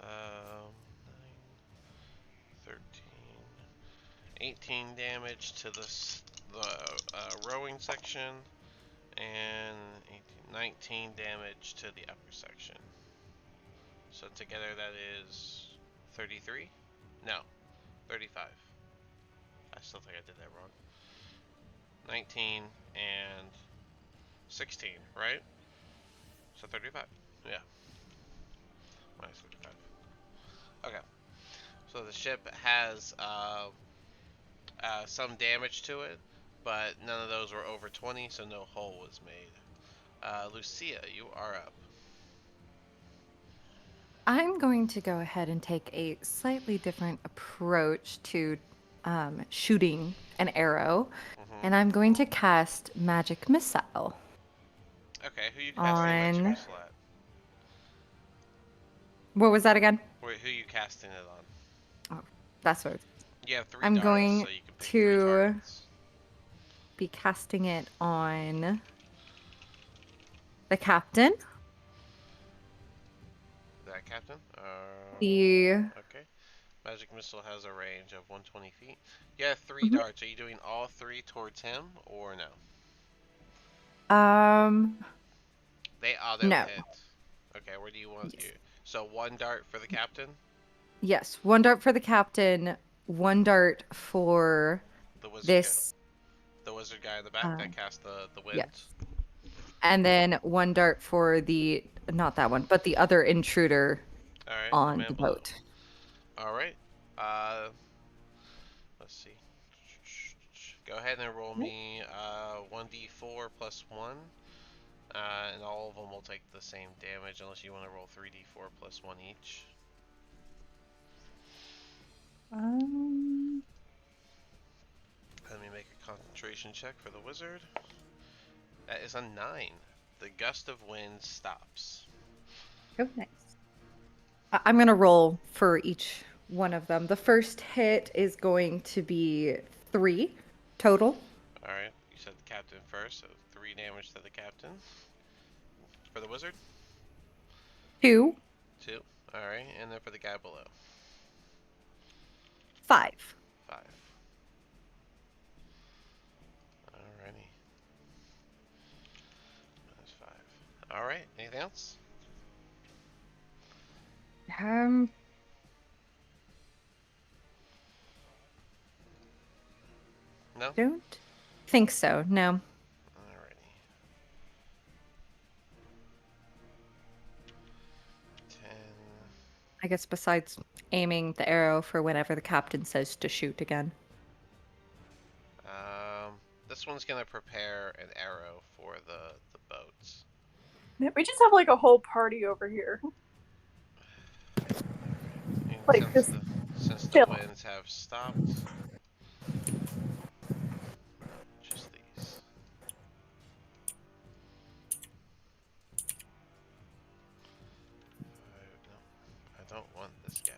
Speaker 1: 9, 13, 18 damage to the rowing section, and 18, 19 damage to the upper section. So together that is 33? No, 35. I still think I did that wrong. 19 and 16, right? So 35. Yeah. Minus 35. Okay. So the ship has some damage to it, but none of those were over 20, so no hull was made. Lucia, you are up.
Speaker 4: I'm going to go ahead and take a slightly different approach to shooting an arrow, and I'm going to cast Magic Missile.
Speaker 1: Okay, who you casting Magic Missile at?
Speaker 4: What was that again?
Speaker 1: Wait, who you casting it on?
Speaker 4: Oh, that's what
Speaker 1: You have 3
Speaker 4: I'm
Speaker 1: darts,
Speaker 4: going
Speaker 1: so you can pick 3
Speaker 4: to
Speaker 1: targets.
Speaker 4: be casting it on the captain.
Speaker 1: That captain?
Speaker 4: The
Speaker 1: Okay. Magic Missile has a range of 120 feet. You have 3 darts. Are you doing all 3 towards him, or no? They auto
Speaker 4: no.
Speaker 1: hit. Okay, where do you want you? So 1 dart for the captain?
Speaker 4: Yes, 1 dart for the captain, 1 dart for
Speaker 1: The wizard
Speaker 4: this.
Speaker 1: The wizard guy in the back that cast the wind?
Speaker 4: Yes. And then 1 dart for the, not that one, but the other intruder on the boat.
Speaker 1: Alright. Let's see. Go ahead and roll me 1d4 plus 1. And all of them will take the same damage unless you want to roll 3d4 plus 1 each. Let me make a concentration check for the wizard. That is a 9. The gust of wind stops.
Speaker 4: Oh, nice. I'm going to roll for each one of them. The first hit is going to be 3 total.
Speaker 1: Alright, you said the captain first, so 3 damage to the captain. For the wizard?
Speaker 4: 2.
Speaker 1: 2. Alright, and then for the guy below?
Speaker 4: 5.
Speaker 1: 5. Alrighty. All right. Anything else?
Speaker 4: Um,
Speaker 1: No.
Speaker 4: don't think so. No.
Speaker 1: Alrighty. 10.
Speaker 4: I guess besides aiming the arrow for whenever the captain says to shoot again.
Speaker 1: This one's gonna prepare an arrow for the boats.
Speaker 2: Man, we just have like a whole party over here.
Speaker 1: And
Speaker 2: Like
Speaker 1: since the
Speaker 2: chill.
Speaker 1: winds have stopped, just these. No, I don't want this guy.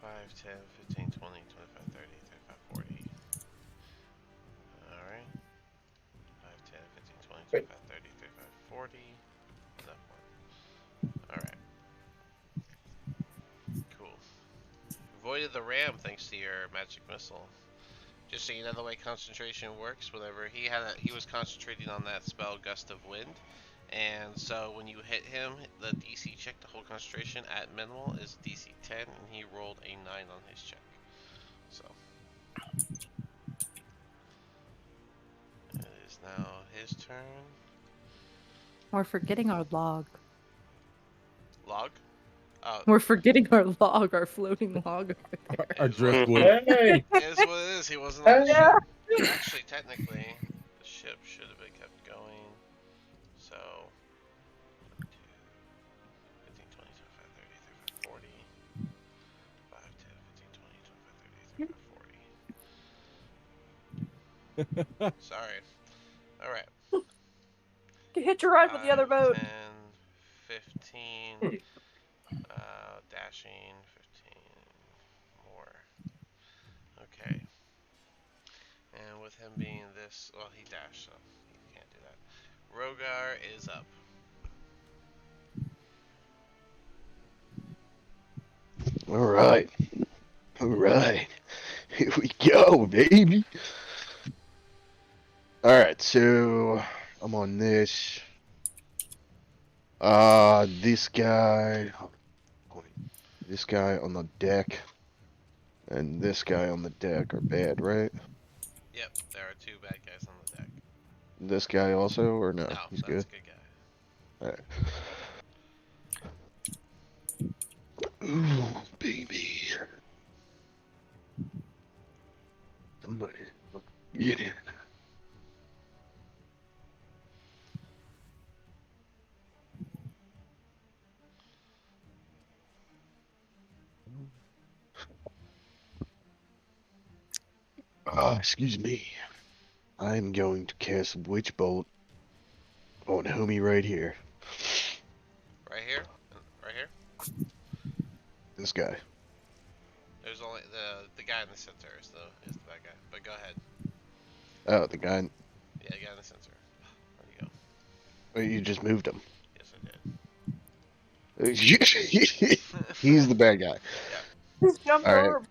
Speaker 1: 5, 10, 15, 20, 25, 30, 35, 40. Alright. 5, 10, 15, 20, 25, 30, 35, 40. That one. Alright. Cool. Avoided the ram thanks to your magic missile. Just so you know the way concentration works, whenever he was concentrating on that spell Gust of Wind, and so when you hit him, the DC check to hold concentration at minimal is DC 10, and he rolled a 9 on his check. So it is now his turn.
Speaker 4: We're forgetting our log.
Speaker 1: Log?
Speaker 4: We're forgetting our log, our floating log over there.
Speaker 3: Our
Speaker 1: It is what-
Speaker 3: driftwood.
Speaker 6: Hey!
Speaker 1: It is what it is. He wasn't on the
Speaker 2: Yeah.
Speaker 1: ship. Actually, technically, the ship should have been kept going. So 15, 20, 25, 30, 35, 40. 5, 10, 15, 20, 25, 30, 35, 40. Sorry. Alright.
Speaker 2: You hit your ride with the other
Speaker 1: 5,
Speaker 2: boat.
Speaker 1: 10, 15. Dashing. 15 more. Okay. And with him being this, well, he dashed, so he can't do that. Rogar is up.
Speaker 7: All right. All right. Here we go, baby. All right, so I'm on this. This guy on the deck, and this guy on the deck are bad, right?
Speaker 1: Yep, there are 2 bad guys on the deck.
Speaker 7: This guy also, or no?
Speaker 1: No,
Speaker 7: He's
Speaker 1: that's
Speaker 7: good.
Speaker 1: a good guy.
Speaker 7: All right. Ooh, baby. Somebody get in. Excuse me. I'm going to cast Witch Bolt on homie right here.
Speaker 1: Right here? Right here?
Speaker 7: This guy.
Speaker 1: There's only the guy in the center is the bad guy. But go ahead.
Speaker 7: Oh, the guy.
Speaker 1: Yeah, the guy in the center. Where'd he go?
Speaker 7: Oh, you just moved him.
Speaker 1: Yes, I did.
Speaker 7: He's the bad guy.
Speaker 2: Just jumped
Speaker 7: All right.
Speaker 2: over.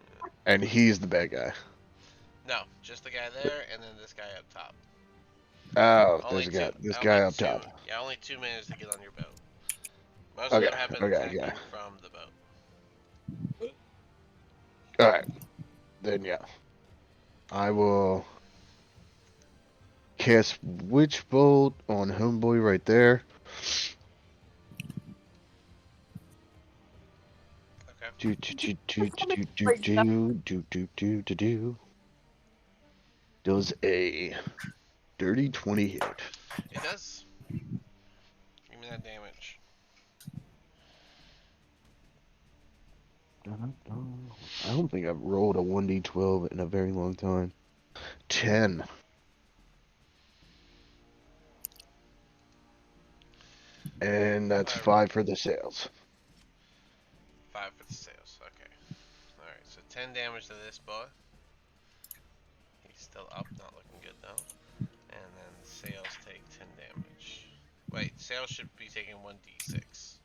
Speaker 7: And he's the bad guy.
Speaker 1: No, just the guy there, and then this guy up top.
Speaker 7: Oh,
Speaker 1: Only
Speaker 7: there's a guy.
Speaker 1: two-
Speaker 7: This
Speaker 1: only
Speaker 7: guy up
Speaker 1: two-
Speaker 7: top.
Speaker 1: Yeah, only 2 minutes to get on your boat. Most
Speaker 7: Okay,
Speaker 1: of them have been
Speaker 7: okay,
Speaker 1: attacking
Speaker 7: yeah.
Speaker 1: from the boat.
Speaker 7: All right. Then yeah, I will cast Witch Bolt on homeboy right there.
Speaker 1: Okay.
Speaker 7: Do. Does a dirty 20 hit?
Speaker 1: It does. Give me that damage.
Speaker 7: I don't think I've rolled a 1d12 in a very long time. 10. And that's 5 for the sails.
Speaker 1: 5 for the sails. Okay. Alright, so 10 damage to this boy. He's still up, not looking good though. And then the sails take 10 damage. Wait, sails should be taking 1d6.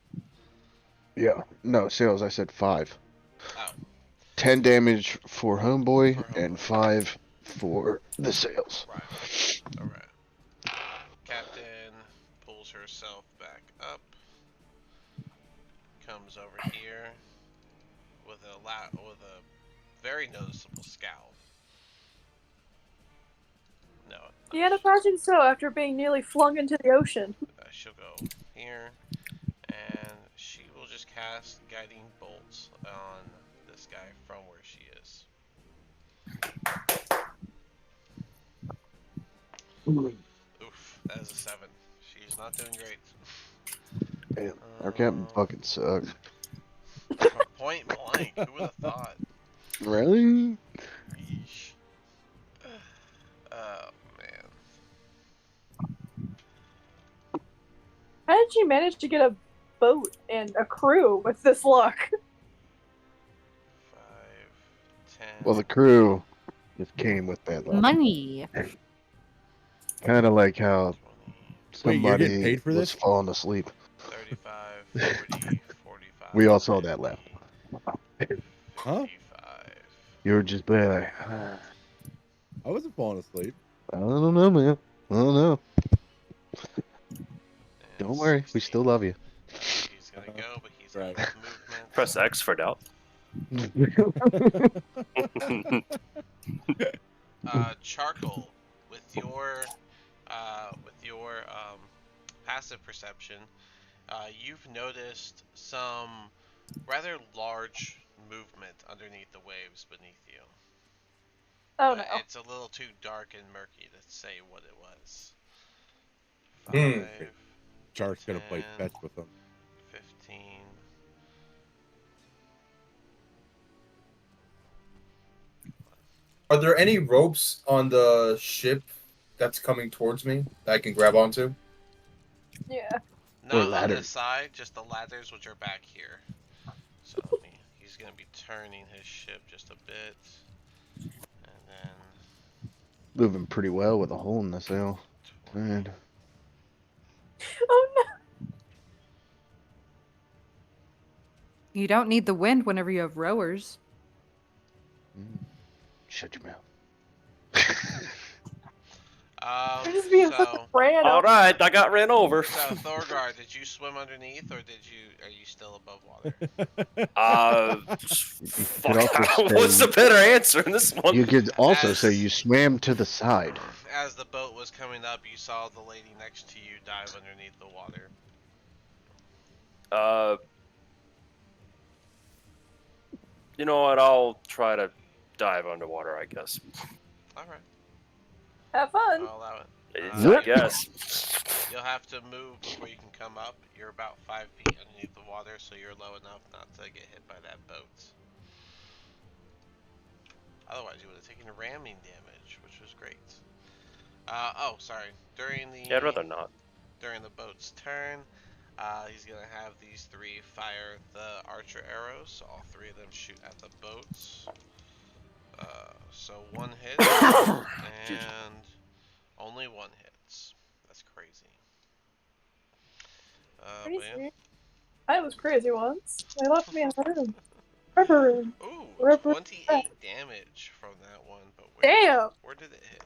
Speaker 7: Yeah. No, sails, I said 5.
Speaker 1: Oh.
Speaker 7: 10 damage for Homeboy
Speaker 1: For
Speaker 7: and
Speaker 1: Homeboy.
Speaker 7: 5 for the sails.
Speaker 1: Right. Alright. Captain pulls herself back up. Comes over here with a very noticeable scowl. No.
Speaker 2: Yeah, I'd imagine so after being nearly flung into the ocean.
Speaker 1: She'll go here, and she will just cast guiding bolts on this guy from where she is. Oof, that is a 7. She's not doing great.
Speaker 7: Damn, our captain fucking sucks.
Speaker 1: Point blank, who would have thought?
Speaker 7: Really?
Speaker 1: Yeesh. Oh man.
Speaker 2: How did she manage to get a boat and a crew with this luck?
Speaker 1: 5, 10.
Speaker 7: Well, the crew just came with bad luck.
Speaker 4: Money.
Speaker 7: Kind of like how
Speaker 1: 20,
Speaker 3: Wait, you're getting
Speaker 7: somebody
Speaker 3: paid for
Speaker 7: was
Speaker 3: this?
Speaker 7: falling asleep.
Speaker 1: 35, 40, 45.
Speaker 7: We all saw that laugh.
Speaker 1: 50,
Speaker 3: Huh?
Speaker 1: 55.
Speaker 7: You were just like,
Speaker 3: I wasn't falling asleep.
Speaker 7: I don't know, man. I don't know.
Speaker 1: And
Speaker 7: Don't worry, we
Speaker 1: 60.
Speaker 7: still love you.
Speaker 1: He's gonna go, but he's
Speaker 3: Right.
Speaker 1: got movement.
Speaker 5: Press X for doubt.
Speaker 1: Charcoal, with your passive perception, you've noticed some rather large movement underneath the waves beneath you.
Speaker 2: Oh
Speaker 1: But
Speaker 2: no.
Speaker 1: it's a little too dark and murky to say what it was.
Speaker 6: Hmm.
Speaker 1: 5,
Speaker 3: Shark's gonna play
Speaker 1: 10,
Speaker 3: fetch with them.
Speaker 1: 15.
Speaker 6: Are there any ropes on the ship that's coming towards me that I can grab onto?
Speaker 2: Yeah.
Speaker 1: Not on
Speaker 7: ladder.
Speaker 1: this side, just the ladders which are back here. So he's gonna be turning his ship just a bit, and then
Speaker 7: Moving pretty well with a hole in the sail.
Speaker 1: 20.
Speaker 7: Man.
Speaker 2: Oh no.
Speaker 4: You don't need the wind whenever you have rowers.
Speaker 7: Shut your mouth.
Speaker 2: You're just being such a
Speaker 1: So
Speaker 2: rando.
Speaker 5: All right, I got ran over.
Speaker 1: Thorgard, did you swim underneath, or are you still above water?
Speaker 5: Fuck.
Speaker 7: also say-
Speaker 5: What's the better answer in this one?
Speaker 7: You could also
Speaker 1: As-
Speaker 7: say you swam to the side.
Speaker 1: As the boat was coming up, you saw the lady next to you dive underneath the water.
Speaker 5: You know what? I'll try to dive underwater, I guess.
Speaker 1: Alright,
Speaker 2: Have fun.
Speaker 1: I'll allow it.
Speaker 5: I guess.
Speaker 1: You'll have to move before you can come up. You're about 5 feet underneath the water, so you're low enough not to get hit by that boat. Otherwise, you would have taken ramming damage, which was great. Oh, sorry. During the
Speaker 5: Yeah, I'd rather not.
Speaker 1: during the boat's turn, he's gonna have these 3 fire the archer arrows. So all 3 of them shoot at the boats. So 1 hit and only 1 hits. That's crazy. But yeah.
Speaker 2: Crazy. I was crazy once. They left me in the room. Rubber room.
Speaker 1: Ooh,
Speaker 2: Rubber
Speaker 1: 28 damage from that one. But where,
Speaker 2: Damn.
Speaker 1: where did it hit?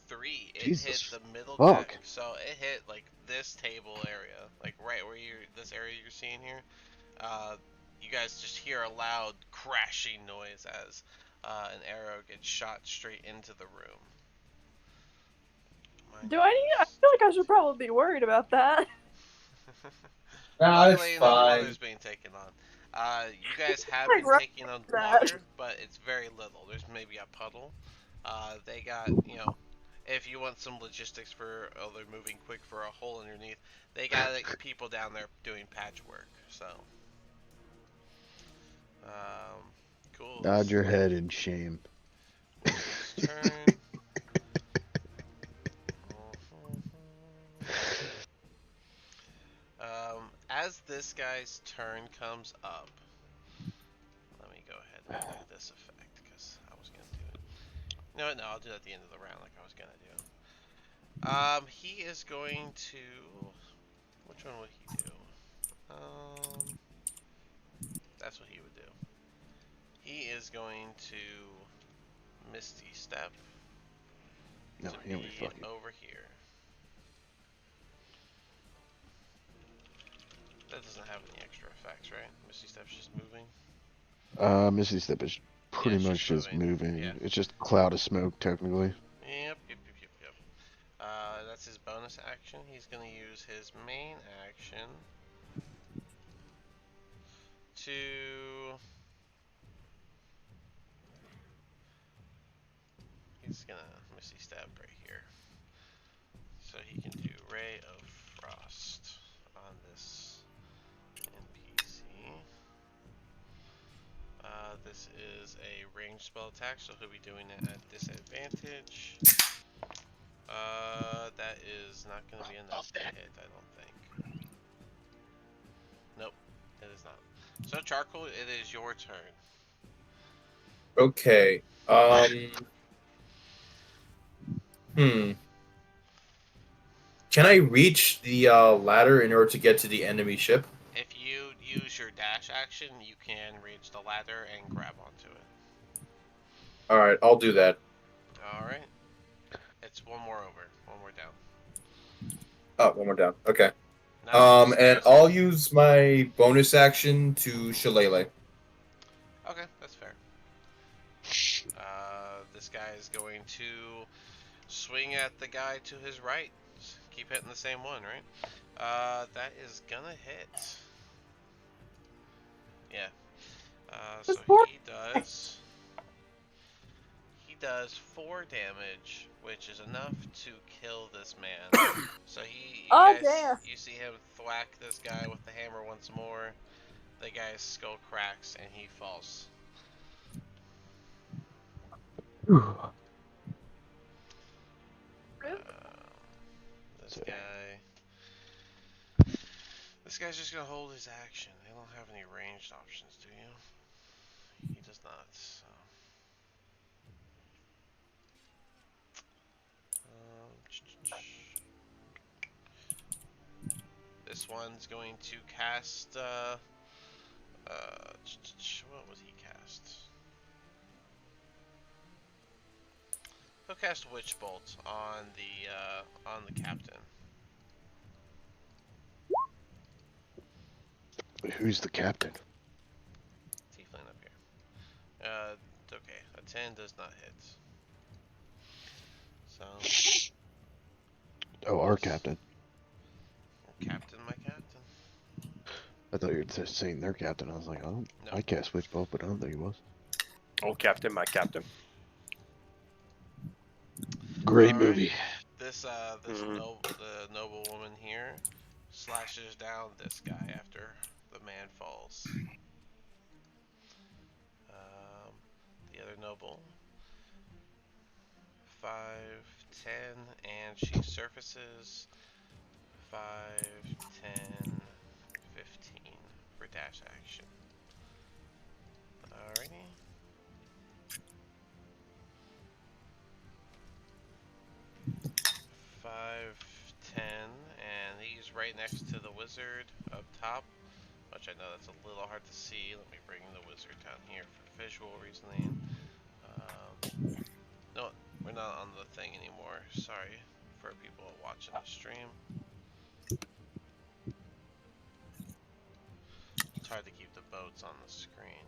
Speaker 1: 3. It
Speaker 7: Jesus
Speaker 1: hit the middle
Speaker 7: fuck.
Speaker 1: deck. So it hit like this table area, like right where this area you're seeing here. You guys just hear a loud crashing noise as an arrow gets shot straight into the room.
Speaker 2: Do I need? I feel like I should probably be worried about that.
Speaker 6: Nah,
Speaker 1: Luckily,
Speaker 6: it's
Speaker 1: no
Speaker 6: fine.
Speaker 1: water's being taken on. You guys have
Speaker 2: Like,
Speaker 1: been
Speaker 2: right
Speaker 1: taking on
Speaker 2: that.
Speaker 1: water, but it's very little. There's maybe a puddle. They got, if you want some logistics for, they're moving quick for a hole underneath, they got people down there doing patchwork, so. Cool.
Speaker 7: Nod your head in shame.
Speaker 1: Wolf's turn. As this guy's turn comes up, let me go ahead and do this effect because I was gonna do it. No, I'll do it at the end of the round like I was gonna do. He is going to. Which one would he do? That's what he would do. He is going to Misty Step
Speaker 7: No,
Speaker 1: to
Speaker 7: he only
Speaker 1: be
Speaker 7: fucking.
Speaker 1: over here. That doesn't have any extra effects, right? Misty Step's just moving.
Speaker 7: Misty Step is pretty
Speaker 1: it's
Speaker 7: much just moving.
Speaker 1: Yeah.
Speaker 7: It's just a cloud of smoke, technically.
Speaker 1: Yep. That's his bonus action. He's gonna use his main action to. He's gonna Misty Step right here. So he can do Ray of Frost on this NPC. This is a ranged spell attack, so he'll be doing it at disadvantage. That is not going to be enough to hit, I don't think. Nope, it is not. So Charcoal, it is your turn.
Speaker 6: Okay. Can I reach the ladder in order to get to the enemy ship?
Speaker 1: If you use your dash action, you can reach the ladder and grab onto it.
Speaker 6: All right, I'll do that.
Speaker 1: Alright. It's one more over. One more down.
Speaker 6: Oh, one more down. Okay.
Speaker 1: Now the
Speaker 6: And
Speaker 1: stairs.
Speaker 6: I'll use my bonus action to shillelagh.
Speaker 1: Okay, that's fair. This guy is going to swing at the guy to his right. Keep hitting the same one, right? That is gonna hit. Yeah. So he does 4 damage, which is enough to kill this man. So
Speaker 2: Damn.
Speaker 1: you see him thwack this guy with the hammer once more. The guy's skull cracks and he falls. This guy. This guy's just gonna hold his action. They don't have any ranged options, do you? He does not. So. This one's going to cast. What would he cast? He'll cast Witch Bolt on the captain.
Speaker 7: Who's the captain?
Speaker 1: Tiefling up here. Okay. A 10 does not hit. So.
Speaker 7: Oh, our captain.
Speaker 1: Captain, my captain.
Speaker 7: I thought you were just saying their captain. I was like, oh,
Speaker 1: No.
Speaker 7: I cast Witchbolt, but I don't think he was.
Speaker 5: Oh, Captain, my captain.
Speaker 7: Great
Speaker 1: All
Speaker 7: movie.
Speaker 1: Right. The noble woman here slashes down this guy after the man falls. The other noble. 5, 10, and she surfaces 5, 10, 15 for dash action. Alrighty. 5, 10, and he's right next to the wizard up top, which I know that's a little hard to see. Let me bring the wizard down here for visual reasoning. No, we're not on the thing anymore. Sorry for people watching the stream. It's hard to keep the boats on the screen.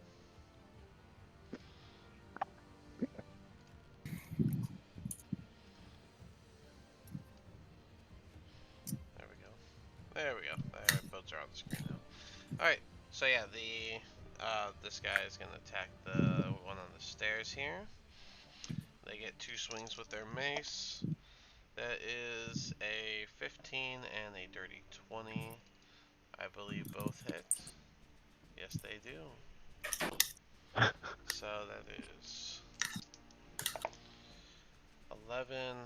Speaker 1: There we go. Alright, boats are on the screen now. Alright, so yeah, this guy is gonna attack the one on the stairs here. They get 2 swings with their mace. That is a 15 and a dirty 20. I believe both hit. Yes, they do. So that is 11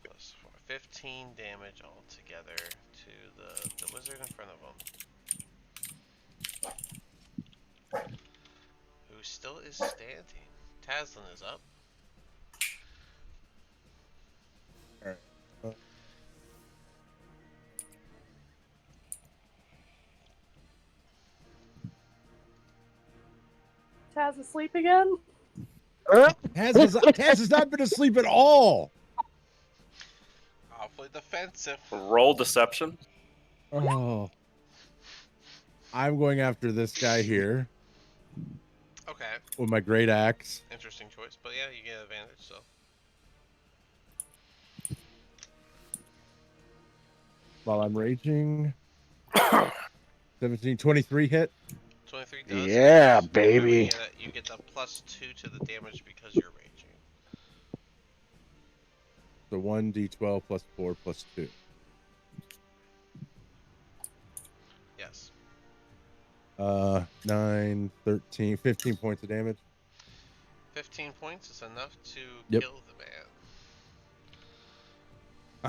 Speaker 1: plus 4, 15 damage altogether to the wizard in front of him, who still is standing. Taslin is up.
Speaker 3: Alright.
Speaker 2: Taz asleep again?
Speaker 3: Taz has not been asleep at all.
Speaker 1: Awfully defensive.
Speaker 5: Roll deception.
Speaker 3: Oh. I'm going after this guy here
Speaker 1: Okay,
Speaker 3: with my great axe.
Speaker 1: interesting choice, but yeah, you get advantage. So
Speaker 3: While I'm raging. 17, 23 hit.
Speaker 1: 23 does.
Speaker 7: Yeah,
Speaker 1: hit.
Speaker 7: baby.
Speaker 1: Remember, you get the +2 to the damage because you're raging.
Speaker 3: So 1d12 plus 4 plus 2.
Speaker 1: Yes.
Speaker 3: 9, 13, 15 points of damage.
Speaker 1: 15 points is enough to
Speaker 3: Yep.
Speaker 1: kill the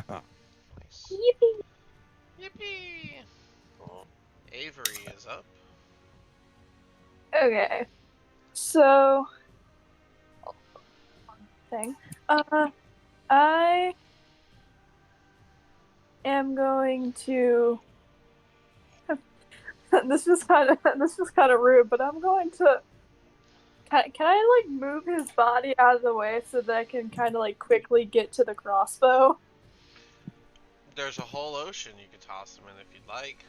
Speaker 1: man. Nice.
Speaker 2: Yippee!
Speaker 1: Yippee! Avery is up.
Speaker 2: Okay. So thing. I am going to this was kind of rude, but I'm going to can I like move his body out of the way so that I can kind of like quickly get to the crossbow?
Speaker 1: There's a whole ocean you can toss him in if you'd like.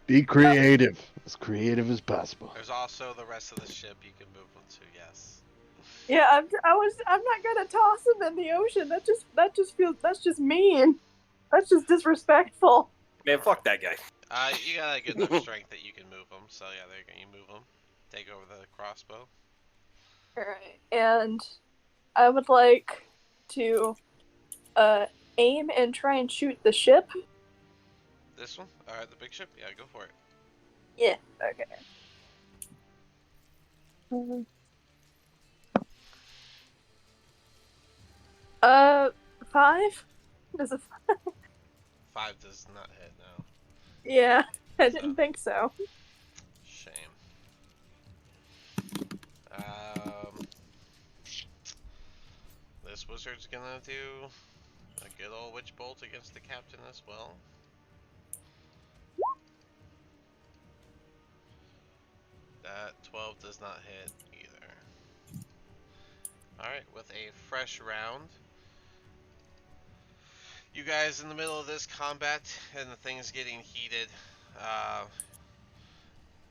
Speaker 7: Be creative. As creative as possible.
Speaker 1: There's also the rest of the ship you can move him to, yes.
Speaker 2: Yeah, I'm not gonna toss him in the ocean. That's just mean. That's just disrespectful.
Speaker 5: Man, fuck that guy.
Speaker 1: You got a good enough strength that you can move him, so yeah, there you move him. Take over the crossbow.
Speaker 2: Alright, and I would like to aim and try and shoot the ship.
Speaker 1: This one? Alright, the big ship? Yeah, go for it.
Speaker 2: Yeah, okay. 5? Does it
Speaker 1: 5 does not hit now.
Speaker 2: Yeah, I didn't think so.
Speaker 1: Shame. This wizard's gonna do a good old witch bolt against the captain as well. That 12 does not hit either. Alright, with a fresh round. You guys in the middle of this combat and the thing's getting heated.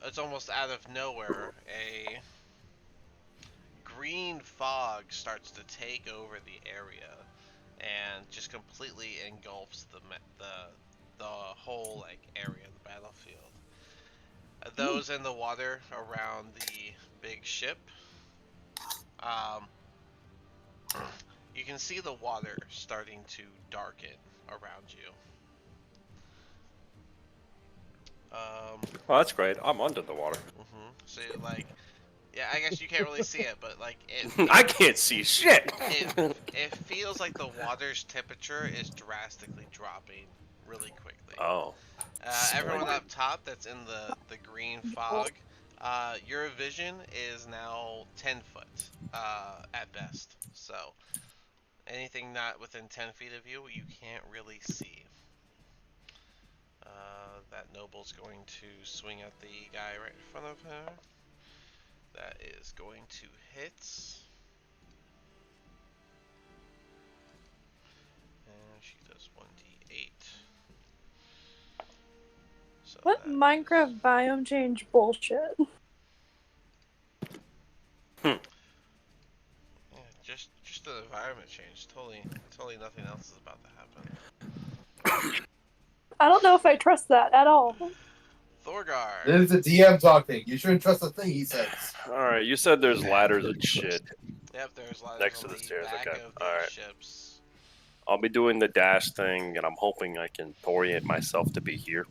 Speaker 1: It's almost out of nowhere. A green fog starts to take over the area and just completely engulfs the whole like area of the battlefield. Those in the water around the big ship, you can see the water starting to darken around you.
Speaker 5: Well, that's great. I'm under the water.
Speaker 1: So like, yeah, I guess you can't really see it, but like it.
Speaker 5: I can't see shit.
Speaker 1: It feels like the water's temperature is drastically dropping really quickly.
Speaker 5: Oh.
Speaker 1: Everyone up top that's in the green fog, your vision is now 10 foot at best. So anything not within 10 feet of you, you can't really see. That noble's going to swing at the guy right in front of her. That is going to hit. And she does 1d8. So
Speaker 2: What Minecraft biome change bullshit?
Speaker 1: Yeah, just an environment change. Totally nothing else is about to happen.
Speaker 2: I don't know if I trust that at all.
Speaker 1: Thorgar.
Speaker 6: This is the DM talking. You shouldn't trust a thing he says.
Speaker 5: Alright, you said there's ladders and shit.
Speaker 1: Yep, there's ladders
Speaker 5: Next
Speaker 1: on
Speaker 5: to the stairs,
Speaker 1: back
Speaker 5: okay.
Speaker 1: of the
Speaker 5: Alright.
Speaker 1: ships.
Speaker 5: I'll be doing the dash thing, and I'm hoping I can orient myself to be here,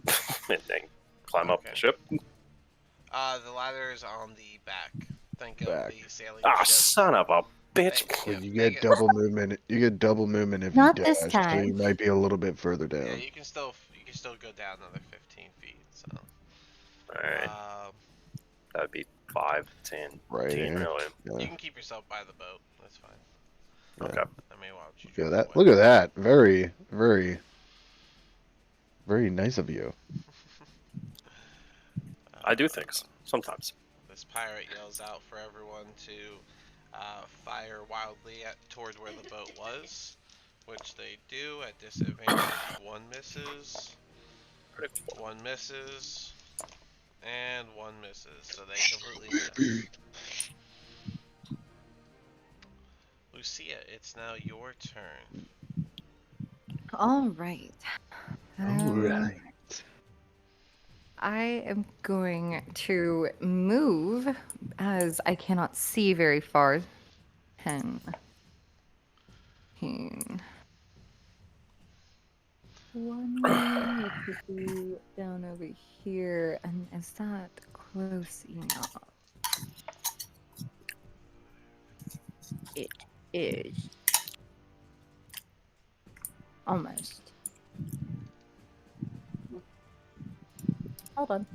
Speaker 5: and then climb up the ship.
Speaker 1: The ladder is on the back. Think of
Speaker 7: Back.
Speaker 1: the sailing
Speaker 5: Ah,
Speaker 1: ship.
Speaker 5: son of a bitch!
Speaker 7: But you get double movement. You get double movement if
Speaker 4: Not
Speaker 7: you
Speaker 4: this
Speaker 7: dash, so
Speaker 4: time.
Speaker 7: you might be a little bit further
Speaker 1: Yeah,
Speaker 7: down.
Speaker 1: you can still go down another 15 feet. So.
Speaker 5: Alright, that'd be 5, 10,
Speaker 7: Right
Speaker 5: 15
Speaker 7: here.
Speaker 5: really.
Speaker 7: Yeah.
Speaker 1: You can keep yourself by the boat. That's fine.
Speaker 5: Okay.
Speaker 1: I mean, why would you
Speaker 7: Yeah,
Speaker 1: drive
Speaker 7: that.
Speaker 1: away?
Speaker 7: Look at that. Very, very, very nice of you.
Speaker 5: I do think so. Sometimes.
Speaker 1: This pirate yells out for everyone to fire wildly toward where the boat was, which they do at disadvantage. One misses, one misses, and one misses, so they completely miss. Lucia, it's now your turn.
Speaker 4: All right.
Speaker 7: All right.
Speaker 4: I am going to move as I cannot see very far. 10, 15. One more which would be down over here. And is that close enough? It is. Almost. Hold on.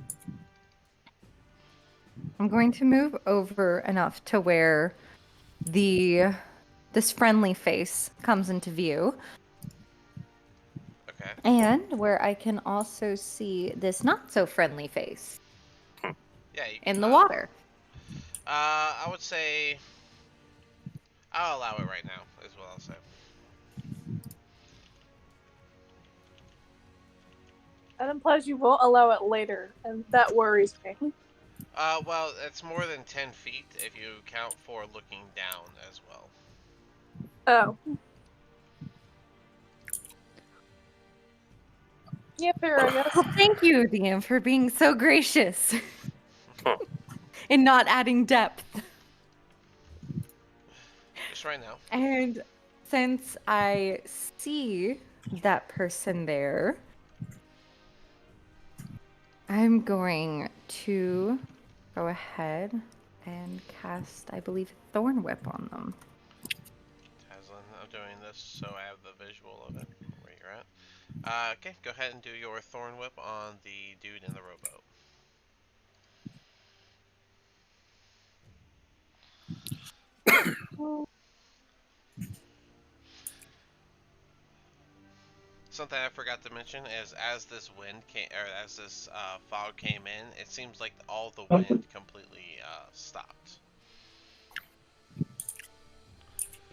Speaker 4: I'm going to move over enough to where this friendly face comes into view.
Speaker 1: Okay.
Speaker 4: And where I can also see this not so friendly face
Speaker 1: Yeah,
Speaker 4: in the water.
Speaker 1: I would say I'll allow it right now, is what I'll say.
Speaker 2: That implies you won't allow it later, and that worries me.
Speaker 1: Well, it's more than 10 feet if you count for looking down as well.
Speaker 2: Oh. Yeah, fair, I guess.
Speaker 4: Well, thank you, DM, for being so gracious in not adding depth.
Speaker 1: Just right now.
Speaker 4: And since I see that person there, I'm going to go ahead and cast, I believe, Thorn Whip on them.
Speaker 1: Taslin, I'm doing this so I have the visual of it, where you're at. Okay, go ahead and do your Thorn Whip on the dude in the rowboat. Something I forgot to mention is as this wind came, or as this fog came in, it seems like all the wind completely stopped.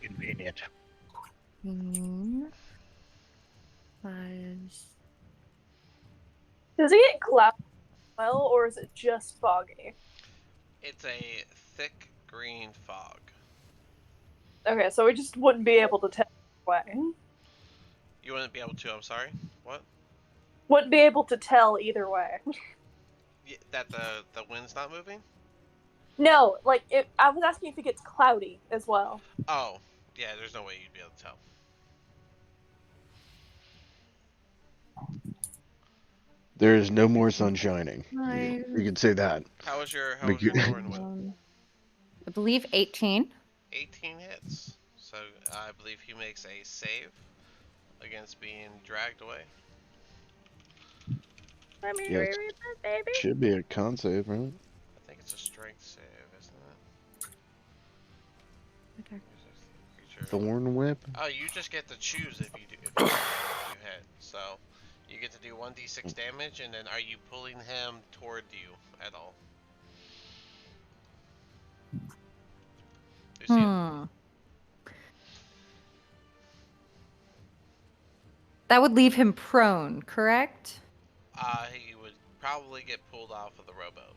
Speaker 7: Convenient.
Speaker 4: 5.
Speaker 2: Does it get cloudy well, or is it just foggy?
Speaker 1: It's a thick green fog.
Speaker 2: Okay, so we just wouldn't be able to tell either way.
Speaker 1: You wouldn't be able to. I'm sorry. What?
Speaker 2: Wouldn't be able to tell either way.
Speaker 1: That the wind's not moving?
Speaker 2: No, like I was asking if it gets cloudy as well.
Speaker 1: Oh, yeah. There's no way you'd be able to tell.
Speaker 7: There is no more sun shining.
Speaker 4: Nice.
Speaker 7: You can say that.
Speaker 1: How was your
Speaker 7: Make
Speaker 1: Thorn Whip?
Speaker 4: I believe 18.
Speaker 1: 18 hits. So I believe he makes a save against being dragged away.
Speaker 2: Let me
Speaker 7: Yes.
Speaker 2: reread that, baby.
Speaker 7: Should be a con save, right?
Speaker 1: I think it's a strength save, isn't it? Creature.
Speaker 7: Thorn whip.
Speaker 1: Oh, you just get to choose if you do if you hit. So you get to do 1d6 damage, and then are you pulling him toward you at all? Lucia?
Speaker 4: That would leave him prone, correct?
Speaker 1: He would probably get pulled off of the rowboat.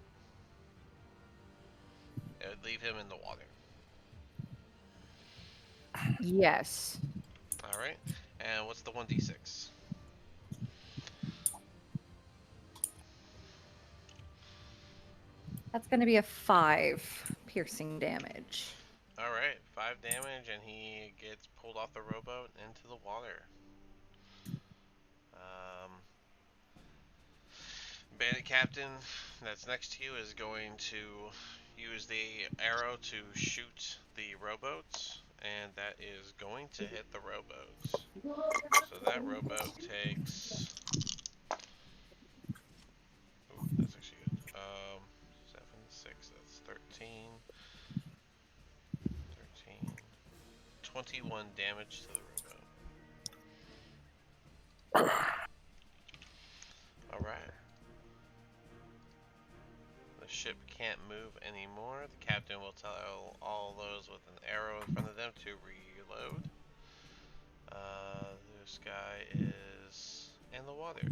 Speaker 1: It would leave him in the water.
Speaker 4: Yes.
Speaker 1: Alright. And what's the 1d6?
Speaker 4: That's going to be a 5 piercing damage.
Speaker 1: Alright, 5 damage, and he gets pulled off the rowboat into the water. Bandit Captain that's next to you is going to use the arrow to shoot the rowboats, and that is going to hit the rowboats. So that rowboat takes... Ooh, that's actually good. 7, 6, that's 13. 21 damage to the rowboat. Alright. ship can't move anymore. The captain will tell all those with an arrow in front of them to reload. This guy is in the water.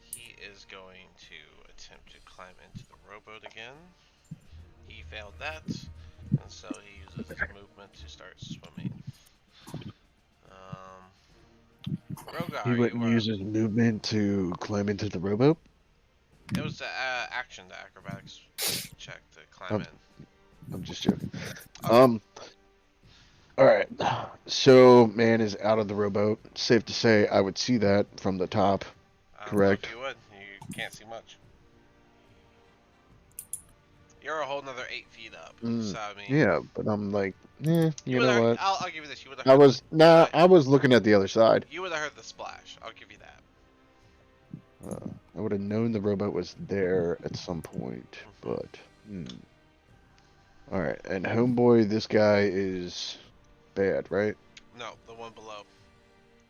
Speaker 1: He is going to attempt to climb into the rowboat again. He failed that, and so he uses his movement to start swimming.
Speaker 7: He
Speaker 1: Rogar,
Speaker 7: wouldn't
Speaker 1: you are.
Speaker 7: use his movement to climb into the rowboat.
Speaker 1: It was the action, the acrobatics check to climb
Speaker 7: Um,
Speaker 1: in.
Speaker 7: I'm just joking.
Speaker 1: Okay.
Speaker 7: All right. So man is out of the rowboat. Safe to say, I would see that from the top.
Speaker 1: I don't know if
Speaker 7: Correct.
Speaker 1: you would. You can't see much. You're a whole nother 8 feet up. So I mean,
Speaker 7: Yeah, but I'm like,
Speaker 1: you
Speaker 7: you
Speaker 1: would
Speaker 7: know
Speaker 1: have.
Speaker 7: what?
Speaker 1: I'll give you this. You would have
Speaker 7: I
Speaker 1: heard.
Speaker 7: was
Speaker 1: But
Speaker 7: I was looking at the other side.
Speaker 1: you would have heard the splash. I'll give you that.
Speaker 7: I would have known the rowboat was there at some point, but all right. And homeboy, this guy is bad, right?
Speaker 1: No, the one below.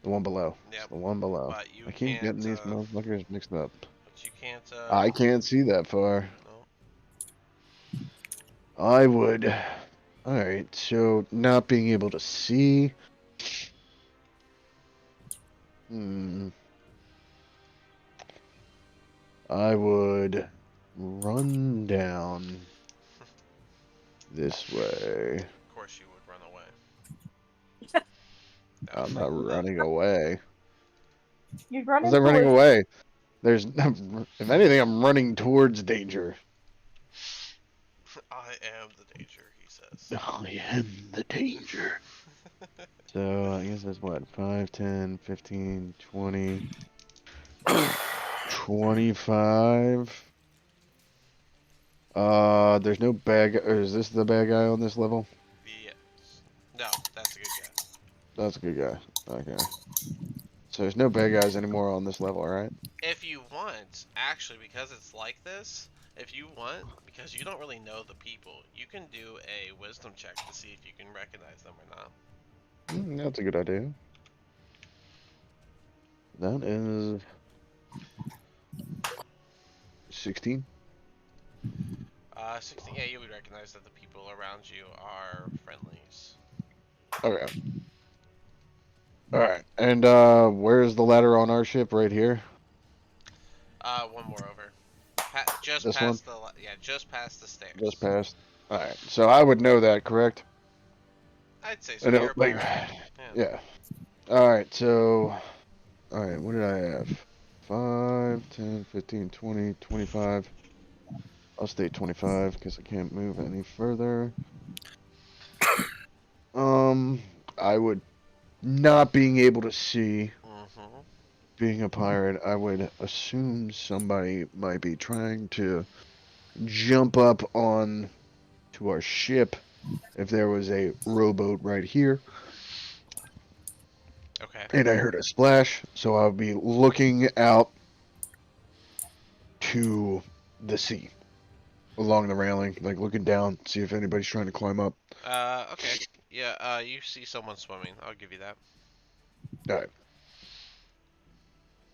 Speaker 7: The one below. It's
Speaker 1: Yep.
Speaker 7: the one below.
Speaker 1: But you
Speaker 7: I keep
Speaker 1: can't.
Speaker 7: getting these motherfuckers mixed up.
Speaker 1: But you can't.
Speaker 7: I can't see that far.
Speaker 1: No.
Speaker 7: I would. All right. So not being able to see. I would run down this way.
Speaker 1: Of course, you would run away.
Speaker 7: I'm not running away.
Speaker 2: You'd run
Speaker 7: How's that
Speaker 2: into
Speaker 7: running
Speaker 2: a
Speaker 7: away? There's, if anything, I'm running towards danger.
Speaker 1: I am the danger, he says.
Speaker 7: I am the danger. So, I guess that's what? 5, 10, 15, 20, 25. There's no bad guy, or is this the bad guy on this level?
Speaker 1: Yes. No, that's a good guy.
Speaker 7: That's a good guy. Okay. So there's no bad guys anymore on this level, right?
Speaker 1: If you want, actually, because it's like this, if you want, because you don't really know the people, you can do a wisdom check to see if you can recognize them or not.
Speaker 7: That's a good idea. That is 16.
Speaker 1: 16, yeah, you would recognize that the people around you are friendlies.
Speaker 7: Okay. Alright. And where's the ladder on our ship? Right here?
Speaker 1: One more over. Just
Speaker 7: This
Speaker 1: past the, yeah, just past the stairs.
Speaker 7: Just past. Alright. So I would know that, correct?
Speaker 1: I'd say so.
Speaker 7: I know,
Speaker 1: You're a
Speaker 7: like,
Speaker 1: pirate.
Speaker 7: yeah. Alright, so. Alright, what did I have? 5, 10, 15, 20, 25. I'll stay 25 because I can't move any further. I would, not being able to see, being a pirate, I would assume somebody might be trying to jump up on to our ship if there was a rowboat right here.
Speaker 1: Okay.
Speaker 7: And I heard a splash, so I'll be looking out to the sea along the railing, like looking down, see if anybody's trying to climb up.
Speaker 1: Okay. Yeah, you see someone swimming. I'll give you that.
Speaker 7: Alright.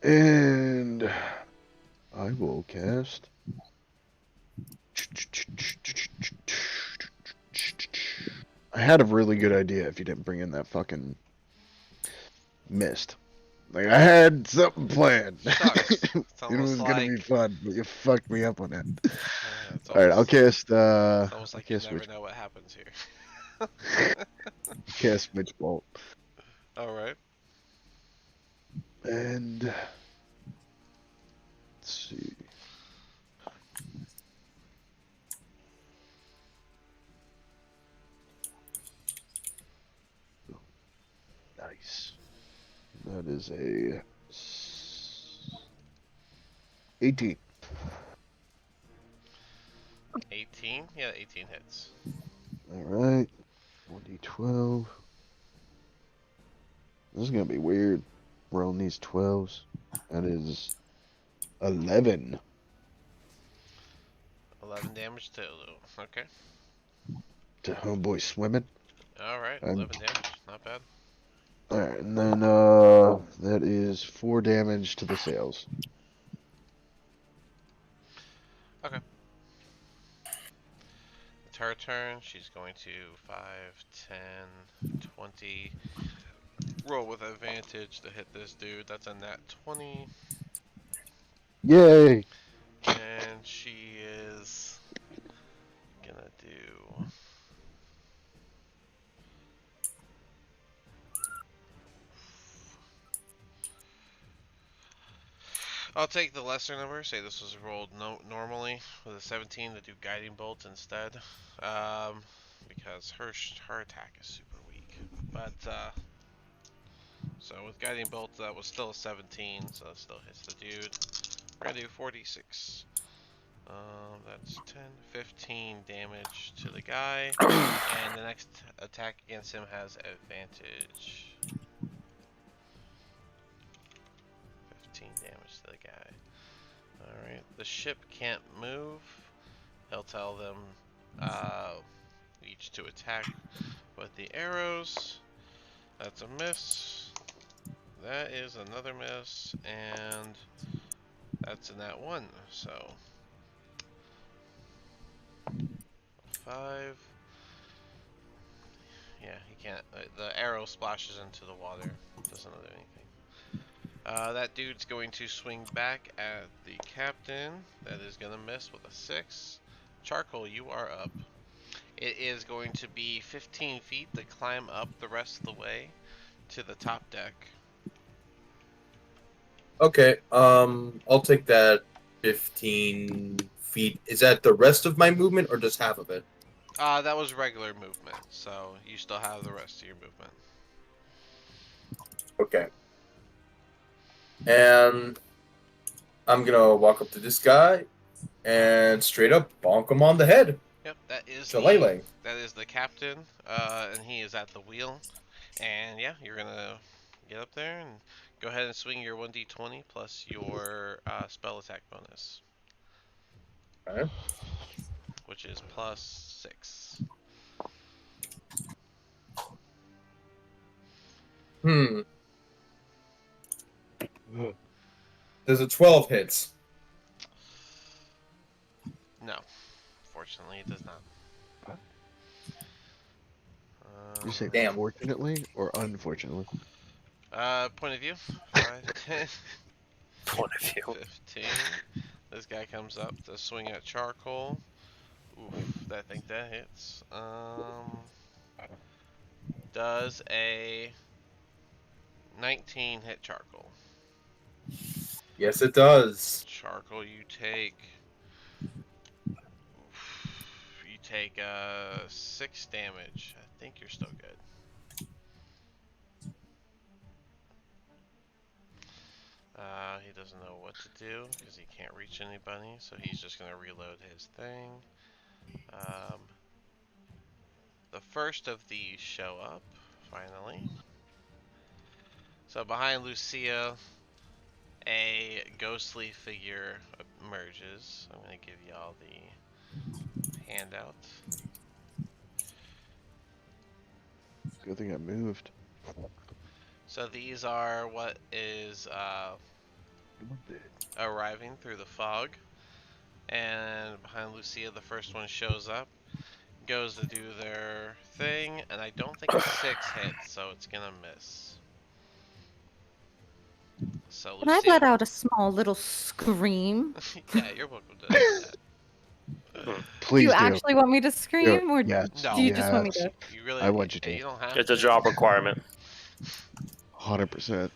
Speaker 7: And I will cast. I had a really good idea if you didn't bring in that fucking mist. Like, I had something planned. It was gonna be fun, but you fucked me up on that. Alright, I'll cast,
Speaker 1: It's almost like you never know what happens here.
Speaker 7: Cast Witch Bolt.
Speaker 1: Alright.
Speaker 7: And let's see. Nice. That is a 18.
Speaker 1: 18? Yeah, 18 hits.
Speaker 7: Alright. 1d12. This is gonna be weird. Rolling these 12s. That is 11.
Speaker 1: 11 damage to Ulu. Okay.
Speaker 7: To homeboy swimming.
Speaker 1: Alright, 11 damage. Not bad.
Speaker 7: Alright, and then that is 4 damage to the sails.
Speaker 1: Okay. It's her turn. She's going to 5, 10, 20. Roll with advantage to hit this dude. That's a nat 20.
Speaker 7: Yay!
Speaker 1: And she is gonna do. I'll take the lesser number. Say this was rolled normally with a 17 to do guiding bolt instead, because her attack is super weak. But so with guiding bolt, that was still a 17, so that still hits the dude. We're gonna do 46. That's 10, 15 damage to the guy, and the next attack against him has advantage. 15 damage to the guy. Alright, the ship can't move. He'll tell them each to attack with the arrows. That's a miss. That is another miss, and that's a nat 1, so 5. Yeah, he can't. The arrow splashes into the water. Doesn't do anything. That dude's going to swing back at the captain. That is going to miss with a 6. Charcoal, you are up. It is going to be 15 feet to climb up the rest of the way to the top deck.
Speaker 6: Okay, I'll take that 15 feet. Is that the rest of my movement or just half of it?
Speaker 1: That was regular movement, so you still have the rest of your movement.
Speaker 6: Okay. And I'm gonna walk up to this guy and straight up bonk him on the head.
Speaker 1: Yep, that is
Speaker 6: Shillelagh.
Speaker 1: that is the captain, and he is at the wheel. And yeah, you're gonna get up there and go ahead and swing your 1d20 plus your spell attack bonus,
Speaker 6: Okay.
Speaker 1: which is plus 6.
Speaker 6: There's a 12 hits.
Speaker 1: No, fortunately, it does not.
Speaker 7: You say
Speaker 6: Damn.
Speaker 7: fortunately or unfortunately?
Speaker 1: Point of view. 5, 10,
Speaker 5: Point of view.
Speaker 1: 15. This guy comes up to swing at charcoal. Oof, I think that hits. Does a 19 hit charcoal?
Speaker 6: Yes, it does.
Speaker 1: Charcoal, you take 6 damage. I think you're still good. He doesn't know what to do because he can't reach anybody, so he's just gonna reload his thing. The first of these show up finally. So behind Lucia, a ghostly figure emerges. I'm gonna give y'all the handout.
Speaker 7: Good thing I moved.
Speaker 1: So these are what is arriving through the fog. And behind Lucia, the first one shows up, goes to do their thing, and I don't think a 6 hits, so it's gonna miss. So
Speaker 4: Can I
Speaker 1: Lucia,
Speaker 4: let out a small little scream?
Speaker 1: yeah, you're welcome to do that.
Speaker 4: Do
Speaker 7: Please
Speaker 4: you
Speaker 7: do.
Speaker 4: actually want me to scream, or
Speaker 7: Yes.
Speaker 1: No.
Speaker 4: do you just want me
Speaker 7: yes.
Speaker 4: to?
Speaker 1: You really,
Speaker 7: I want you to.
Speaker 1: You don't have
Speaker 5: It's
Speaker 1: to.
Speaker 5: a job requirement.
Speaker 7: 100%.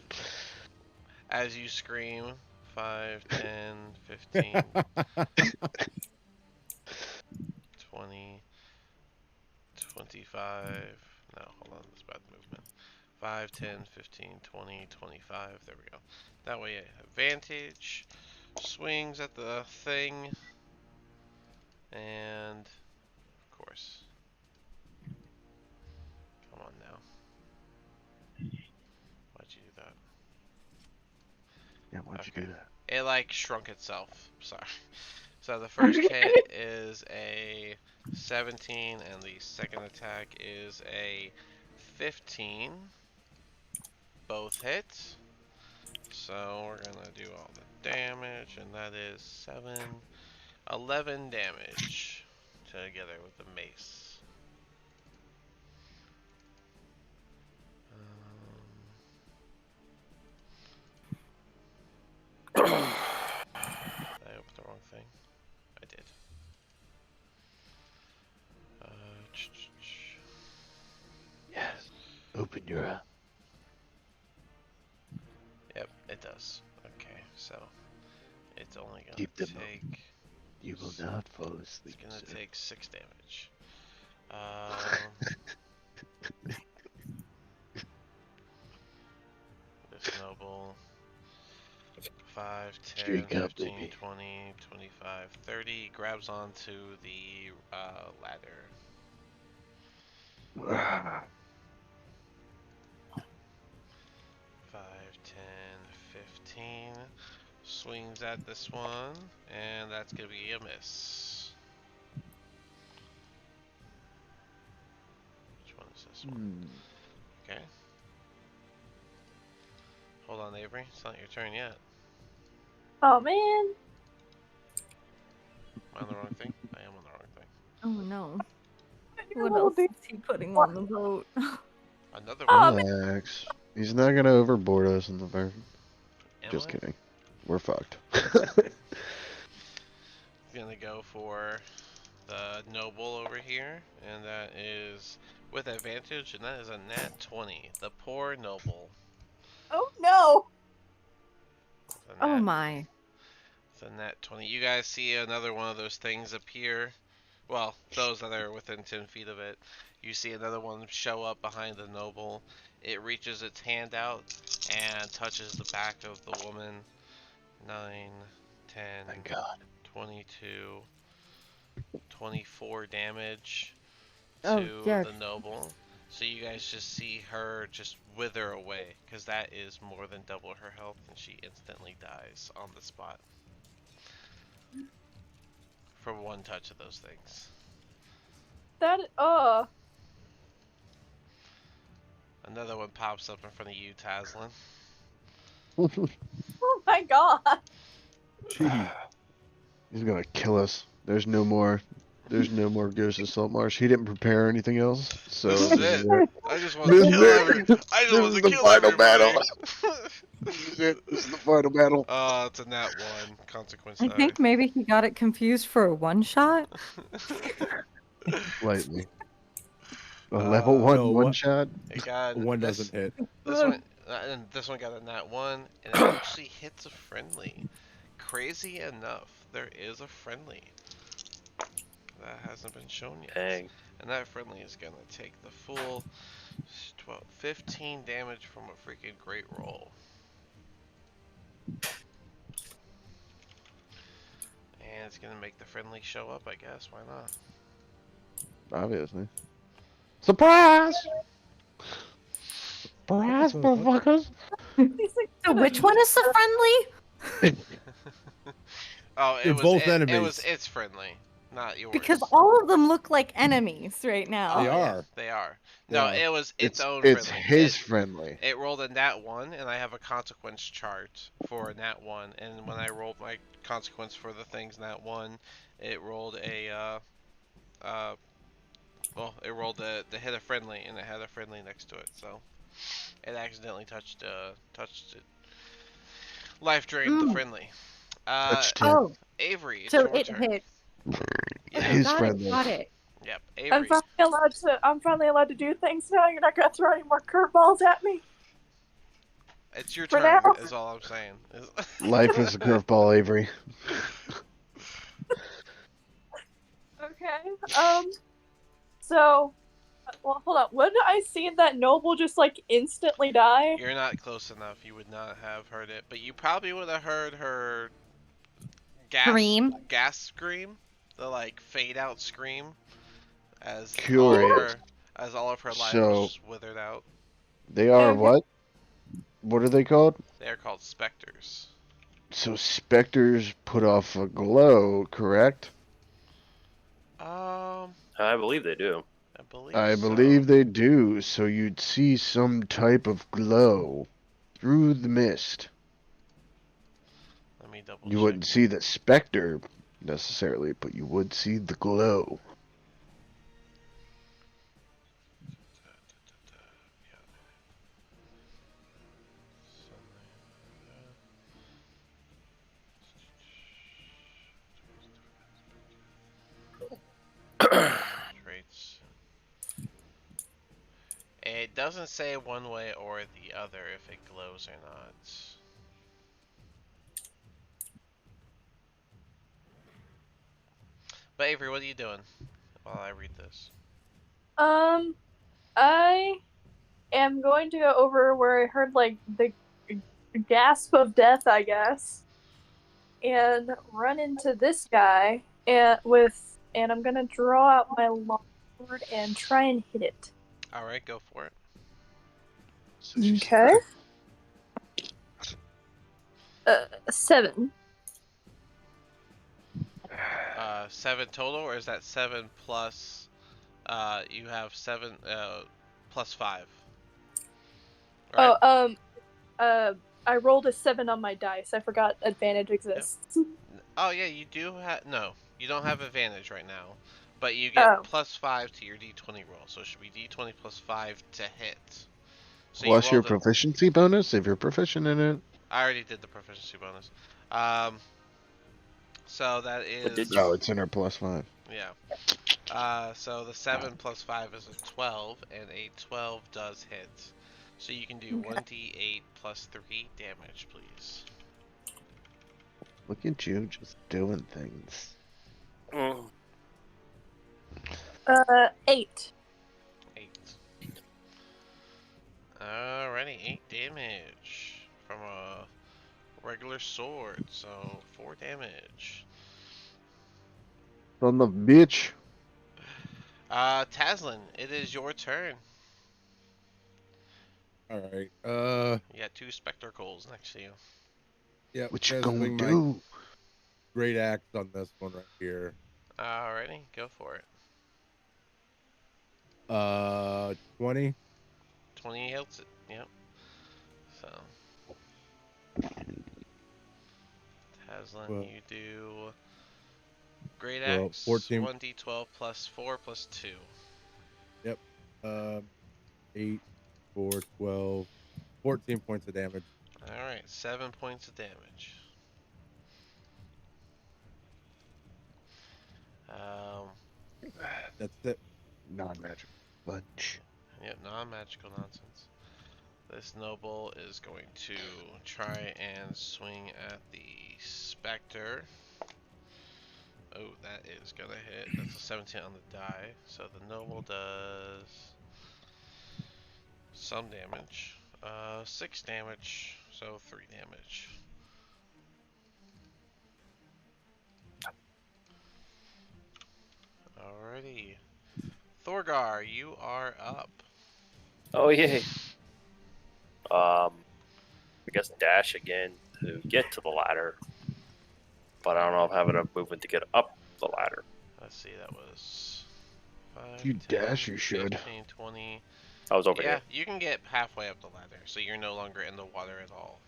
Speaker 1: As you scream, 5, 10, 15, 20, 25. No, hold on, that's bad movement. 5, 10, 15, 20, 25. There we go. That way, advantage. Swings at the thing. And, of course. Come on now. Why'd you do that?
Speaker 7: Yeah, why'd you do that?
Speaker 1: It, like, shrunk itself. Sorry. So the first hit is a 17, and the second attack is a 15. both hit. So we're gonna do all the damage, and that is 11 damage together with the mace. Did I open the wrong thing? I did.
Speaker 7: Yes. Open your eye.
Speaker 1: Yep, it does. Okay, so it's only gonna
Speaker 7: Keep them
Speaker 1: take.
Speaker 7: open. You will not fall asleep.
Speaker 1: It's gonna
Speaker 7: sir.
Speaker 1: take 6 damage. This noble. 5, 10,
Speaker 7: Streak up,
Speaker 1: 15,
Speaker 7: baby.
Speaker 1: 20, 25, 30. Grabs onto the ladder.
Speaker 7: Ah,
Speaker 1: 5, 10, 15. Swings at this one, and that's gonna be a miss. Which one is this one? Okay. Hold on, Avery. It's not your turn yet.
Speaker 2: Oh man.
Speaker 1: Am I on the wrong thing? I am on the wrong thing.
Speaker 4: Oh no.
Speaker 2: Your
Speaker 4: What
Speaker 2: little
Speaker 4: else
Speaker 2: dude.
Speaker 4: is he putting on the boat?
Speaker 1: Another
Speaker 2: Oh,
Speaker 1: one.
Speaker 7: Relax. He's not gonna overboard us in the version.
Speaker 1: Am
Speaker 7: Just
Speaker 1: I?
Speaker 7: kidding. We're fucked.
Speaker 1: Gonna go for the noble over here, and that is with advantage, and that is a nat 20. The poor noble.
Speaker 2: Oh no.
Speaker 1: The
Speaker 4: Oh
Speaker 1: nat,
Speaker 4: my.
Speaker 1: the nat 20. You guys see another one of those things appear. Well, those that are within 10 feet of it. You see another one show up behind the noble. It reaches its hand out and touches the back of the woman. 9, 10,
Speaker 7: Thank God.
Speaker 1: 22, 24 damage
Speaker 4: Oh,
Speaker 1: to
Speaker 4: yes.
Speaker 1: the noble. So you guys just see her just wither away, because that is more than double her health, and she instantly dies on the spot. From one touch of those things.
Speaker 2: That
Speaker 1: Another one pops up in front of you, Taslin.
Speaker 2: oh my god.
Speaker 7: Jeez. He's gonna kill us. There's no more Ghost of Saltmarsh. He didn't prepare anything else. So
Speaker 1: This is it. I just want
Speaker 7: This
Speaker 1: to
Speaker 7: is
Speaker 1: kill
Speaker 7: it.
Speaker 1: I just
Speaker 7: This
Speaker 1: want
Speaker 7: is
Speaker 1: to
Speaker 7: the
Speaker 1: kill
Speaker 7: final
Speaker 1: everybody.
Speaker 7: battle. This is it. This is the final battle.
Speaker 1: It's a nat 1 consequence
Speaker 4: I
Speaker 1: die.
Speaker 4: think maybe he got it confused for a one shot.
Speaker 7: Lightly. A level one
Speaker 3: no,
Speaker 7: one
Speaker 3: what-
Speaker 7: shot.
Speaker 1: It got
Speaker 3: One
Speaker 1: this,
Speaker 3: doesn't hit.
Speaker 1: This one, and this one got a nat 1, and it actually hits a friendly. Crazy enough, there is a friendly that hasn't been shown yet.
Speaker 5: Dang.
Speaker 1: And that friendly is gonna take the full 12, 15 damage from a freaking great roll. And it's gonna make the friendly show up, I guess. Why not?
Speaker 7: Obviously. Surprise! Surprise, motherfuckers!
Speaker 2: He's like,
Speaker 4: So which one is the friendly?
Speaker 1: Oh,
Speaker 3: They're both enemies.
Speaker 1: It's friendly, not yours.
Speaker 4: Because all of them look like enemies right now.
Speaker 3: They
Speaker 1: yeah,
Speaker 3: are.
Speaker 1: they are. No,
Speaker 3: Yeah.
Speaker 1: it was its own
Speaker 7: It's
Speaker 1: friendly.
Speaker 7: his friendly.
Speaker 1: It rolled a nat 1, and I have a consequence chart for a nat 1. And when I rolled my consequence for the things nat 1, it rolled it rolled to hit a friendly, and it had a friendly next to it. So it accidentally touched it. Life drained the friendly.
Speaker 7: Touched him.
Speaker 4: Oh,
Speaker 1: Avery, it's
Speaker 4: so
Speaker 1: your
Speaker 4: it
Speaker 1: turn.
Speaker 4: hit.
Speaker 1: Yeah.
Speaker 7: His
Speaker 4: Got
Speaker 7: friendly.
Speaker 4: it, got it.
Speaker 1: Yep,
Speaker 2: I'm
Speaker 1: Avery.
Speaker 2: finally allowed to do things now. You're not gonna throw any more curveballs at me.
Speaker 1: It's your
Speaker 2: For
Speaker 1: turn,
Speaker 2: now.
Speaker 1: is all I'm saying.
Speaker 7: Life is a curveball, Avery.
Speaker 2: Okay. So, well, hold on. When I seen that noble just like instantly die?
Speaker 1: You're not close enough. You would not have heard it, but you probably would have heard her gas scream, the like fade out scream, as
Speaker 7: Curious.
Speaker 1: all of her life
Speaker 7: So-
Speaker 1: was withered out.
Speaker 7: They are
Speaker 2: Okay.
Speaker 7: what? What are they called?
Speaker 1: They are called specters.
Speaker 7: So specters put off a glow, correct?
Speaker 5: I believe they do.
Speaker 1: I believe.
Speaker 7: I
Speaker 1: so.
Speaker 7: believe they do. So you'd see some type of glow. through the mist.
Speaker 1: Let me double
Speaker 7: You
Speaker 1: check.
Speaker 7: wouldn't see the specter necessarily, but you would see the glow.
Speaker 1: Traits. It doesn't say one way or the other if it glows or not. But Avery, what are you doing while I read this?
Speaker 2: I am going to go over where I heard like the gasp of death, I guess, and run into this guy and I'm gonna draw out my longsword and try and hit it.
Speaker 1: Alright, go for it.
Speaker 2: Okay. 7.
Speaker 1: 7 total, or is that 7 plus, you have 7, plus 5? Right?
Speaker 2: I rolled a 7 on my dice. I forgot advantage exists.
Speaker 1: Oh yeah, you do have, no, you don't have advantage right now. But you get plus 5 to your d20 roll, so it should be d20 plus 5 to hit. So
Speaker 7: Plus
Speaker 1: you
Speaker 7: your
Speaker 1: rolled
Speaker 7: proficiency bonus if you're proficient in it.
Speaker 1: I already did the proficiency bonus. So that is...
Speaker 5: did
Speaker 7: Oh, it's in her +5.
Speaker 1: Yeah. So the 7 plus 5 is a 12, and a 12 does hit. So you can do 1d8 plus 3 damage, please.
Speaker 7: Look at you just doing things.
Speaker 2: 8.
Speaker 1: 8. Alrighty, 8 damage from a regular sword, so 4 damage.
Speaker 7: Son of a bitch.
Speaker 1: Taslin, it is your turn.
Speaker 3: All right.
Speaker 1: You got 2 spectacles next to you.
Speaker 3: Yeah.
Speaker 7: What you
Speaker 3: gonna
Speaker 7: gonna
Speaker 3: swing my
Speaker 7: do?
Speaker 3: great axe on this one right here.
Speaker 1: Alrighty, go for it.
Speaker 3: 20.
Speaker 1: 20 hits it. Yep. So, Taslin,
Speaker 3: Well,
Speaker 1: you do Great
Speaker 3: well,
Speaker 1: Axe,
Speaker 3: 14.
Speaker 1: 1d12 plus 4 plus 2.
Speaker 3: Yep. 8, 4, 12, 14 points of damage.
Speaker 1: Alright, 7 points of damage.
Speaker 3: That's it.
Speaker 7: Non-magic. Bunch.
Speaker 1: Yep, non-magical nonsense. This noble is going to try and swing at the specter. Oh, that is gonna hit. That's a 17 on the die. So the noble does some damage. 6 damage, so 3 damage. Alrighty. Thorgar, you are up.
Speaker 5: Oh yay. I guess dash again to get to the ladder. But I don't know if I have enough movement to get up the ladder.
Speaker 1: Let's see, that was 5,
Speaker 7: You
Speaker 1: 10,
Speaker 7: dash, you should.
Speaker 1: 15, 20.
Speaker 5: I was over
Speaker 1: Yeah,
Speaker 5: here.
Speaker 1: you can get halfway up the ladder, so you're no longer in the water at all.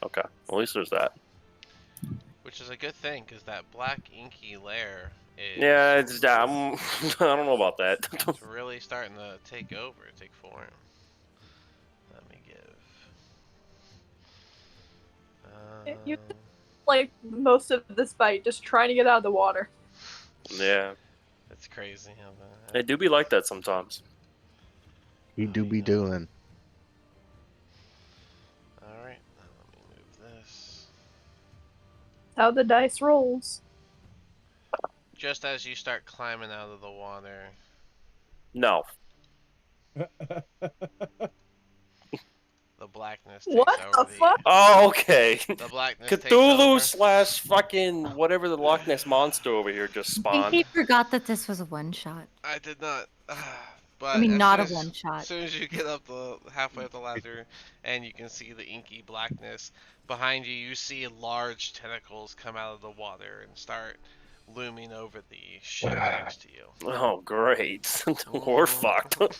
Speaker 5: Okay. At least there's that.
Speaker 1: Which is a good thing, because that black inky layer is
Speaker 5: Yeah, it's down. I don't know about that.
Speaker 1: it's really starting to take over, take form. Let me give...
Speaker 2: You like most of this fight just trying to get out of the water.
Speaker 5: Yeah.
Speaker 1: It's crazy how that...
Speaker 5: They do be like that sometimes.
Speaker 7: He do be doing.
Speaker 1: Alright, now let me move this.
Speaker 2: How the dice rolls.
Speaker 1: Just as you start climbing out of the water,
Speaker 5: No.
Speaker 1: the blackness takes
Speaker 2: What
Speaker 1: over
Speaker 2: the fuck?
Speaker 5: Oh, okay.
Speaker 1: The blackness takes over.
Speaker 5: Cthulhu slash fucking whatever the Loch Ness monster over here just
Speaker 4: I think he
Speaker 5: spawned.
Speaker 4: forgot that this was a one shot.
Speaker 1: I did not. But
Speaker 4: I mean,
Speaker 1: as
Speaker 4: not a
Speaker 1: soon as-
Speaker 4: one shot.
Speaker 1: As soon as you get up the halfway up the ladder, and you can see the inky blackness behind you, you see large tentacles come out of the water and start looming over the ship next to you.
Speaker 5: Oh, great. We're fucked.
Speaker 2: Is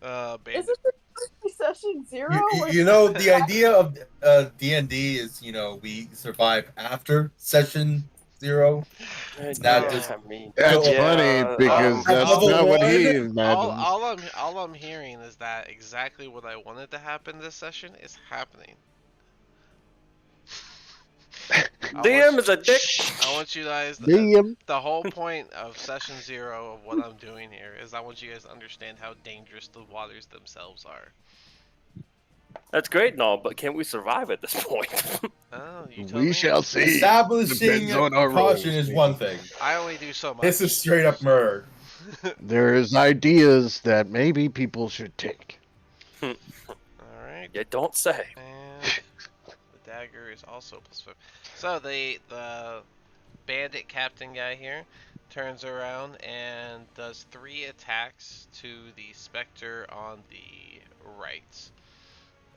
Speaker 2: it the session 0?
Speaker 6: The idea of D&D is, we survive after session 0. Not just
Speaker 5: I mean,
Speaker 7: That's
Speaker 6: So,
Speaker 7: funny because
Speaker 6: at
Speaker 7: that's
Speaker 6: level
Speaker 7: not what he
Speaker 6: 1,
Speaker 7: imagines.
Speaker 1: all I'm hearing is that exactly what I wanted to happen this session is happening.
Speaker 5: DM is a dick.
Speaker 1: I want you guys.
Speaker 7: Damn.
Speaker 1: The whole point of session 0 of what I'm doing here is I want you guys to understand how dangerous the waters themselves are.
Speaker 5: That's great and all, but can we survive at this point?
Speaker 1: Oh, you tell
Speaker 7: We
Speaker 1: me.
Speaker 7: shall see.
Speaker 6: establishing
Speaker 7: Depends on our
Speaker 6: caution
Speaker 7: roles,
Speaker 6: is
Speaker 7: maybe.
Speaker 6: one thing.
Speaker 1: I only do so much.
Speaker 6: This is straight up murder.
Speaker 7: There's ideas that maybe people should take.
Speaker 1: All right.
Speaker 5: You don't say.
Speaker 1: And the dagger is also +5. So the bandit captain guy here turns around and does 3 attacks to the specter on the right.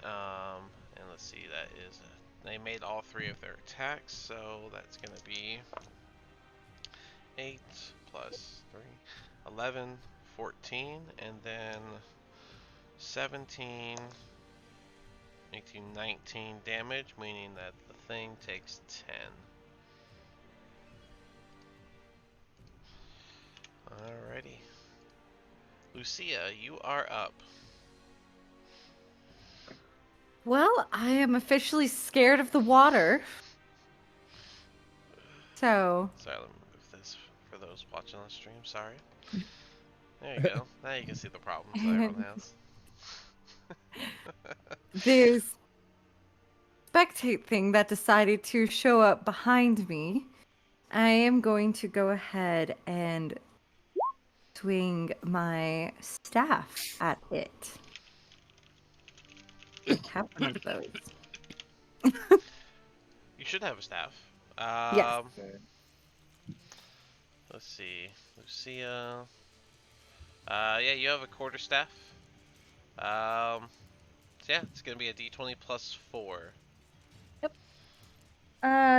Speaker 1: And let's see, that is they made all 3 of their attacks, so that's gonna be 8 plus 3, 11, 14, and then 17, 18, 19 damage, meaning that the thing takes 10. Alrighty. Lucia, you are up.
Speaker 4: Well, I am officially scared of the water. So,
Speaker 1: Sorry, let me move this for those watching on stream. Sorry. There you go. Now you can see the problems that everyone has.
Speaker 4: this spectate thing that decided to show up behind me, I am going to go ahead and swing my staff at it. I have one of those.
Speaker 1: You should have a staff.
Speaker 4: Yes.
Speaker 1: Let's see. Lucia. Yeah, you have a quarterstaff. So yeah, it's gonna be a d20 plus 4.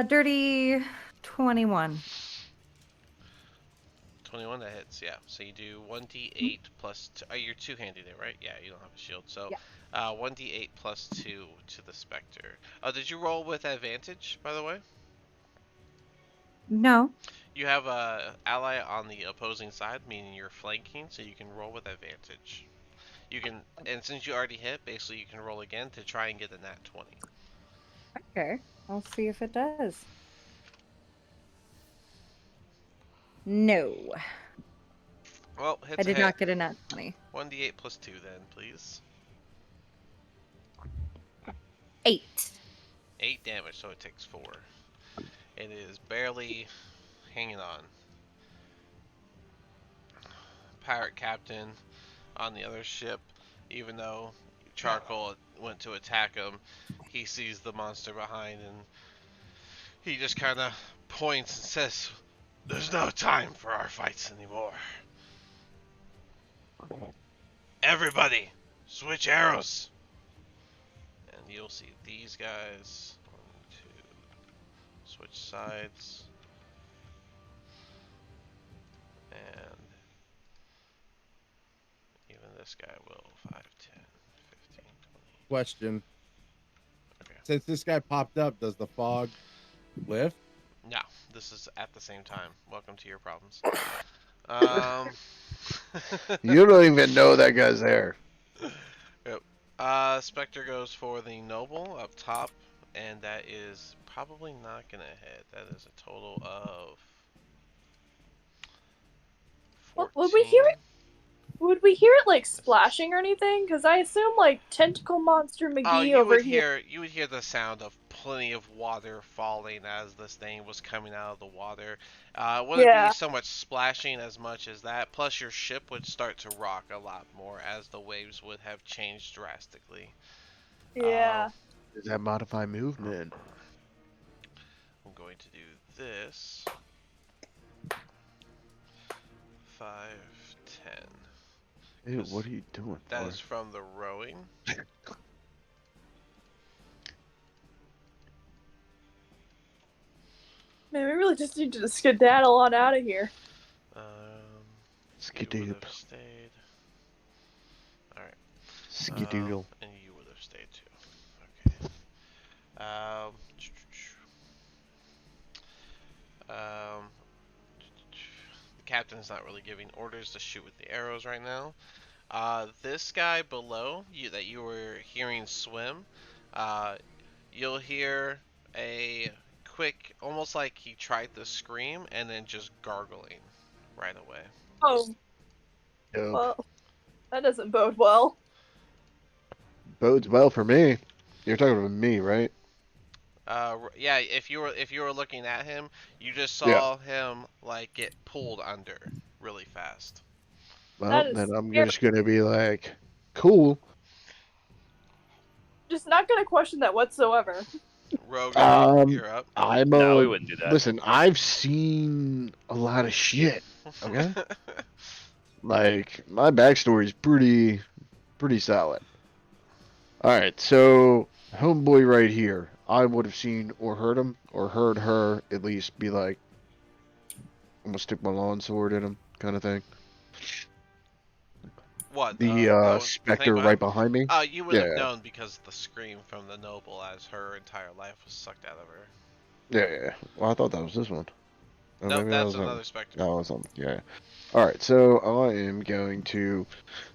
Speaker 4: Dirty 21.
Speaker 1: 21, that hits, yeah. So you do 1d8 plus 2. You're two-handed it, right? Yeah, you don't have a shield. So,
Speaker 4: Yeah.
Speaker 1: 1d8 plus 2 to the specter. Oh, did you roll with advantage, by the way?
Speaker 4: No.
Speaker 1: You have a ally on the opposing side, meaning you're flanking, so you can roll with advantage. You can, and since you already hit, basically you can roll again to try and get a nat 20.
Speaker 4: Okay. I'll see if it does. No.
Speaker 1: Well, hits
Speaker 4: I did
Speaker 1: a hit.
Speaker 4: not get a nat 20.
Speaker 1: 1d8 plus 2 then, please.
Speaker 4: 8.
Speaker 1: 8 damage, so it takes 4. It is barely hanging on. Pirate captain on the other ship, even though Charcoal went to attack him, he sees the monster behind and he just kind of points and says, "There's no time for our fights anymore. Everybody, switch arrows." And you'll see these guys. 1, 2, switch sides. And even this guy will. 5, 10, 15, 20.
Speaker 3: Question.
Speaker 1: Okay.
Speaker 3: Since this guy popped up, does the fog lift?
Speaker 1: No, this is at the same time. Welcome to your problems.
Speaker 7: You don't even know that guy's there.
Speaker 1: Yep. Spectre goes for the noble up top, and that is probably not gonna hit. That is a total of 14.
Speaker 2: Would we hear it? Would we hear it like splashing or anything? Because I assume like Tentacle Monster McGee
Speaker 1: Oh, you
Speaker 2: over
Speaker 1: would
Speaker 2: here.
Speaker 1: you would hear the sound of plenty of water falling as this thing was coming out of the water. It wouldn't be so much splashing as much as that. Plus, your ship would start to rock a lot more as the waves would have changed drastically.
Speaker 2: Yeah.
Speaker 7: Does that modify movement?
Speaker 1: I'm going to do this. 5, 10.
Speaker 7: Ew, what are you doing?
Speaker 1: That is from the rowing.
Speaker 2: Man, we really just need to skedaddle on out of here.
Speaker 1: You would
Speaker 7: Skadoop.
Speaker 1: have stayed. Alright.
Speaker 7: Skedoodle.
Speaker 1: And you would have stayed too. Okay. Um, the captain's not really giving orders to shoot with the arrows right now. This guy below you that you were hearing swim, you'll hear a quick, almost like he tried to scream and then just gargling right away.
Speaker 2: Oh,
Speaker 7: Dope.
Speaker 2: well, that doesn't bode well.
Speaker 7: Bodes well for me. You're talking about me, right?
Speaker 1: Yeah, if you were looking at him, you just
Speaker 7: Yeah.
Speaker 1: saw him like get pulled under really fast.
Speaker 7: Well,
Speaker 2: That is
Speaker 7: then I'm
Speaker 2: scary.
Speaker 7: just gonna be like, cool.
Speaker 2: Just not gonna question that whatsoever.
Speaker 1: Rogar, you're up.
Speaker 7: I'm
Speaker 5: No, we wouldn't do that.
Speaker 7: Listen, I've seen a lot of shit. Okay. Like my backstory is pretty solid. All right, so homeboy right here, I would have seen or heard him or heard her at least be like, "I'm gonna stick my lawn sword in him," kind of thing.
Speaker 1: What?
Speaker 7: The
Speaker 1: The thing
Speaker 7: specter right behind me.
Speaker 1: You would have
Speaker 7: Yeah.
Speaker 1: known because the scream from the noble as her entire life was sucked out of her.
Speaker 7: Yeah. Well, I thought that was this one. Or
Speaker 1: Nope,
Speaker 7: maybe that
Speaker 1: that's
Speaker 7: was
Speaker 1: another specter.
Speaker 7: No, it's on. Yeah. All right, so I am going to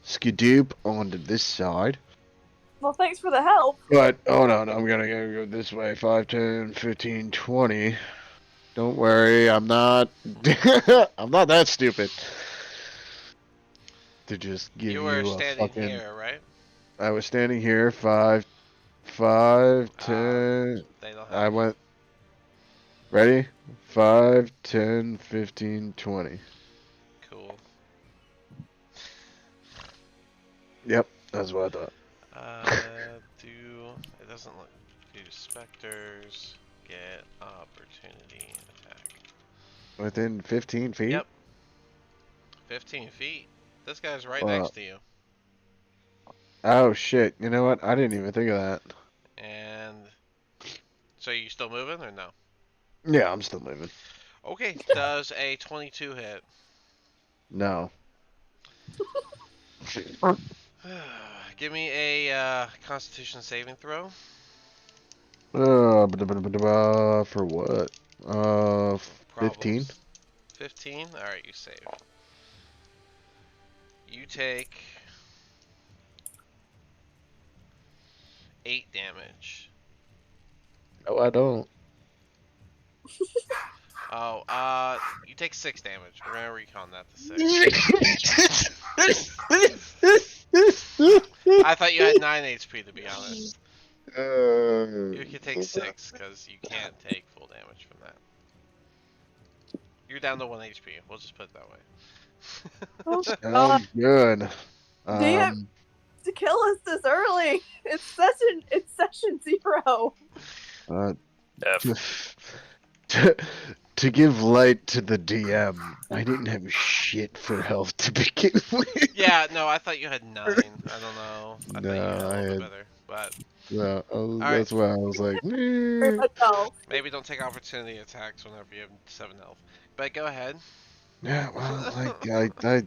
Speaker 7: skidoop onto this side.
Speaker 2: Well, thanks for the help.
Speaker 7: But, oh no, I'm gonna go this way. 5, 10, 15, 20. Don't worry, I'm not. I'm not that stupid. To just give
Speaker 1: You were
Speaker 7: you a
Speaker 1: standing
Speaker 7: fucking.
Speaker 1: here, right?
Speaker 7: I was standing here. 5, 5, 10.
Speaker 1: They don't have
Speaker 7: I
Speaker 1: you.
Speaker 7: went. Ready? 5, 10, 15, 20.
Speaker 1: Cool.
Speaker 7: Yep, that's what I thought.
Speaker 1: It doesn't look. Do specters get opportunity attack?
Speaker 7: Within 15 feet?
Speaker 1: Yep. 15 feet. This guy's right
Speaker 7: Wow.
Speaker 1: next to you.
Speaker 7: Oh shit! You know what? I didn't even think of that.
Speaker 1: And so you still moving or no?
Speaker 7: Yeah, I'm still moving.
Speaker 1: Okay. Does a 22 hit?
Speaker 7: No.
Speaker 1: Give me a Constitution saving throw.
Speaker 7: For what? 15.
Speaker 1: Problems. 15. All right, you save. You take 8 damage.
Speaker 7: No, I don't.
Speaker 1: Oh, you take 6 damage. We're gonna recon that to 6. I thought you had 9 HP to be honest. You can take 6 because you can't take full damage from that. You're down to 1 HP. We'll just put it that way.
Speaker 2: Oh, God.
Speaker 7: Sounds good.
Speaker 2: Damn. To kill us this early. It's session 0.
Speaker 5: F.
Speaker 7: To give light to the DM, I didn't have shit for health to begin with.
Speaker 1: Yeah, no, I thought you had 9. I don't know. I thought you had a little bit better, but
Speaker 7: Yeah,
Speaker 1: right.
Speaker 7: that's why I was like,
Speaker 2: Very much health.
Speaker 1: maybe don't take opportunity attacks whenever you have 7 health. But go ahead.
Speaker 7: yeah, well, I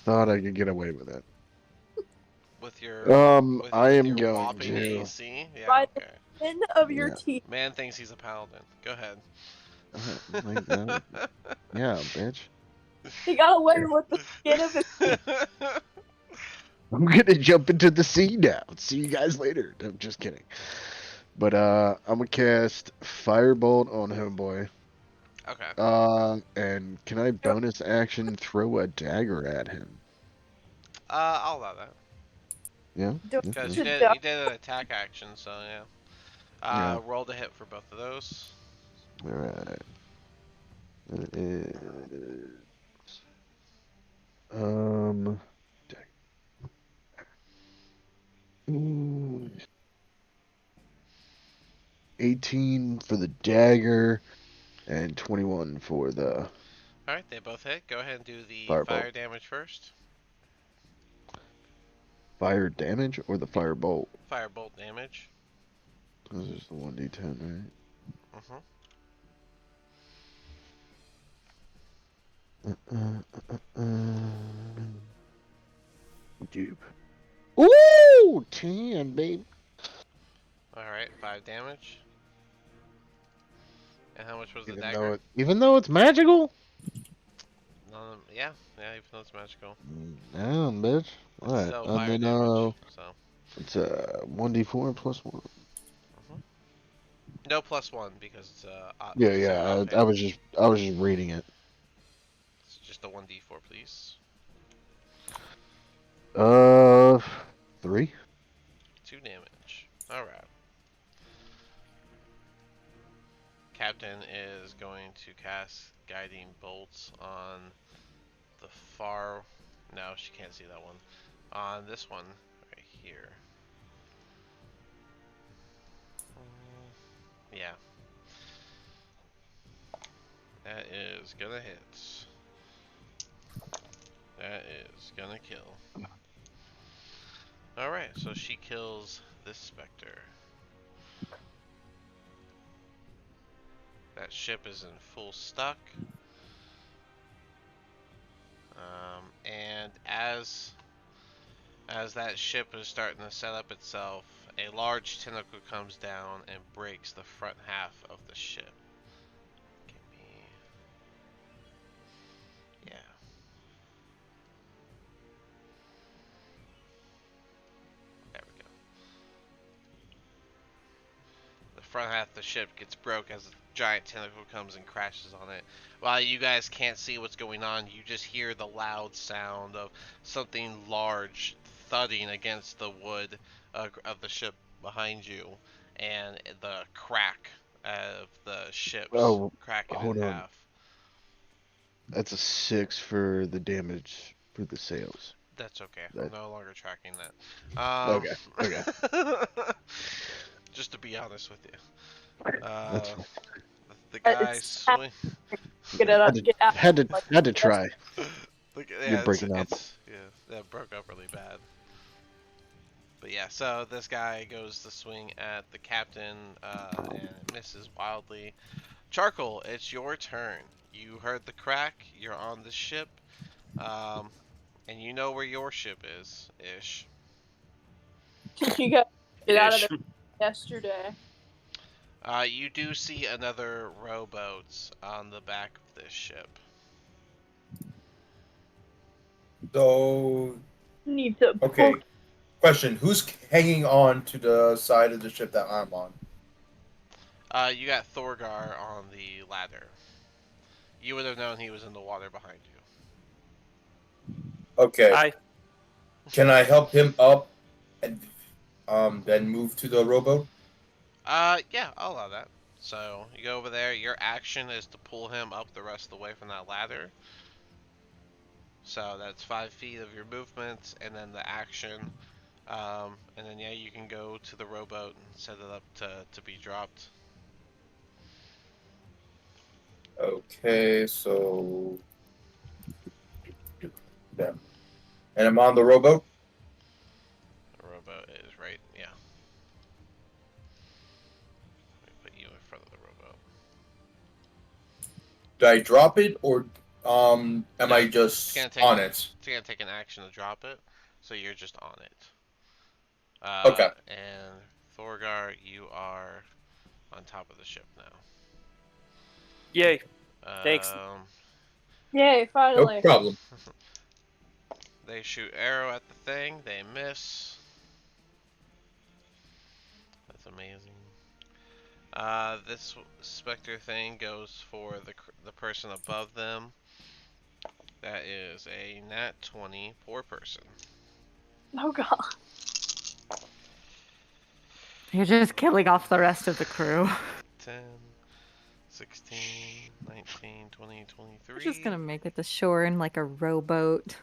Speaker 7: thought I could get away with it.
Speaker 1: With your
Speaker 7: I am
Speaker 1: your
Speaker 7: going
Speaker 1: whopping
Speaker 7: to.
Speaker 1: AC. Yeah,
Speaker 2: By
Speaker 1: okay.
Speaker 2: the skin of your
Speaker 7: Yeah.
Speaker 2: teeth.
Speaker 1: Man thinks he's a paladin. Go ahead.
Speaker 7: Yeah, bitch.
Speaker 2: He got away with the skin of his
Speaker 7: I'm gonna jump into the sea now. See you guys later. I'm just kidding. But I'm gonna cast Firebolt on Homeboy.
Speaker 1: Okay.
Speaker 7: And can I bonus action throw a dagger at him?
Speaker 1: I'll allow that.
Speaker 7: Yeah.
Speaker 1: Because you did an attack action, so yeah.
Speaker 7: Yeah.
Speaker 1: Roll the hit for both of those.
Speaker 7: All right. It is 18 for the dagger and 21 for the
Speaker 1: Alright, they both hit. Go ahead and do the
Speaker 7: Firebolt.
Speaker 1: fire damage first.
Speaker 7: fire damage or the firebolt.
Speaker 1: Firebolt damage.
Speaker 7: This is the 1d10, right? Dupe. Ooh! Woo! 10, baby.
Speaker 1: Alright, 5 damage. And how much was the
Speaker 7: Even
Speaker 1: dagger?
Speaker 7: though it's magical.
Speaker 1: Yeah, even though it's magical.
Speaker 7: Damn, bitch.
Speaker 1: It's
Speaker 7: All right,
Speaker 1: still
Speaker 7: and
Speaker 1: fire
Speaker 7: then
Speaker 1: damage, so.
Speaker 7: it's 1d4 plus 1.
Speaker 1: Mhm. No +1 because it's
Speaker 7: Yeah,
Speaker 1: these are
Speaker 7: yeah.
Speaker 1: offhand.
Speaker 7: I was just reading it.
Speaker 1: It's just a 1d4, please.
Speaker 7: 3.
Speaker 1: 2 damage. Alright. Captain is going to cast Guiding Bolts on the far... No, she can't see that one. On this one, right here. Yeah. That is gonna hit. That is gonna kill. Alright, so she kills this specter. That ship is in full stuck. And as that ship is starting to set up itself, a large tentacle comes down and breaks the front half of the ship. Give me... Yeah. There we go. The front half of the ship gets broke as a giant tentacle comes and crashes on it. While you guys can't see what's going on, you just hear the loud sound of something large thudding against the wood of the ship behind you, and the crack of the ships
Speaker 7: Oh,
Speaker 1: cracking in
Speaker 7: hold on.
Speaker 1: half.
Speaker 7: That's a 6 for the damage for the sails.
Speaker 1: That's okay. I'm
Speaker 7: That
Speaker 1: no longer tracking that.
Speaker 7: okay. Okay.
Speaker 1: Just to be honest with you.
Speaker 7: That's fine.
Speaker 1: The guy
Speaker 2: It's
Speaker 1: swing.
Speaker 2: get it up, get out. Like,
Speaker 7: Had to try. You're
Speaker 1: Yeah,
Speaker 7: breaking up.
Speaker 1: that broke up really bad. But yeah, so this guy goes to swing at the captain and misses wildly. Charcoal, it's your turn. You heard the crack. You're on the ship, and you know where your ship is, ish.
Speaker 2: you got to get out of
Speaker 5: Ish.
Speaker 2: there yesterday.
Speaker 1: You do see another rowboat on the back of this ship.
Speaker 6: So,
Speaker 2: Need to
Speaker 6: okay.
Speaker 2: book.
Speaker 6: Question: who's hanging on to the side of the ship that I'm on?
Speaker 1: You got Thorgar on the ladder. You would have known he was in the water behind you.
Speaker 6: Okay.
Speaker 5: Hi.
Speaker 6: Can I help him up and then move to the rowboat?
Speaker 1: Yeah, I'll allow that. So you go over there. Your action is to pull him up the rest of the way from that ladder. So that's 5 feet of your movement, and then the action. And then yeah, you can go to the rowboat and set it up to be dropped.
Speaker 6: Okay, so yeah. And I'm on the rowboat.
Speaker 1: The rowboat is right, yeah. Let me put you in front of the rowboat.
Speaker 6: Do I drop it or am
Speaker 1: No,
Speaker 6: I just
Speaker 1: it's
Speaker 6: on it?
Speaker 1: It's gonna take an action to drop it, so you're just on it.
Speaker 6: Okay.
Speaker 1: And Thorgar, you are on top of the ship now.
Speaker 5: Yay. Thanks.
Speaker 2: Yay,
Speaker 6: No
Speaker 2: finally.
Speaker 6: problem.
Speaker 1: They shoot arrow at the thing. They miss. That's amazing. This specter thing goes for the person above them. That is a nat 20 poor person.
Speaker 2: Oh god.
Speaker 4: You're just killing off the rest of the crew.
Speaker 1: 10, 16, 19, 20, 23.
Speaker 4: We're just gonna make it to shore in like a rowboat.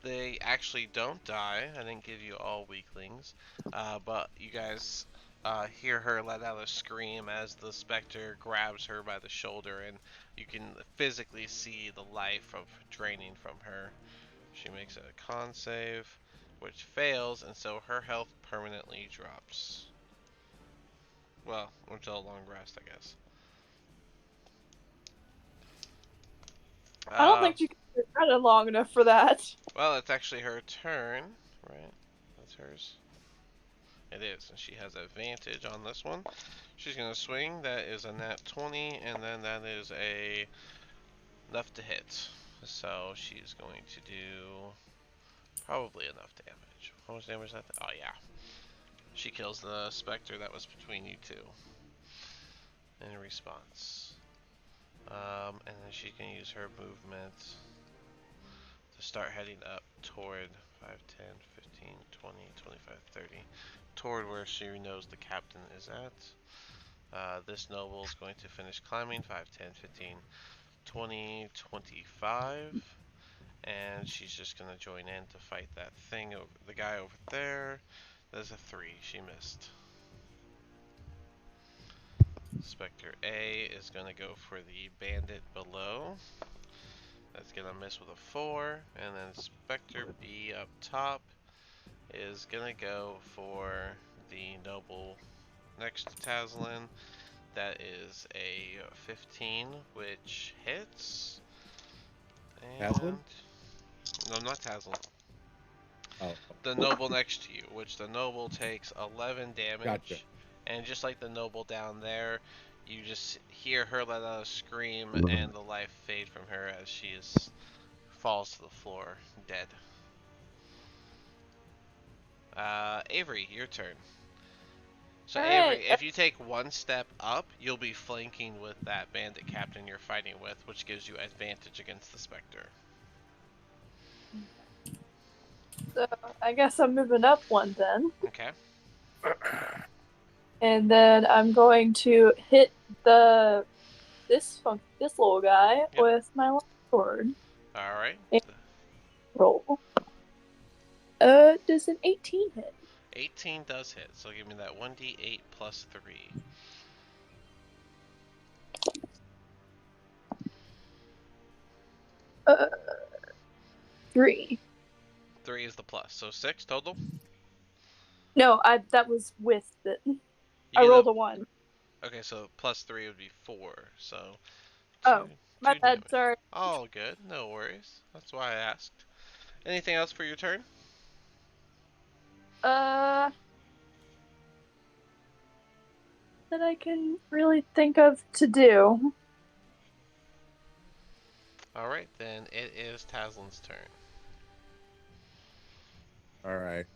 Speaker 1: They actually don't die. I didn't give you all weaklings. But you guys hear her let out a scream as the specter grabs her by the shoulder, and you can physically see the life of draining from her. She makes a con save, which fails, and so her health permanently drops. Well, until a long rest, I guess.
Speaker 2: I don't think you can run it long enough for that.
Speaker 1: Well, it's actually her turn, right? hers? It is, and she has advantage on this one. She's gonna swing. That is a nat 20, and then that is a enough to hit. So she's going to do probably enough damage. How much damage is that? Oh yeah. She kills the specter that was between you two. In response. And then she can use her movement to start heading up toward 5, 10, 15, 20, 25, 30. Toward where she knows the captain is at. This noble is going to finish climbing 5, 10, 15, 20, 25. And she's just going to join in to fight that thing, the guy over there. There's a 3. She missed. Spectre A is going to go for the bandit below. That's going to miss with a 4. And then Spectre B up top is going to go for the noble next to Tazlin. That is a 15, which hits. And
Speaker 3: Taslin?
Speaker 1: no, not Tazlin.
Speaker 3: Oh,
Speaker 1: The noble next to you, which the noble takes 11 damage.
Speaker 3: Gotcha.
Speaker 1: And just like the noble down there, you just hear her let out a scream and the life fade from her as she falls to the floor, dead. Avery, your turn. So
Speaker 2: Alright,
Speaker 1: Avery, if you take one step up, you'll be flanking with that bandit captain you're fighting with, which gives you advantage against the specter.
Speaker 2: so I guess I'm moving up one then.
Speaker 1: Okay.
Speaker 2: And then I'm going to hit this little guy with my long sword.
Speaker 1: Alright.
Speaker 2: Roll. Does an 18 hit?
Speaker 1: 18 does hit, so give me that 1d8 plus 3.
Speaker 2: Uh, 3.
Speaker 1: 3 is the plus, so 6 total?
Speaker 2: No, that was with it.
Speaker 1: You
Speaker 2: I
Speaker 1: get
Speaker 2: rolled a 1.
Speaker 1: Okay, so plus 3 would be 4, so...
Speaker 2: Oh, my
Speaker 1: two
Speaker 2: bad,
Speaker 1: damage.
Speaker 2: sorry.
Speaker 1: All good, no worries. That's why I asked. Anything else for your turn?
Speaker 2: That I can really think of to do.
Speaker 1: Alright, then it is Taslin's turn.
Speaker 3: all right.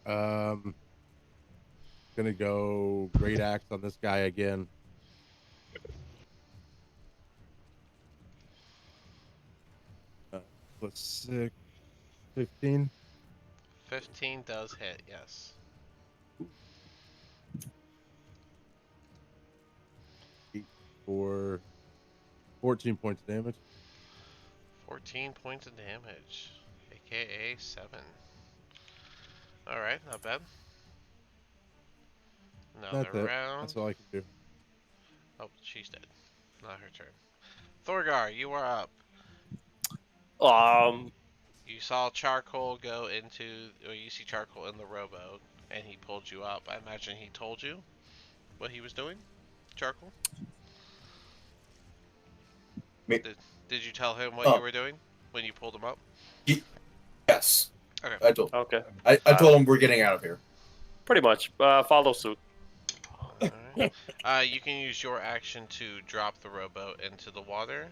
Speaker 3: Gonna go great axe on this guy again. Plus 6, 15.
Speaker 1: 15 does hit, yes.
Speaker 3: 8 for 14 points of damage.
Speaker 1: 14 points of damage, aka 7. Alright, not bad. Another
Speaker 3: That's it.
Speaker 1: round.
Speaker 3: That's all I can do.
Speaker 1: Oh, she's dead. Not her turn. Thorgar, you are up. You saw Charcoal go into, or you see Charcoal in the rowboat, and he pulled you up. I imagine he told you what he was doing, Charcoal?
Speaker 6: Me-
Speaker 1: Did you tell him what you were doing when you pulled him up?
Speaker 6: Yes.
Speaker 1: Okay.
Speaker 6: I told.
Speaker 5: Okay.
Speaker 6: I told him we're getting out of here.
Speaker 5: Pretty much. Follow suit.
Speaker 1: Alright. You can use your action to drop the rowboat into the water.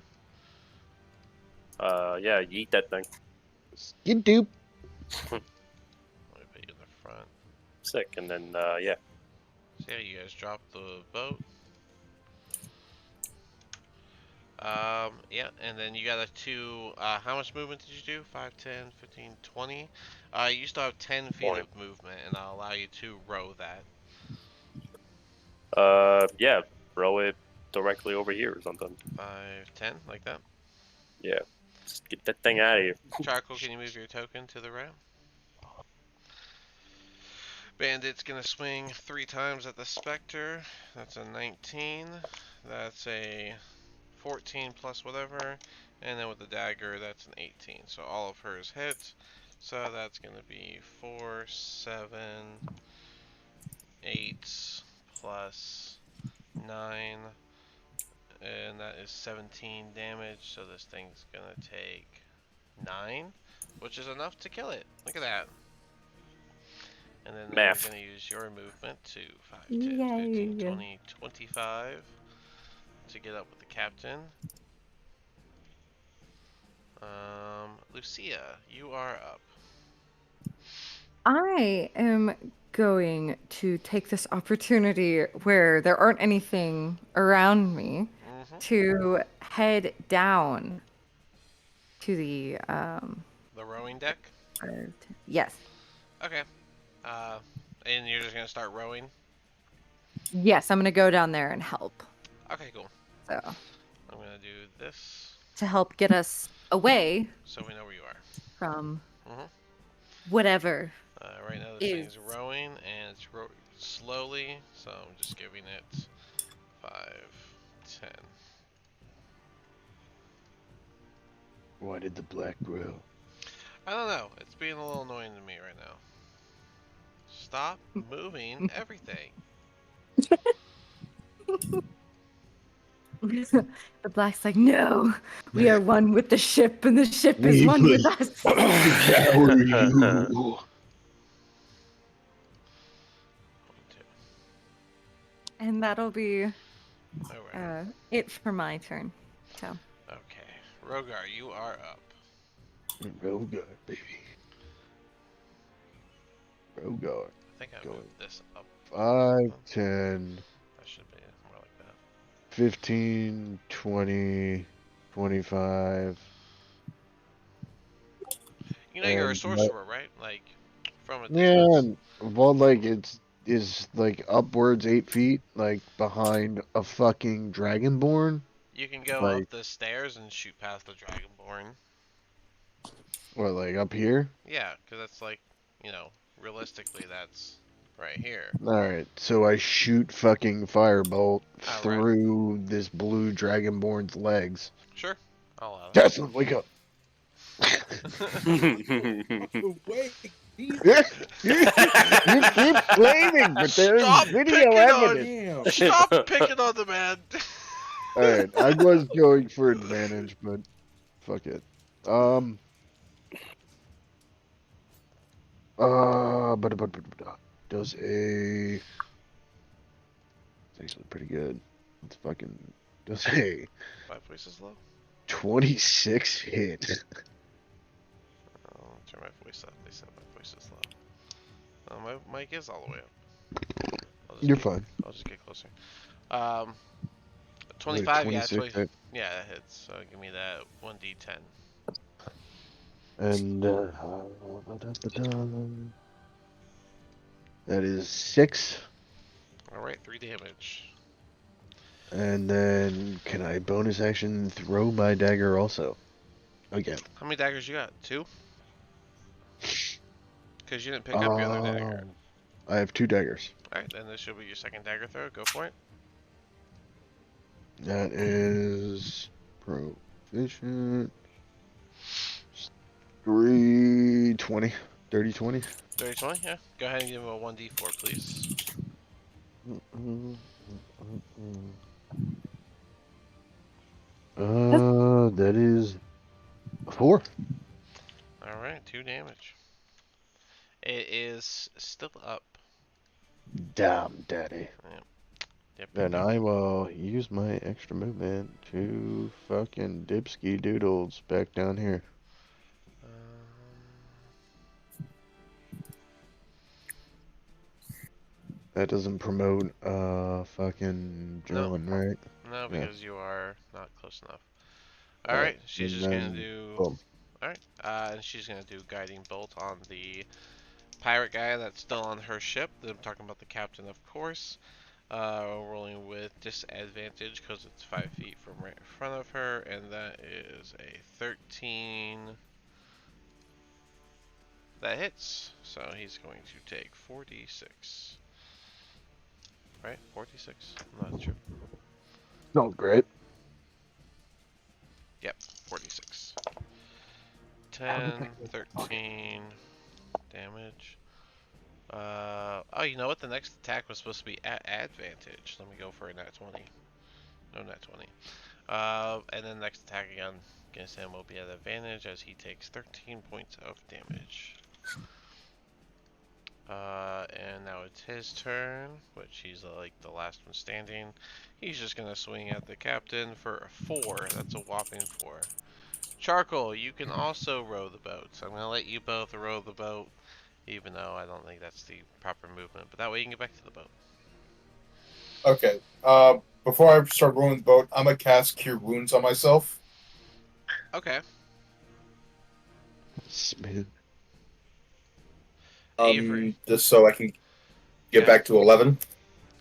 Speaker 5: Yeah, yeet that thing.
Speaker 7: You do.
Speaker 1: Let me put you in the front.
Speaker 5: Sick. And then, yeah.
Speaker 1: So yeah, you guys drop the boat. Yeah, and then you got a 2, how much movement did you do? 5, 10, 15, 20? You still have 10 feet of movement, and I'll allow you to row that.
Speaker 5: Yeah, row it directly over here or something.
Speaker 1: 5, 10, like that?
Speaker 5: Yeah. Just get that thing out of here.
Speaker 1: Charcoal, can you move your token to the right? Bandit's gonna swing 3 times at the Spectre. That's a 19. That's a 14 plus whatever. And then with the dagger, that's an 18. So all of hers hit. So that's gonna be 4, 7, 8 plus 9. And that is 17 damage. So this thing's gonna take 9, which is enough to kill it. Look at that. And then
Speaker 5: Math.
Speaker 1: I'm going to use your movement to 5, 10,
Speaker 4: Yay.
Speaker 1: 15, 20, 25 to get up with the captain. Lucia, you are up.
Speaker 4: I am going to take this opportunity where there aren't anything around me
Speaker 1: Mm-hmm.
Speaker 4: to head down to
Speaker 1: The rowing deck?
Speaker 4: yes.
Speaker 1: Okay. And you're just going to start rowing?
Speaker 4: Yes, I'm gonna go down there and help.
Speaker 1: Okay, cool.
Speaker 4: So
Speaker 1: I'm going to do this
Speaker 4: to help get us away
Speaker 1: so we know where you are.
Speaker 4: from
Speaker 1: Mm-hmm.
Speaker 4: whatever
Speaker 1: Right now this
Speaker 4: is.
Speaker 1: thing's rowing and it's slowly, so I'm just giving it 5, 10.
Speaker 7: Why did the black grow?
Speaker 1: I don't know. It's being a little annoying to me right now. Stop moving everything.
Speaker 4: The black's like, no, we are one with the ship, and the ship is
Speaker 7: We
Speaker 4: one
Speaker 7: will
Speaker 4: with us.
Speaker 7: devour you.
Speaker 1: 1, 2.
Speaker 4: And that'll be
Speaker 1: Alright.
Speaker 4: it for my turn. So
Speaker 1: Okay. Rogar, you are up.
Speaker 7: Rogar, baby. Rogar.
Speaker 1: I think I
Speaker 7: Going.
Speaker 1: moved this up.
Speaker 7: 5, 10,
Speaker 1: That should be more like that.
Speaker 7: 15, 20, 25.
Speaker 1: You know you're a
Speaker 7: And
Speaker 1: sorcerer, right? Like, from a
Speaker 7: yeah,
Speaker 1: distance.
Speaker 7: well, like it's is like upwards 8 feet, like behind a fucking dragonborn.
Speaker 1: You can go up
Speaker 7: Like
Speaker 1: the stairs and shoot past the Dragonborn.
Speaker 7: what, like up here?
Speaker 1: Yeah, because that's like, you know, realistically that's right here.
Speaker 7: All right, so I shoot fucking firebolt
Speaker 1: Alright.
Speaker 7: through this blue dragonborn's legs.
Speaker 1: Sure. I'll allow that.
Speaker 7: Desmond, wake up!
Speaker 3: Wait,
Speaker 7: you keep claiming, but there's
Speaker 1: Stop
Speaker 7: video
Speaker 1: picking on-
Speaker 7: evidence.
Speaker 1: Stop picking on the man!
Speaker 7: All right, I was going for advantage, but fuck it. But does a it's actually pretty good. It's fucking does a
Speaker 1: 5 voices low?
Speaker 7: 26 hit.
Speaker 1: I'll turn my voice up. They said my voice is low. My mic is all the way up.
Speaker 7: You're fine.
Speaker 1: I'll just get closer. 25, yeah,
Speaker 7: 26 hit.
Speaker 1: yeah, that hits. So give me that 1d10.
Speaker 7: And that is 6.
Speaker 1: Alright, 3 damage.
Speaker 7: And then can I bonus action throw my dagger also? Again.
Speaker 1: How many daggers you got? 2? Because you didn't pick up your other dagger.
Speaker 7: I have 2 daggers.
Speaker 1: Alright, then this should be your second dagger throw. Go for it.
Speaker 7: That is proficient. 320. 30, 20.
Speaker 1: 30, 20? Yeah. Go ahead and give him a 1d4, please.
Speaker 7: That is 4.
Speaker 1: Alright, 2 damage. It is still up.
Speaker 7: Damn, daddy.
Speaker 1: Yep.
Speaker 7: Then I will use my extra movement to fucking dipski doodles back down here. That doesn't promote fucking John, right?
Speaker 1: No,
Speaker 7: Yeah.
Speaker 1: because you are not close enough. Alright, she's
Speaker 7: and
Speaker 1: just gonna
Speaker 7: then-
Speaker 1: do...
Speaker 7: boom.
Speaker 1: Alright, and she's gonna do Guiding Bolt on the pirate guy that's still on her ship. I'm talking about the captain, of course. Rolling with disadvantage because it's 5 feet from right in front of her, and that is a 13. That hits, so he's going to take 46. Right? 46? I'm not sure.
Speaker 7: Sounds great.
Speaker 1: Yep, 46. 10, 13 damage. Oh, you know what? The next attack was supposed to be at advantage. Let me go for a nat 20. No, nat 20. And then next attack again against him will be at advantage as he takes 13 points of damage. And now it's his turn, which he's like the last one standing. He's just gonna swing at the captain for a 4. That's a whopping 4. Charcoal, you can also row the boat. So I'm gonna let you both row the boat, even though I don't think that's the proper movement. But that way you can get back to the boat.
Speaker 6: Okay. Before I start rowing the boat, I'm gonna cast Cure Wounds on myself.
Speaker 1: Okay.
Speaker 7: Smooth.
Speaker 1: Avery.
Speaker 6: Just so I can get
Speaker 1: Yeah.
Speaker 6: back to 11.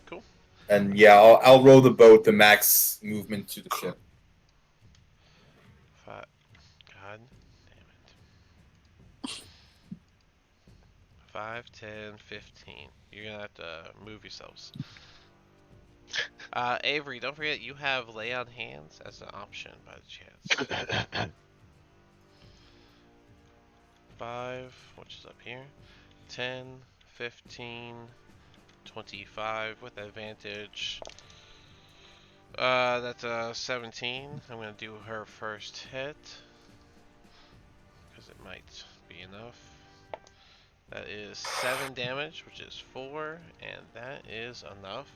Speaker 1: Cool.
Speaker 6: And yeah, I'll row the boat the max movement to the ship.
Speaker 1: God damn it. 5, 10, 15. You're gonna have to move yourselves. Avery, don't forget you have lay on hands as an option by the chance. 5, which is up here. 10, 15, 25 with advantage. That's a 17. I'm gonna do her first hit because it might be enough. That is 7 damage, which is 4, and that is enough.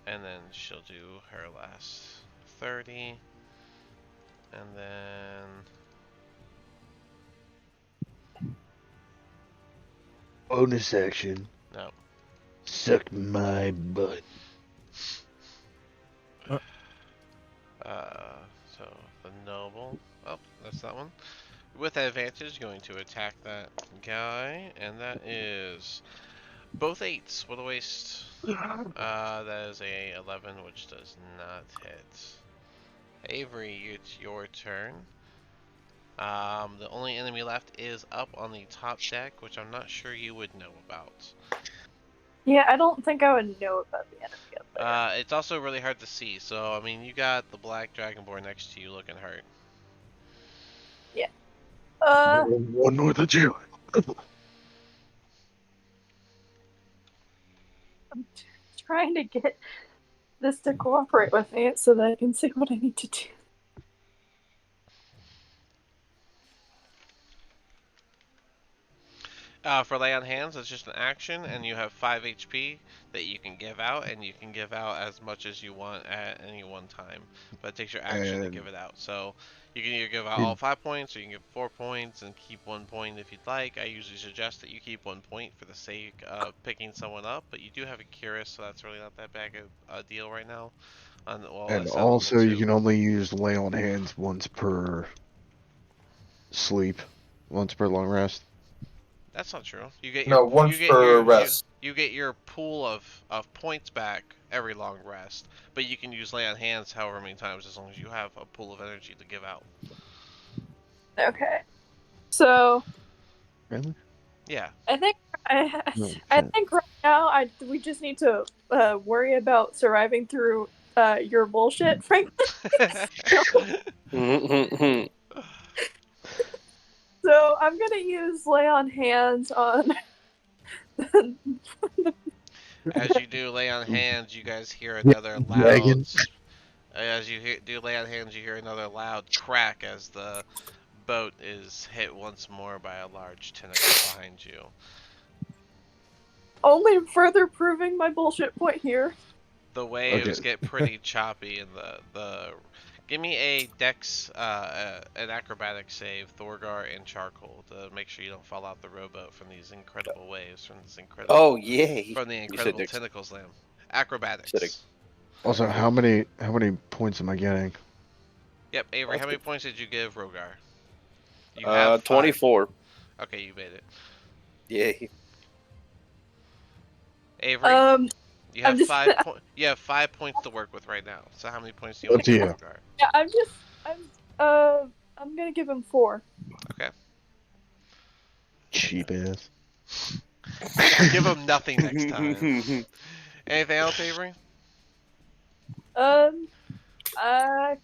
Speaker 1: And then she'll do her last 30, and then
Speaker 7: Bonus action.
Speaker 1: no.
Speaker 7: Suck my butt.
Speaker 1: So the noble. Oh, that's that one. With advantage, going to attack that guy, and that is both 8s. What a waste. That is a 11, which does not hit. Avery, it's your turn. The only enemy left is up on the top deck, which I'm not sure you would know about.
Speaker 2: Yeah, I don't think I would know about the enemy up there.
Speaker 1: It's also really hard to see, so I mean, you got the black dragonborn next to you looking hurt.
Speaker 7: One north of jail.
Speaker 2: I'm trying to get this to cooperate with me so that I can see what I need to do.
Speaker 1: For lay on hands, it's just an action, and you have 5 HP that you can give out, and you can give out as much as you want at any one time. But it takes your action to
Speaker 7: And
Speaker 1: give it out. So you can either give out all 5 points, or you can give 4 points and keep 1 point if you'd like. I usually suggest that you keep 1 point for the sake of picking someone up, but you do have a Curious, so that's really not that bad a deal right now. Well,
Speaker 7: and
Speaker 1: it's on
Speaker 7: also
Speaker 1: level
Speaker 7: you
Speaker 1: 2.
Speaker 7: can only use lay on hands once per sleep, once per long rest.
Speaker 1: That's not true. You get your
Speaker 6: No, once
Speaker 1: you get
Speaker 6: per
Speaker 1: your
Speaker 6: rest.
Speaker 1: you get your pool of points back every long rest, but you can use lay on hands however many times as long as you have a pool of energy to give out.
Speaker 2: Okay. So
Speaker 7: Really?
Speaker 1: Yeah.
Speaker 2: I think
Speaker 7: No,
Speaker 2: I
Speaker 7: okay.
Speaker 2: think right now we just need to worry about surviving through your bullshit, frankly. So I'm gonna use lay on hands on.
Speaker 1: As you do lay on hands, you guys hear another
Speaker 7: Dragon.
Speaker 1: as you do lay on hands, you hear another loud crack as the boat is hit once more by a large tentacle behind you.
Speaker 2: Only further proving my bullshit point here.
Speaker 1: The waves
Speaker 7: Okay.
Speaker 1: get pretty choppy, and the give me a dex an acrobatic save, Thorgar and Charcoal, to make sure you don't fall out the rowboat from these incredible waves, from this incredible
Speaker 5: Oh yay!
Speaker 1: from the
Speaker 5: You said
Speaker 1: incredible
Speaker 5: Dix.
Speaker 1: tentacle slam.
Speaker 5: Said
Speaker 1: Acrobatics.
Speaker 7: Also, how many points am I getting?
Speaker 1: Yep, Avery,
Speaker 5: That's
Speaker 1: how many
Speaker 5: good.
Speaker 1: points did you give Rogar? You have 5.
Speaker 5: 24.
Speaker 1: Okay, you made it.
Speaker 5: Yay.
Speaker 1: Avery, you have
Speaker 2: I'm just
Speaker 1: 5 points. You have 5 points to work with right now. So how many points do you
Speaker 7: Up
Speaker 1: want to
Speaker 7: to
Speaker 1: give
Speaker 7: you.
Speaker 1: Rogar?
Speaker 2: yeah, I'm gonna give him 4.
Speaker 1: Okay.
Speaker 7: Cheap ass.
Speaker 1: Give him nothing next time. Anything else, Avery?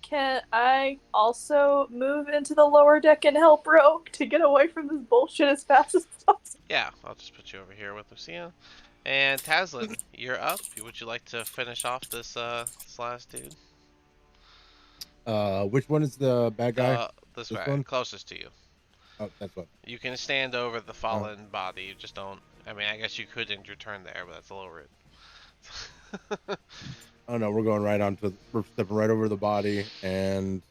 Speaker 2: Can I also move into the lower deck and help row to get away from this bullshit as fast as possible?
Speaker 1: Yeah, I'll just put you over here with Lucia. And Taslin, you're up. Would you like to finish off this last dude?
Speaker 3: Which one is the bad guy?
Speaker 1: This
Speaker 3: This
Speaker 1: way,
Speaker 3: one?
Speaker 1: closest to you.
Speaker 3: Oh, that's one.
Speaker 1: You can stand over the fallen body. You just don't I mean, I guess you could end your turn there, but that's a little rude.
Speaker 3: Oh no, we're stepping right over the body, and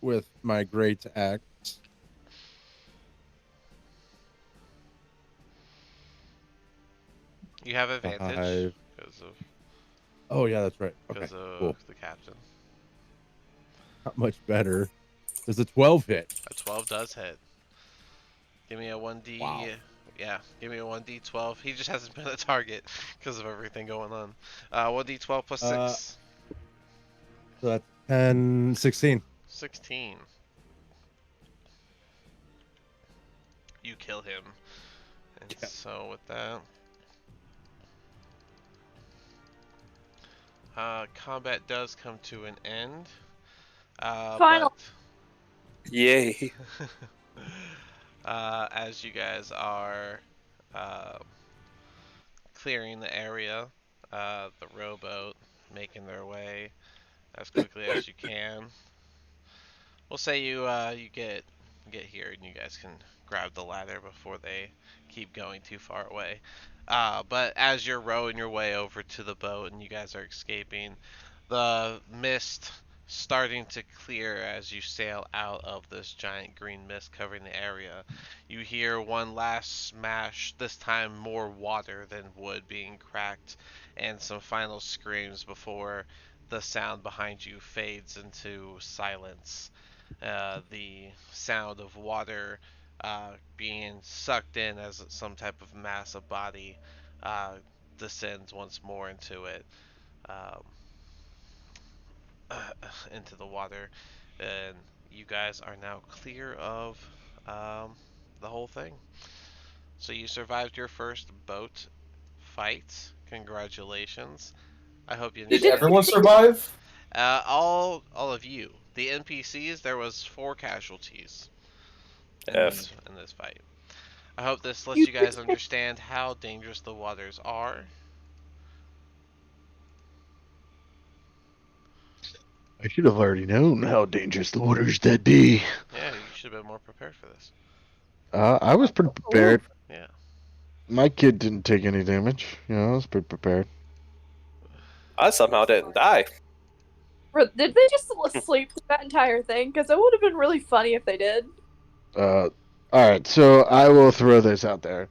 Speaker 3: with my great axe,
Speaker 1: You have advantage
Speaker 3: 5.
Speaker 1: because of
Speaker 3: Oh yeah, that's right. Okay,
Speaker 1: because of
Speaker 3: cool.
Speaker 1: the captain.
Speaker 3: Not much better. Does a 12 hit?
Speaker 1: A 12 does hit. Give me a 1d.
Speaker 3: Wow.
Speaker 1: Yeah, give me a 1d12. He just hasn't been a target because of everything going on. 1d12 plus
Speaker 3: Uh,
Speaker 1: 6.
Speaker 3: so that's 10, 16.
Speaker 1: 16. You kill him. And
Speaker 3: Yeah.
Speaker 1: so with that, combat does come to an end.
Speaker 2: Final.
Speaker 5: Yay.
Speaker 1: As you guys are uh, clearing the area, the rowboat making their way as quickly as you can. We'll say you get here and you guys can grab the ladder before they keep going too far away. But as you're rowing your way over to the boat and you guys are escaping, the mist starting to clear as you sail out of this giant green mist covering the area. You hear one last smash, this time more water than wood being cracked, and some final screams before the sound behind you fades into silence. The sound of water being sucked in as some type of massive body uh, descends once more into it. Um, into the water, and you guys are now clear of um, the whole thing. So you survived your first boat fight. Congratulations. I hope you
Speaker 6: Did
Speaker 1: enjoyed.
Speaker 6: everyone survive?
Speaker 1: All of you. The NPCs. There was 4 casualties in
Speaker 5: F.
Speaker 1: this fight. I hope this lets
Speaker 2: You
Speaker 1: you guys understand how dangerous the waters are.
Speaker 7: I should have already known how dangerous the waters that be.
Speaker 1: Yeah, you should have been more prepared for this.
Speaker 7: I was pretty prepared.
Speaker 1: Yeah.
Speaker 7: My kid didn't take any damage. I was pretty prepared.
Speaker 5: I somehow didn't die.
Speaker 2: Did they just sleep through that entire thing? Because it would have been really funny if they did.
Speaker 7: All right, so I will throw this out there.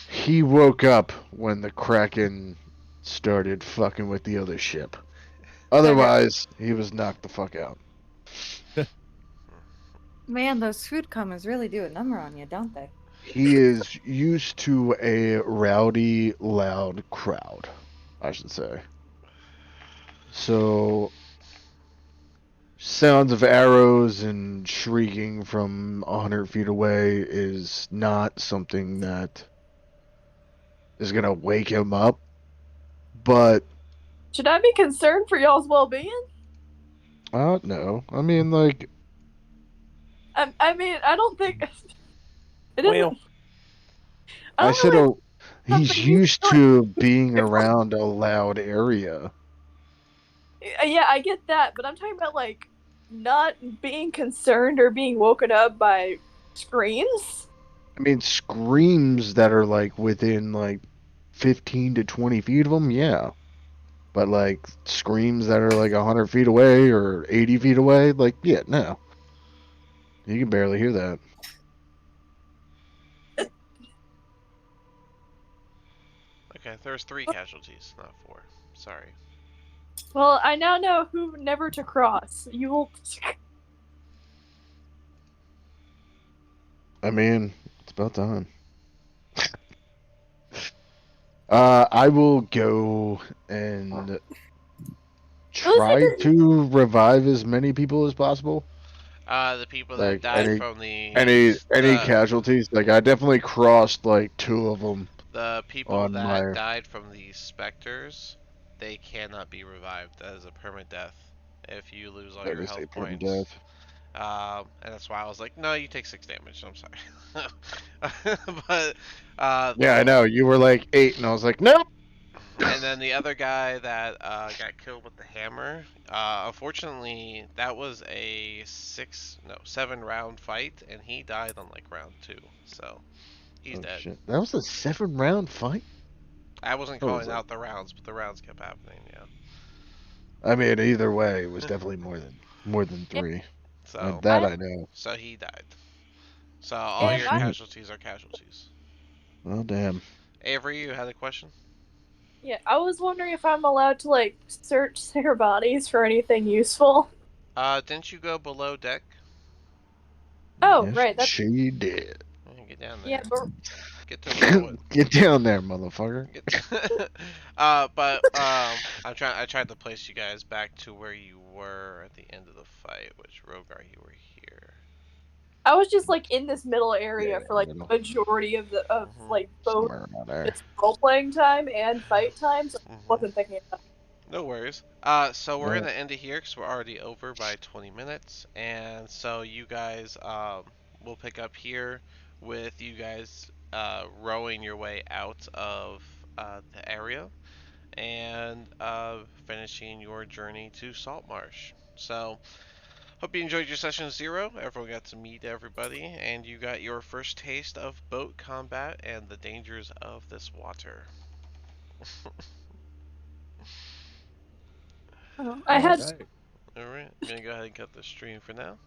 Speaker 7: He woke up when the Kraken started fucking with the other ship. Otherwise, he was knocked the fuck out.
Speaker 4: Man, those food comas really do a number on you, don't they?
Speaker 7: He is used to a rowdy, loud crowd, I should say. So, sounds of arrows and shrieking from 100 feet away is not something that is going to wake him up. But,
Speaker 2: Should I be concerned for y'all's well-being?
Speaker 7: no. I mean, like,
Speaker 2: I mean, I don't think it
Speaker 5: Well,
Speaker 2: isn't.
Speaker 7: I
Speaker 2: don't
Speaker 7: said,
Speaker 2: really
Speaker 7: he's
Speaker 2: something
Speaker 7: used
Speaker 2: really-
Speaker 7: to being around a loud area.
Speaker 2: Yeah, I get that, but I'm talking about like not being concerned or being woken up by screams.
Speaker 7: I mean, screams that are like within like 15 to 20 feet of him, yeah. But like screams that are like 100 feet away or 80 feet away, like, yeah, no. You can barely hear that.
Speaker 1: Okay, there's 3 casualties, not 4. Sorry.
Speaker 2: Well, I now know who never to cross. You will.
Speaker 7: I mean, it's about time. I will go and try to revive as many people as possible.
Speaker 1: The people that
Speaker 7: Like
Speaker 1: died from
Speaker 7: any casualties. Like I definitely crossed like 2 of them
Speaker 1: the people
Speaker 7: on
Speaker 1: that
Speaker 7: my.
Speaker 1: died from the specters, they cannot be revived as a permanent death if you lose all
Speaker 7: That
Speaker 1: your
Speaker 7: is a
Speaker 1: health
Speaker 7: permanent
Speaker 1: points.
Speaker 7: death.
Speaker 1: And that's why I was like, no, you take 6 damage. I'm sorry. But
Speaker 7: Yeah, I know. You were like 8, and I was like, nope.
Speaker 1: and then the other guy that got killed with the hammer, unfortunately, that was a 7 round fight, and he died on like round 2. So He's
Speaker 7: Oh
Speaker 1: dead.
Speaker 7: shit! That was a 7-round fight.
Speaker 1: I wasn't
Speaker 7: What was
Speaker 1: calling
Speaker 7: it?
Speaker 1: out the rounds, but the rounds kept happening. Yeah.
Speaker 7: I mean, either way, it was definitely more than
Speaker 2: And,
Speaker 7: 3.
Speaker 1: So,
Speaker 7: That
Speaker 2: I
Speaker 7: I know.
Speaker 1: so he died. So all
Speaker 2: and
Speaker 1: your
Speaker 2: I
Speaker 7: Shit.
Speaker 1: casualties are casualties.
Speaker 7: Well, damn.
Speaker 1: Avery, you had a question?
Speaker 2: yeah, I was wondering if I'm allowed to like search their bodies for anything useful.
Speaker 1: Didn't you go below deck?
Speaker 2: Oh,
Speaker 7: Yes,
Speaker 2: right, that's
Speaker 7: she did.
Speaker 1: Get down
Speaker 2: yeah,
Speaker 1: there.
Speaker 2: but
Speaker 1: Get to below it.
Speaker 7: Get down there, motherfucker.
Speaker 1: Get. I tried to place you guys back to where you were at the end of the fight. Which Rogar, you were here.
Speaker 2: I was just like in this middle
Speaker 7: Yeah,
Speaker 2: area for
Speaker 7: I
Speaker 2: like
Speaker 7: don't know.
Speaker 2: the majority of the of
Speaker 1: Mhm.
Speaker 2: like both
Speaker 7: Somewhere around there.
Speaker 2: just role playing time and fight time, so I
Speaker 1: Mhm.
Speaker 2: wasn't thinking about
Speaker 1: No worries. So we're
Speaker 7: Right.
Speaker 1: gonna end it here because we're already over by 20 minutes, and so you guys will pick up here with you guys rowing your way out of the area and finishing your journey to Saltmarsh. So hope you enjoyed your session 0. Everyone got to meet everybody, and you got your first taste of boat combat and the dangers of this water.
Speaker 2: I
Speaker 3: All
Speaker 2: had
Speaker 3: right.
Speaker 1: Alright, I'm gonna go ahead and cut the stream for now.